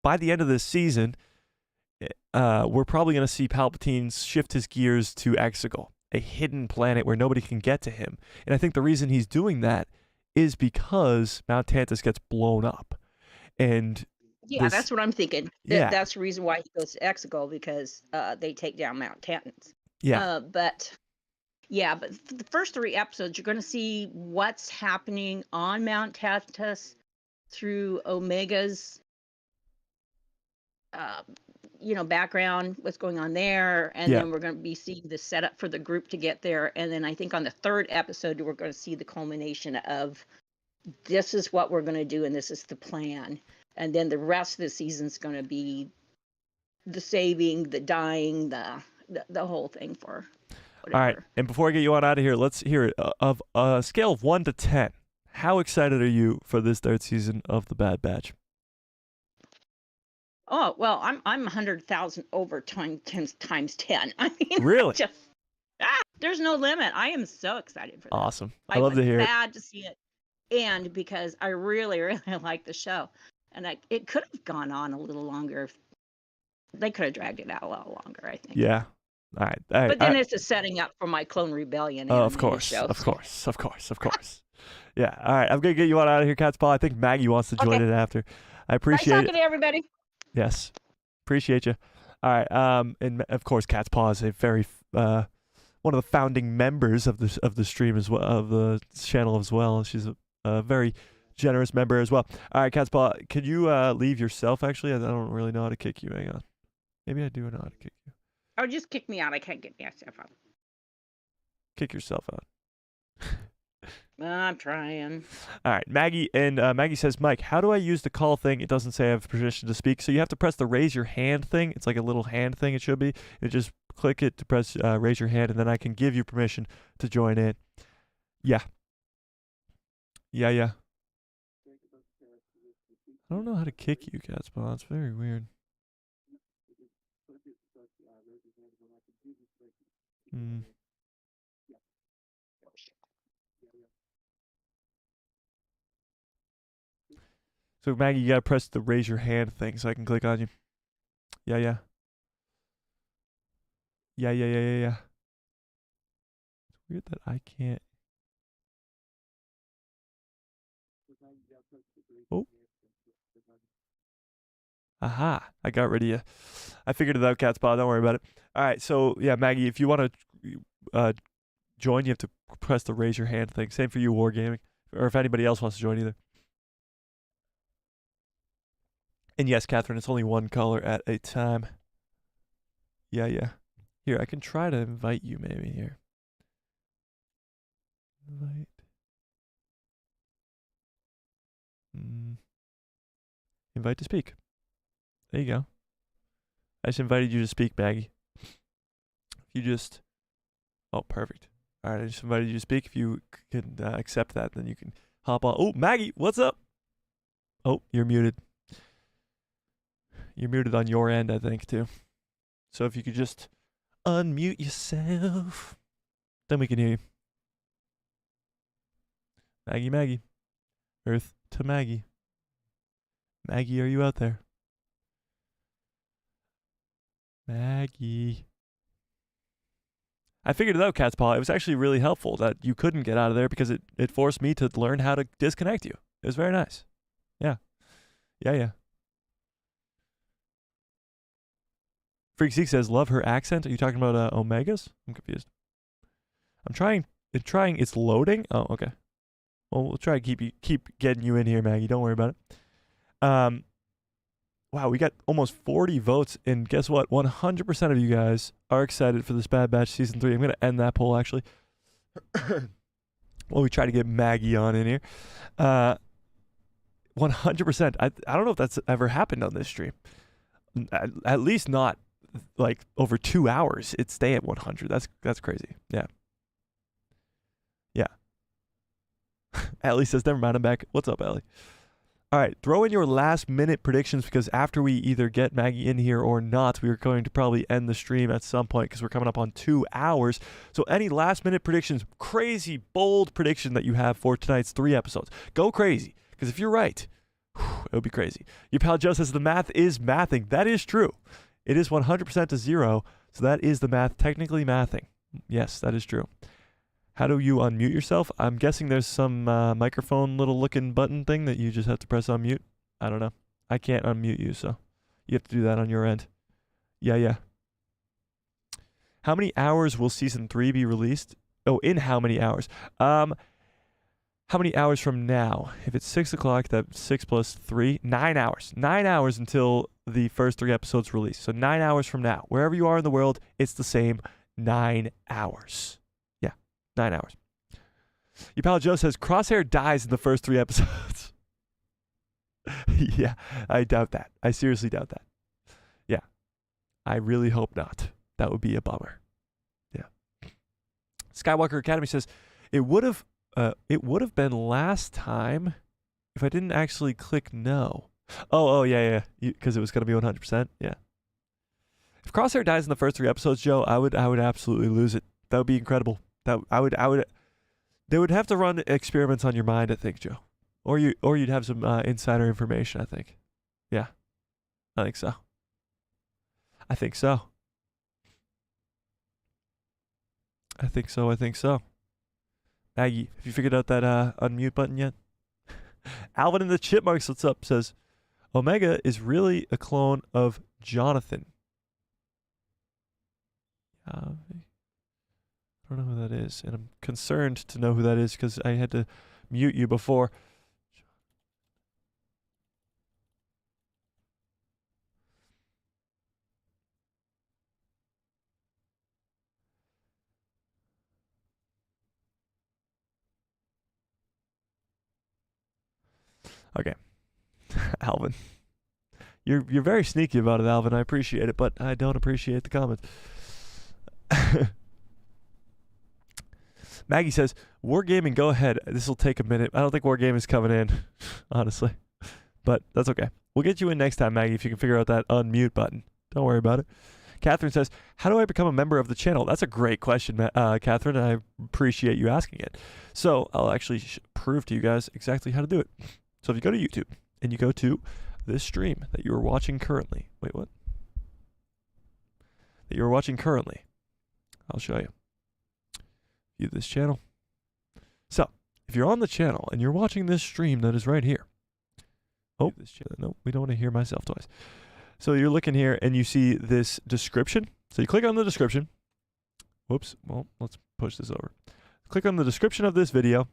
Speaker 1: by the end of this season, we're probably going to see Palpatine shift his gears to Exegol, a hidden planet where nobody can get to him. And I think the reason he's doing that is because Mount Tantus gets blown up. And
Speaker 19: that's what I'm thinking. That's the reason why he goes to Exegol, because they take down Mount Tantus.
Speaker 1: Yeah.
Speaker 19: But for the first 3 episodes, you're going to see what's happening on Mount Tantus through Omega's background, what's going on there, and then we're going to be seeing the setup for the group to get there. And then I think on the 3rd episode, we're going to see the culmination of this is what we're going to do and this is the plan. And then the rest of the season's going to be the saving, the dying, the whole thing for whatever.
Speaker 1: All right. And before I get you on out of here, let's hear it. Of a scale of 1 to 10, how excited are you for this 3rd season of The Bad Batch?
Speaker 19: Oh, well, I'm 100,000 over times 10. I mean,
Speaker 1: Really?
Speaker 19: There's no limit. I am so excited for this.
Speaker 1: Awesome. I love to hear it.
Speaker 19: Glad to see it. And because I really, really like the show. And it could have gone on a little longer. If they could have dragged it out a lot longer, I think.
Speaker 1: Yeah. All right.
Speaker 19: But then it's a setting up for my Clone Rebellion.
Speaker 1: Of course.
Speaker 19: Show.
Speaker 1: Of course. Yeah. All right. I'm going to get you on out of here, Cat's Paw. I think Maggie wants to join it after. I appreciate
Speaker 19: nice
Speaker 1: it.
Speaker 19: talking to everybody.
Speaker 1: Yes. Appreciate you. All right. And of course, Cat's Paw is a very one of the founding members of the stream as well, of the channel as well. She's a very generous member as well. All right, Cat's Paw, could you leave yourself? Actually, I don't really know how to kick you. Hang on. Maybe I do know how to kick you.
Speaker 19: Oh, just kick me out. I can't get myself out.
Speaker 1: Kick yourself out.
Speaker 19: I'm trying.
Speaker 1: All right, Maggie, and Maggie says, Mike, how do I use the call thing? It doesn't say I have permission to speak, so you have to press the raise your hand thing. It's like a little hand thing, it should be. You just click it to press raise your hand, and then I can give you permission to join in. Yeah. I don't know how to kick you, Cat's Paw. It's very weird. So, Maggie, you got to press the raise your hand thing so I can click on you. Yeah. It's weird that I can't. Oh. Aha. I got rid of you. I figured it out, Cat's Paw. Don't worry about it. All right. So, yeah, Maggie, if you want to join, you have to press the raise your hand thing. Same for you, Wargaming. Or if anybody else wants to join either. And yes, Catherine, it's only one caller at a time. Yeah. Here, I can try to invite you maybe here. Invite. Invite to speak. There you go. I just invited you to speak, Maggie. If you just... Oh, perfect. All right, I just invited you to speak. If you can accept that, then you can hop on. Oh, Maggie, what's up? Oh, you're muted. You're muted on your end, I think, too. So if you could just unmute yourself, then we can hear you. Maggie. Earth to Maggie. Maggie, are you out there? Maggie. I figured it out, Cat's Paw. It was actually really helpful that you couldn't get out of there because it forced me to learn how to disconnect you. It was very nice. Yeah. Freak Zeke says, love her accent. Are you talking about Omegas? I'm confused. I'm trying. It's loading? Oh, okay. Well, we'll try to keep getting you in here, Maggie. Don't worry about it. Wow, we got almost 40 votes, and guess what? 100% of you guys are excited for this Bad Batch Season 3. I'm going to end that poll, actually. Well, we try to get Maggie on in here. 100%. I don't know if that's ever happened on this stream. At least not like over 2 hours. It'd stay at 100. That's crazy. Yeah. Allie says, never mind, I'm back. What's up, Allie? All right, throw in your last minute predictions because after we either get Maggie in here or not, we are going to probably end the stream at some point because we're coming up on 2 hours. So any last minute predictions, crazy, bold prediction that you have for tonight's 3 episodes, go crazy because if you're right, it would be crazy. Your pal Joe says the math is mathing. That is true. It is 100% to 0, so that is the math technically mathing. Yes, that is true. How do you unmute yourself? I'm guessing there's some microphone little looking button thing that you just have to press unmute. I don't know. I can't unmute you, so you have to do that on your end. Yeah. How many hours will Season 3 be released? Oh, in how many hours? How many hours from now? If it's 6 o'clock, that's 6 plus 3, 9 hours. 9 hours until the first 3 episodes release. So 9 hours from now. Wherever you are in the world, it's the same 9 hours. 9 hours. Your pal Joe says Crosshair dies in the first 3 episodes. Yeah, I doubt that. I seriously doubt that. Yeah, I really hope not. That would be a bummer. Yeah. Skywalker Academy says it would have been last time if I didn't actually click no. Oh yeah, because it was gonna be 100%. Yeah. If Crosshair dies in the first 3 episodes, Joe, I would absolutely lose it. That would be incredible. They would have to run experiments on your mind, I think, Joe. Or you'd have some insider information, I think. Yeah. I think so. I think so. Maggie, have you figured out that unmute button yet? Alvin and the Chipmunks, what's up, says, Omega is really a clone of Jonathan. I don't know who that is, and I'm concerned to know who that is because I had to mute you before. Okay. Alvin. You're very sneaky about it, Alvin. I appreciate it, but I don't appreciate the comments. Maggie says, Wargaming, go ahead. This will take a minute. I don't think Wargaming is coming in, honestly. But that's okay. We'll get you in next time, Maggie, if you can figure out that unmute button. Don't worry about it. Catherine says, how do I become a member of the channel? That's a great question, Catherine. I appreciate you asking it. So I'll actually prove to you guys exactly how to do it. So if you go to YouTube and you go to this stream that you are watching currently. Wait, what? That you're watching currently. I'll show you. View this channel. So if you're on the channel and you're watching this stream that is right here. Oh, no, we don't want to hear myself twice. So you're looking here and you see this description. So you click on the description. Whoops. Well, let's push this over. Click on the description of this video.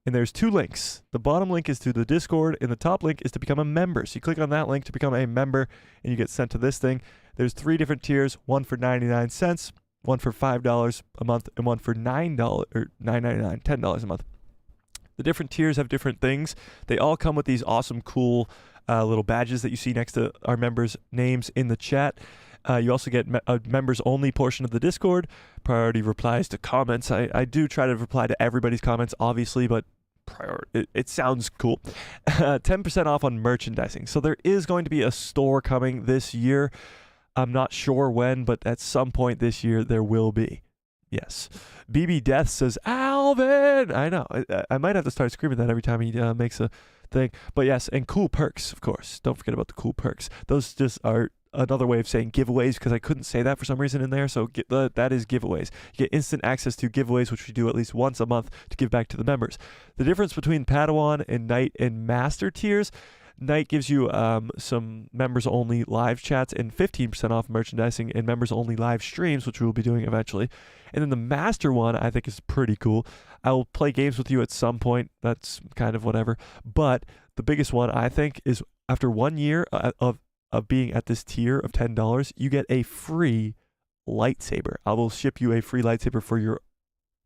Speaker 1: And there's 2 links. The bottom link is to the Discord, and the top link is to become a member. So you click on that link to become a member, and you get sent to this thing. There's 3 different tiers, one for 99 cents, one for $5 a month, and one for $9 or $9.99, $10 a month. The different tiers have different things. They all come with these awesome, cool little badges that you see next to our members' names in the chat. You also get a members-only portion of the Discord, priority replies to comments. I do try to reply to everybody's comments, obviously, but it sounds cool. 10% off on merchandising. So there is going to be a store coming this year. I'm not sure when, but at some point this year there will be. Yes. BB Death says, Alvin! I know. I might have to start screaming that every time he makes a thing. But yes, and cool perks, of course. Don't forget about the cool perks. Those just are another way of saying giveaways because I couldn't say that for some reason in there. So that is giveaways. You get instant access to giveaways, which we do at least once a month to give back to the members. The difference between Padawan and Knight and Master tiers, Knight gives you some members-only live chats and 15% off merchandising and members-only live streams, which we'll be doing eventually. And then the Master one, I think, is pretty cool. I will play games with you at some point. That's kind of whatever. But the biggest one, I think, is after 1 year of being at this tier of $10, you get a free lightsaber. I will ship you a free lightsaber for your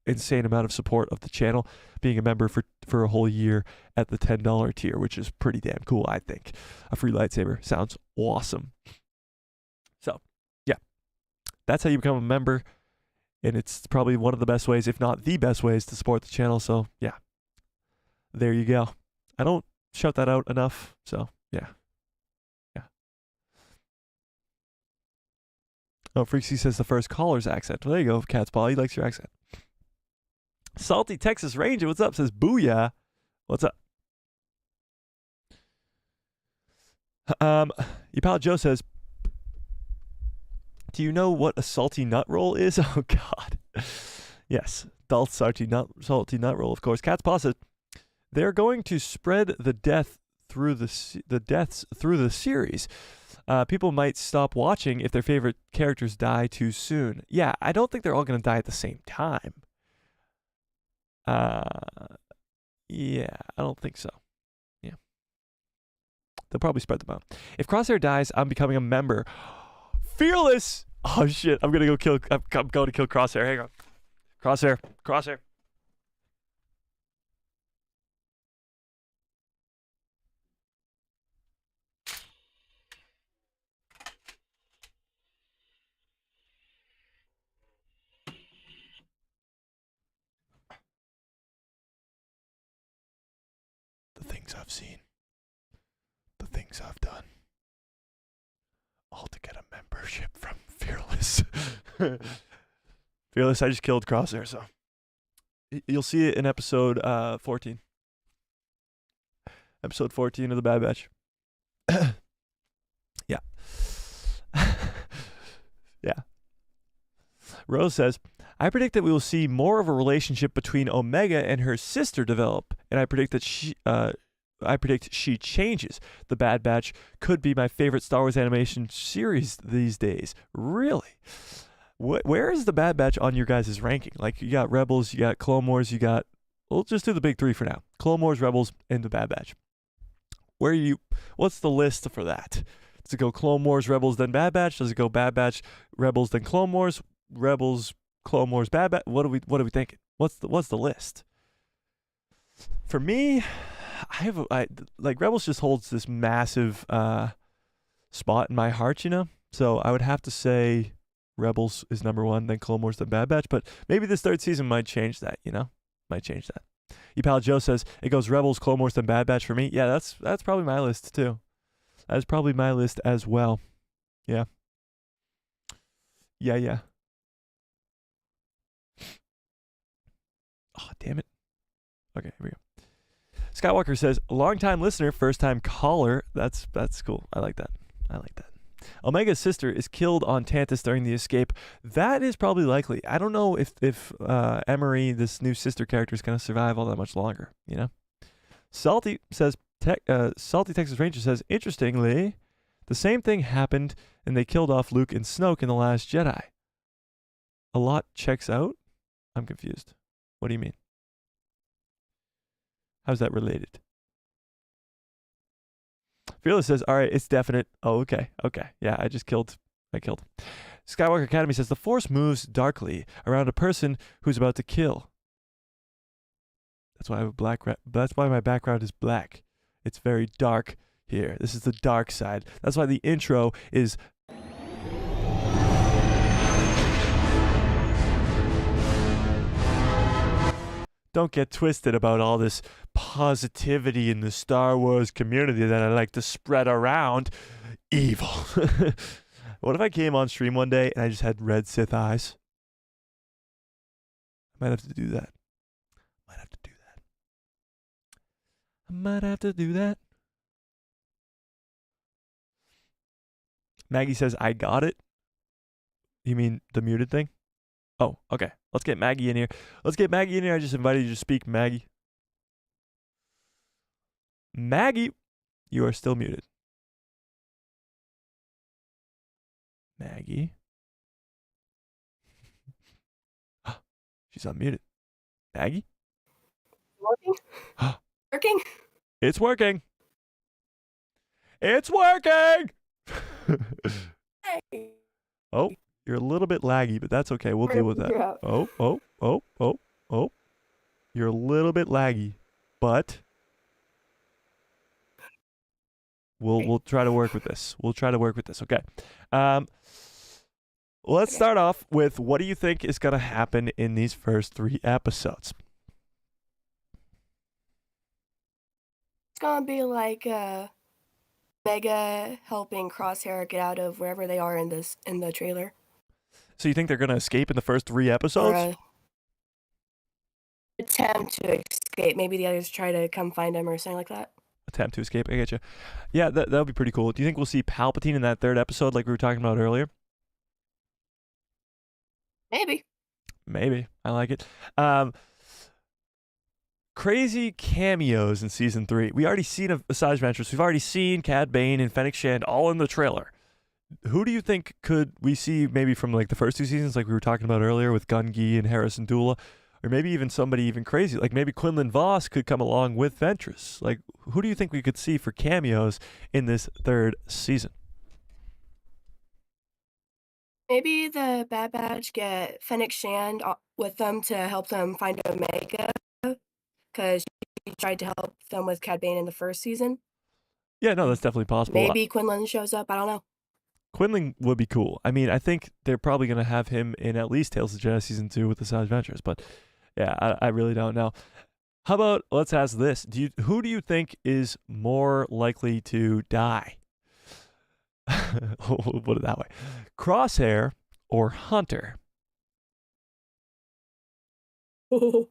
Speaker 1: insane amount of support of the channel, being a member for a whole year at the $10 tier, which is pretty damn cool, I think. A free lightsaber sounds awesome. So, yeah, that's how you become a member, and it's probably one of the best ways, if not the best ways, to support the channel. So, yeah, there you go. I don't shout that out enough, so, yeah. Oh, Freaksy says the first caller's accent. Well, there you go, Cat's Paw. He likes your accent. Salty Texas Ranger, what's up? Says, booyah. What's up? Your pal Joe says, do you know what a salty nut roll is? Oh, God. Yes, adult salty nut roll, of course. Cat's Paw says, they're going to spread the deaths through the series. People might stop watching if their favorite characters die too soon. Yeah, I don't think they're all going to die at the same time. Yeah, I don't think so. Yeah. They'll probably spread them out. If Crosshair dies, I'm becoming a member. Fearless! Oh, shit. I'm going to kill Crosshair. Hang on. Crosshair. have seen, the things I've done, all to get a membership from Fearless. Fearless, I just killed Crosshair, so you'll see it in episode 14. Episode 14 of the Bad Batch. Yeah. Yeah. Rose says, I predict that we will see more of a relationship between Omega and her sister develop, and I predict that she changes. The Bad Batch could be my favorite Star Wars animation series these days. Really? Where is the Bad Batch on your guys' ranking? Like, you got Rebels, you got Clone Wars, you got... We'll just do the big three for now. Clone Wars, Rebels, and the Bad Batch. What's the list for that? Does it go Clone Wars, Rebels, then Bad Batch? Does it go Bad Batch, Rebels, then Clone Wars, Rebels, Clone Wars, Bad Batch? What are we thinking? What's the list? For me, Rebels just holds this massive spot in my heart, you know? So I would have to say Rebels is number one, then Clone Wars, then Bad Batch, but maybe this third season might change that, you know? Might change that. Pal Joe says it goes Rebels, Clone Wars, then Bad Batch for me. Yeah, that's probably my list too. That's probably my list as well. Yeah. Yeah. Oh, damn it. Okay, here we go. Skywalker says, long-time listener, first-time caller. That's cool. I like that. Omega's sister is killed on Tantus during the escape. That is probably likely. I don't know if Emery, this new sister character, is going to survive all that much longer, you know? Salty says, Salty Texas Ranger says, interestingly, the same thing happened and they killed off Luke and Snoke in The Last Jedi. A lot checks out? I'm confused. What do you mean? How's that related? Fearless says, all right, it's definite. Oh, okay. Yeah, I killed. Skywalker Academy says, the Force moves darkly around a person who's about to kill. That's why I have that's why my background is black. It's very dark here. This is the dark side. That's why the intro is... Don't get twisted about all this positivity in the Star Wars community that I like to spread around. Evil. What if I came on stream one day and I just had red Sith eyes? I might have to do that. Maggie says, I got it. You mean the muted thing? Oh, okay. Let's get Maggie in here. I just invited you to speak, Maggie. Maggie, you are still muted. Maggie. She's unmuted. Maggie?
Speaker 20: Working? Working?
Speaker 1: It's working. It's working!
Speaker 20: Hey.
Speaker 1: Oh, you're a little bit laggy, but that's okay. We'll deal with that. Oh. You're a little bit laggy, but we'll try to work with this. Okay. Let's start off with, what do you think is going to happen in these first 3 episodes?
Speaker 20: It's gonna be like Mega helping Crosshair get out of wherever they are in the trailer.
Speaker 1: So you think they're going to escape in the first 3 episodes?
Speaker 20: Or attempt to escape. Maybe the others try to come find them or something like that.
Speaker 1: Attempt to escape. I get you. Yeah, that would be pretty cool. Do you think we'll see Palpatine in that 3rd episode like we were talking about earlier?
Speaker 20: Maybe.
Speaker 1: I like it. Crazy cameos in season 3. We already seen Asajj Ventress. We've already seen Cad Bane and Fennec Shand all in the trailer. Who do you think could we see maybe from like the first 2 seasons, like we were talking about earlier with Gungi and Harrison Dula, or maybe even somebody even crazy, like maybe Quinlan Voss could come along with Ventress? Like, who do you think we could see for cameos in this 3rd season?
Speaker 20: Maybe the Bad Batch get Fennec Shand with them to help them find Omega, because she tried to help them with Cad Bane in the 1st season.
Speaker 1: Yeah, no, that's definitely possible.
Speaker 20: Maybe Quinlan shows up. I don't know.
Speaker 1: Quinlan would be cool. I mean, I think they're probably going to have him in at least Tales of the Jedi Season 2 with Asajj Ventress, but yeah, I really don't know. How about let's ask this: who do you think is more likely to die? We'll put it that way: Crosshair or Hunter?
Speaker 20: Oh,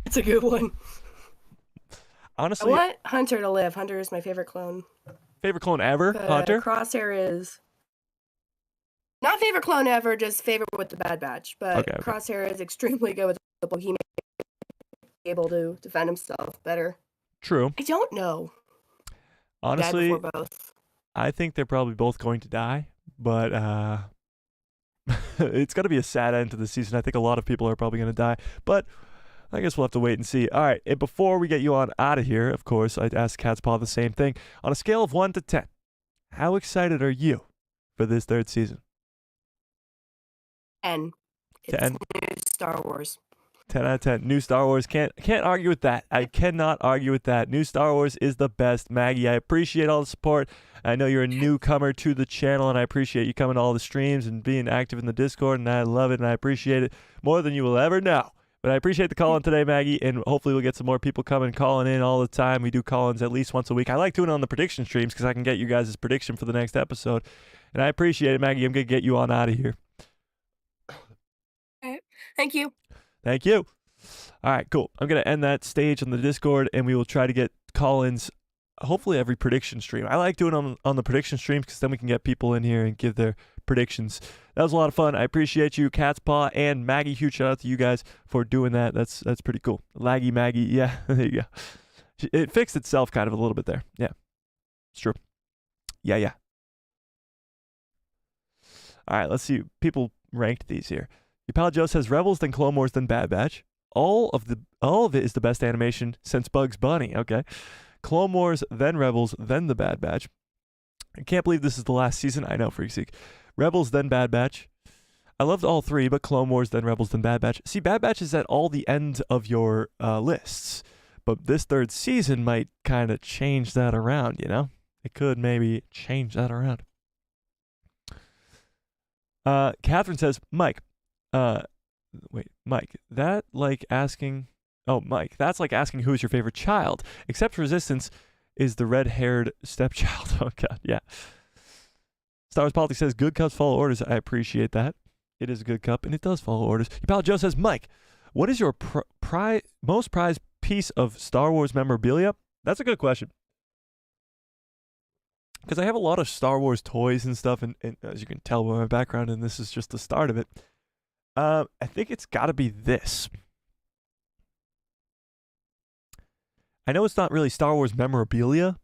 Speaker 20: that's a good one.
Speaker 1: Honestly,
Speaker 20: I want Hunter to live. Hunter is my favorite clone.
Speaker 1: favorite clone ever, Hunter.
Speaker 20: Crosshair is not favorite clone ever, just favorite with the Bad Batch. But
Speaker 1: Okay.
Speaker 20: Crosshair is extremely good with the book. He may be able to defend himself better.
Speaker 1: True.
Speaker 20: I don't know.
Speaker 1: Honestly,
Speaker 20: Died before both.
Speaker 1: I think they're probably both going to die, but it's going to be a sad end to the season. I think a lot of people are probably going to die, but I guess we'll have to wait and see. All right, and before we get you on out of here, of course, I'd ask Cat's Paw the same thing. On a scale of 1 to 10, how excited are you for this third season?
Speaker 20: 10. It's
Speaker 1: 10.
Speaker 20: new Star Wars.
Speaker 1: 10 out of 10. New Star Wars. Can't argue with that. I cannot argue with that. New Star Wars is the best. Maggie, I appreciate all the support. I know you're a newcomer to the channel, and I appreciate you coming to all the streams and being active in the Discord, and I love it, and I appreciate it more than you will ever know. But I appreciate the call in today, Maggie, and hopefully we'll get some more people calling in all the time. We do call-ins at least once a week. I like doing it on the prediction streams because I can get you guys' prediction for the next episode, and I appreciate it, Maggie. I'm going to get you on out of here.
Speaker 20: All right. Thank you.
Speaker 1: Thank you. All right, cool. I'm going to end that stage on the Discord, and we will try to get call-ins hopefully every prediction stream. I like doing on the prediction streams because then we can get people in here and give their predictions. That was a lot of fun. I appreciate you, Cat's Paw and Maggie. Huge shout out to you guys for doing that. That's pretty cool. Laggy Maggie. Yeah, there you go. It fixed itself kind of a little bit there. Yeah, it's true. Yeah. All right, let's see. People ranked these here. Your pal Joe says Rebels, then Clone Wars, then Bad Batch. All of it is the best animation since Bugs Bunny. Okay. Clone Wars, then Rebels, then the Bad Batch. I can't believe this is the last season. I know, Freakseek. Rebels, then Bad Batch. I loved all three, but Clone Wars, then Rebels, then Bad Batch. See, Bad Batch is at all the end of your lists, but this third season might kind of change that around, you know? It could maybe change that around. Catherine says, Mike, that like asking... Oh, Mike, that's like asking who is your favorite child. Except Resistance is the red-haired stepchild. Oh, God, yeah. Star Wars Politics says, good cups follow orders. I appreciate that. It is a good cup, and it does follow orders. Your pal Joe says, Mike, what is your most prized piece of Star Wars memorabilia? That's a good question. Because I have a lot of Star Wars toys and stuff, and as you can tell by my background, and this is just the start of it, I think it's got to be this. I know it's not really Star Wars memorabilia,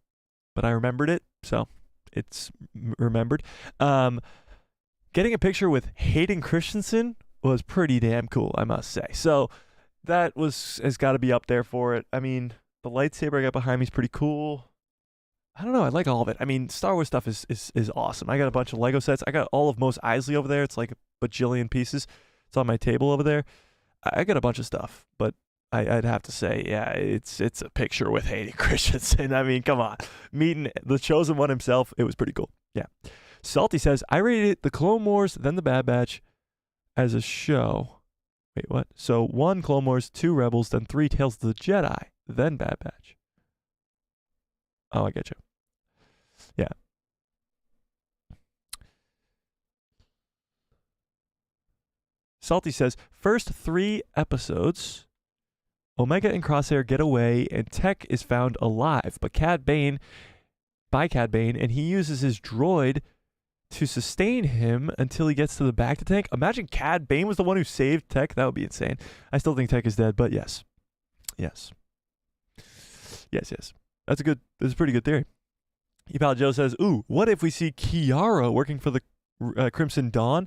Speaker 1: but I remembered it, so it's remembered. Getting a picture with Hayden Christensen was pretty damn cool, I must say. So that has got to be up there for it. I mean, the lightsaber I got behind me is pretty cool. I don't know. I like all of it. I mean, Star Wars stuff is awesome. I got a bunch of Lego sets. I got all of Mos Eisley over there. It's like a bajillion pieces. It's on my table over there. I got a bunch of stuff, but I'd have to say, yeah, it's a picture with Hayden Christensen. I mean, come on. Meeting the Chosen One himself, it was pretty cool. Yeah. Salty says, I rated the Clone Wars, then the Bad Batch as a show. Wait, what? So 1 Clone Wars, 2 Rebels, then 3 Tales of the Jedi, then Bad Batch. Oh, I get you. Yeah. Salty says, first 3 episodes, Omega and Crosshair get away and Tech is found alive, but Cad Bane, and he uses his droid to sustain him until he gets to the back to tank. Imagine Cad Bane was the one who saved Tech. That would be insane. I still think Tech is dead, but yes. Yes. That's a pretty good theory. Your pal Joe says, ooh, what if we see Kiara working for the Crimson Dawn?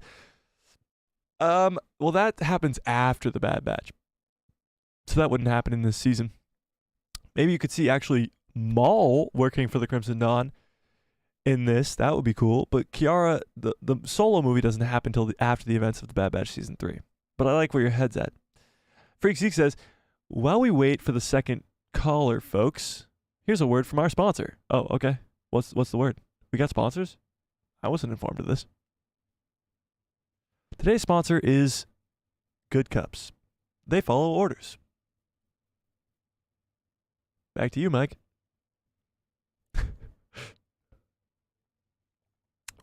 Speaker 1: Well, that happens after the Bad Batch. So that wouldn't happen in this season. Maybe you could see actually Maul working for the Crimson Dawn in this. That would be cool. But Kiara, the solo movie doesn't happen until after the events of the Bad Batch Season 3. But I like where your head's at. Freak Zeke says, while we wait for the second caller, folks, here's a word from our sponsor. Oh, okay. What's the word? We got sponsors? I wasn't informed of this. Today's sponsor is Good Cups. They follow orders. Back to you, Mike.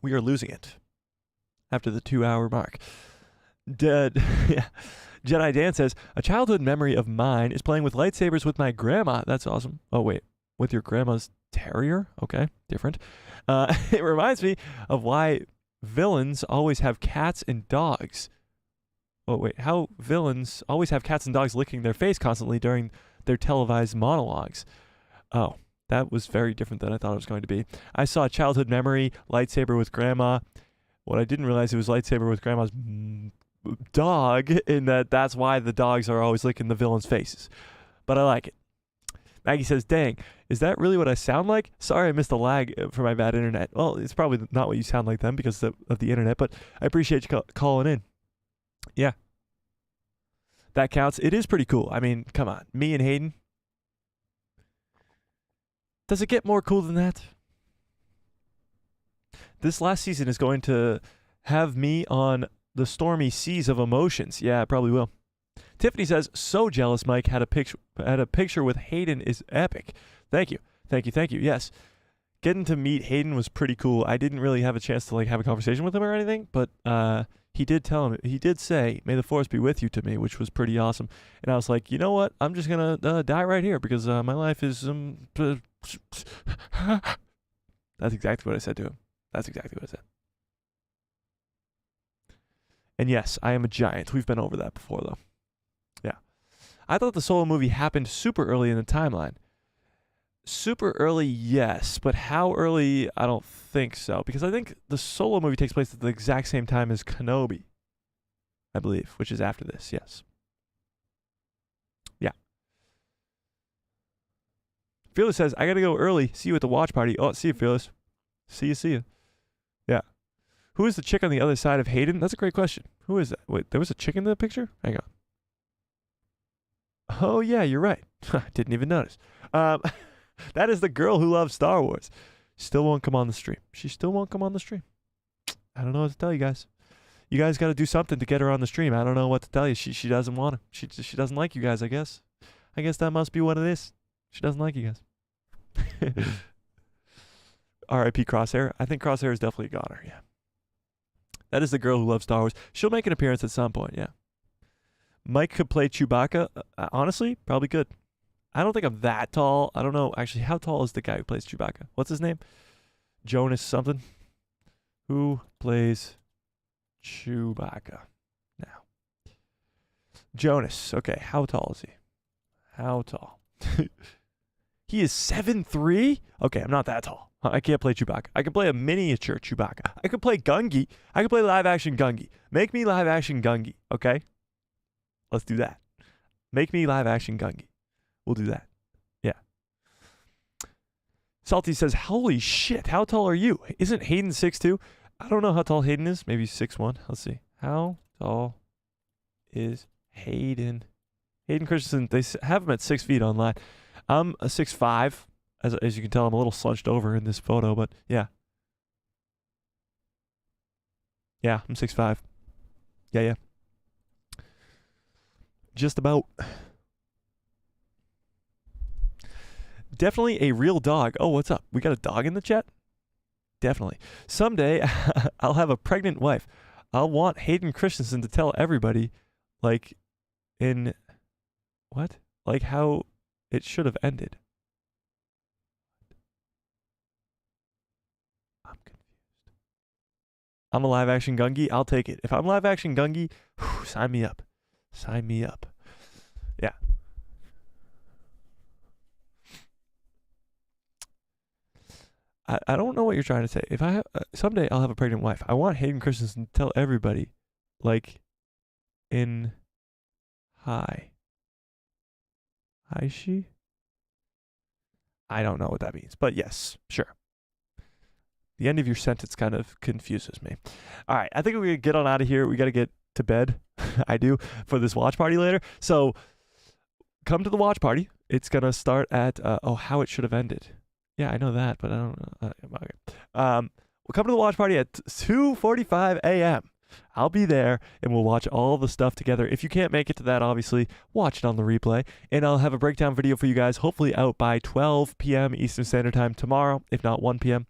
Speaker 1: We are losing it after the 2-hour mark. Yeah. Jedi Dan says, a childhood memory of mine is playing with lightsabers with my grandma. That's awesome. Oh, wait. With your grandma's terrier? Okay, different. It reminds me of why villains always have cats and dogs. Oh, wait. How villains always have cats and dogs licking their face constantly during their televised monologues. Oh, that was very different than I thought it was going to be. I saw a childhood memory, lightsaber with grandma. What I didn't realize, it was lightsaber with grandma's dog, in that's why the dogs are always licking the villains' faces. But I like it. Maggie says, dang, is that really what I sound like? Sorry I missed the lag for my bad internet. Well, it's probably not what you sound like then because of the internet, but I appreciate you calling in. Yeah. That counts. It is pretty cool. I mean, come on. Me and Hayden. Does it get more cool than that? This last season is going to have me on the stormy seas of emotions. Yeah, it probably will. Tiffany says, so jealous Mike had a picture with Hayden is epic. Thank you. Thank you. Thank you. Yes. Getting to meet Hayden was pretty cool. I didn't really have a chance to have a conversation with him or anything, but he did say, may the force be with you to me, which was pretty awesome. And I was like, you know what? I'm just going to die right here because my life is That's exactly what I said to him. That's exactly what I said. And yes, I am a giant. We've been over that before, though. Yeah. I thought the Solo movie happened super early in the timeline. Super early, yes. But how early, I don't think so. Because I think the Solo movie takes place at the exact same time as Kenobi, I believe, which is after this, yes. Yeah. Fearless says, I got to go early. See you at the watch party. Oh, see you, Fearless. See you. Yeah. Who is the chick on the other side of Hayden? That's a great question. Who is that? Wait, there was a chick in the picture? Hang on. Oh, yeah, you're right. Didn't even notice. That is the girl who loves Star Wars. Still won't come on the stream. She still won't come on the stream. I don't know what to tell you guys. You guys got to do something to get her on the stream. I don't know what to tell you. She doesn't want to. She doesn't like you guys, I guess. I guess that must be what it is. She doesn't like you guys. R.I.P. Crosshair. I think Crosshair is definitely a goner, yeah. That is the girl who loves Star Wars. She'll make an appearance at some point, yeah. Mike could play Chewbacca. Honestly, probably could. I don't think I'm that tall. I don't know. Actually, how tall is the guy who plays Chewbacca? What's his name? Jonas something? Who plays Chewbacca now? Jonas. Okay, how tall is he? How tall? He is 7'3"? Okay, I'm not that tall. I can't play Chewbacca. I can play a miniature Chewbacca. I could play Gungi. I could play live-action Gungi. Make me live-action Gungi, okay? Let's do that. Make me live-action Gungi. We'll do that. Yeah. Salty says, holy shit, how tall are you? Isn't Hayden 6'2"? I don't know how tall Hayden is. Maybe 6'1". Let's see. How tall is Hayden? Hayden Christensen, they have him at 6 feet online. I'm a 6'5". As you can tell, I'm a little slunched over in this photo, but yeah. Yeah, I'm 6'5". Yeah. Just about. Definitely a real dog. Oh, what's up? We got a dog in the chat? Definitely. Someday, I'll have a pregnant wife. I'll want Hayden Christensen to tell everybody, like, what? Like how it should have ended. I'm confused. I'm a live-action Gungi. I'll take it. If I'm live-action Gungi, sign me up. Sign me up. Yeah. I don't know what you're trying to say. If I have someday I'll have a pregnant wife. I want Hayden Christensen to tell everybody, like, hi she? I don't know what that means, but yes, sure. The end of your sentence kind of confuses me. All right, I think we're gonna get on out of here. We got to get to bed. I do, for this watch party later. So come to the watch party. It's gonna start at how it should have ended. Yeah, I know that, but I don't know. Okay. We'll come to the watch party at 2:45 a.m. I'll be there, and we'll watch all the stuff together. If you can't make it to that, obviously, watch it on the replay. And I'll have a breakdown video for you guys, hopefully out by 12 p.m. Eastern Standard Time tomorrow, if not 1 p.m.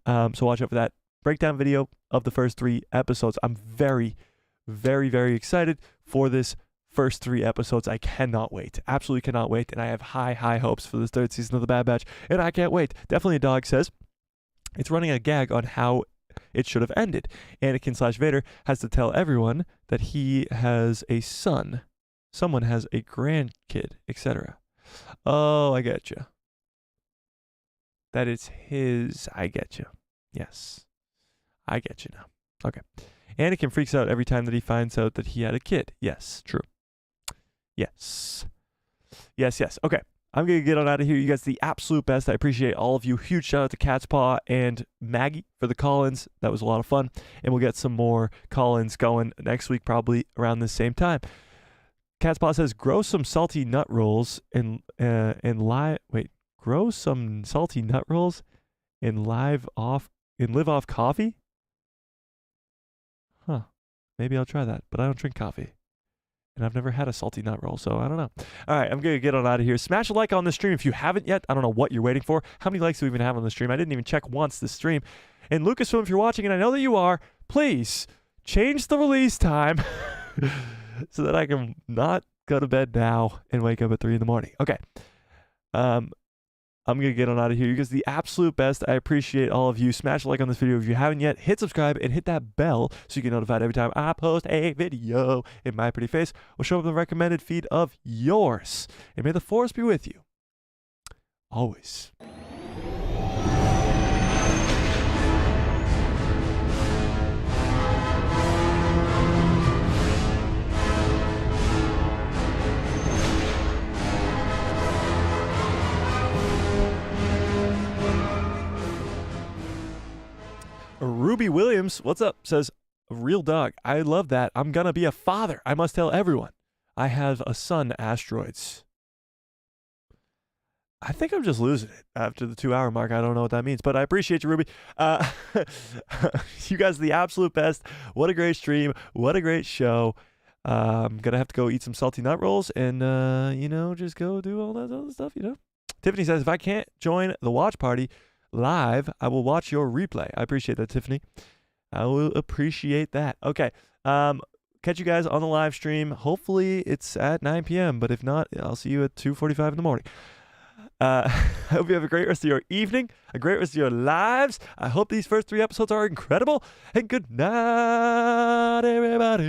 Speaker 1: So watch out for that breakdown video of the first 3 episodes. I'm very, very, very excited for this first 3 episodes. I cannot wait. Absolutely cannot wait. And I have high, high hopes for this 3rd season of The Bad Batch. And I can't wait. Definitely a dog says it's running a gag on how it should have ended. Anakin/Vader has to tell everyone that he has a son. Someone has a grandkid, etc. Oh, I get you. That it's his. I get you. Yes. I get you now. Okay. Anakin freaks out every time that he finds out that he had a kid. Yes, true. Yes. Yes, yes. Okay. I'm going to get on out of here. You guys are the absolute best. I appreciate all of you. Huge shout out to Cat's Paw and Maggie for the call-ins. That was a lot of fun. And we'll get some more call-ins going next week, probably around the same time. Cat's Paw says, grow some salty nut rolls and grow some salty nut rolls and live off coffee? Huh. Maybe I'll try that, but I don't drink coffee. And I've never had a salty nut roll, so I don't know. All right, I'm going to get on out of here. Smash a like on the stream if you haven't yet. I don't know what you're waiting for. How many likes do we even have on the stream? I didn't even check once this stream. And Lucasfilm, if you're watching, and I know that you are, please change the release time so that I can not go to bed now and wake up at 3 in the morning. Okay. I'm going to get on out of here. You guys are the absolute best. I appreciate all of you. Smash a like on this video if you haven't yet. Hit subscribe and hit that bell so you get notified every time I post a video. And my pretty face will show up in the recommended feed of yours. And may the force be with you. Always. Ruby Williams, what's up? Says, real dog. I love that. I'm gonna be a father. I must tell everyone. I have a son, asteroids. I think I'm just losing it after the 2-hour mark. I don't know what that means, but I appreciate you, Ruby. You guys are the absolute best. What a great stream. What a great show. I'm gonna have to go eat some salty nut rolls and, just go do all that other stuff, Tiffany says, if I can't join the watch party live, I will watch your replay. I appreciate that, Tiffany. I will appreciate that. Okay. Catch you guys on the live stream. Hopefully it's at 9 p.m., but if not, I'll see you at 2:45 in the morning. I hope you have a great rest of your evening, a great rest of your lives. I hope these first 3 episodes are incredible, and good night, everybody.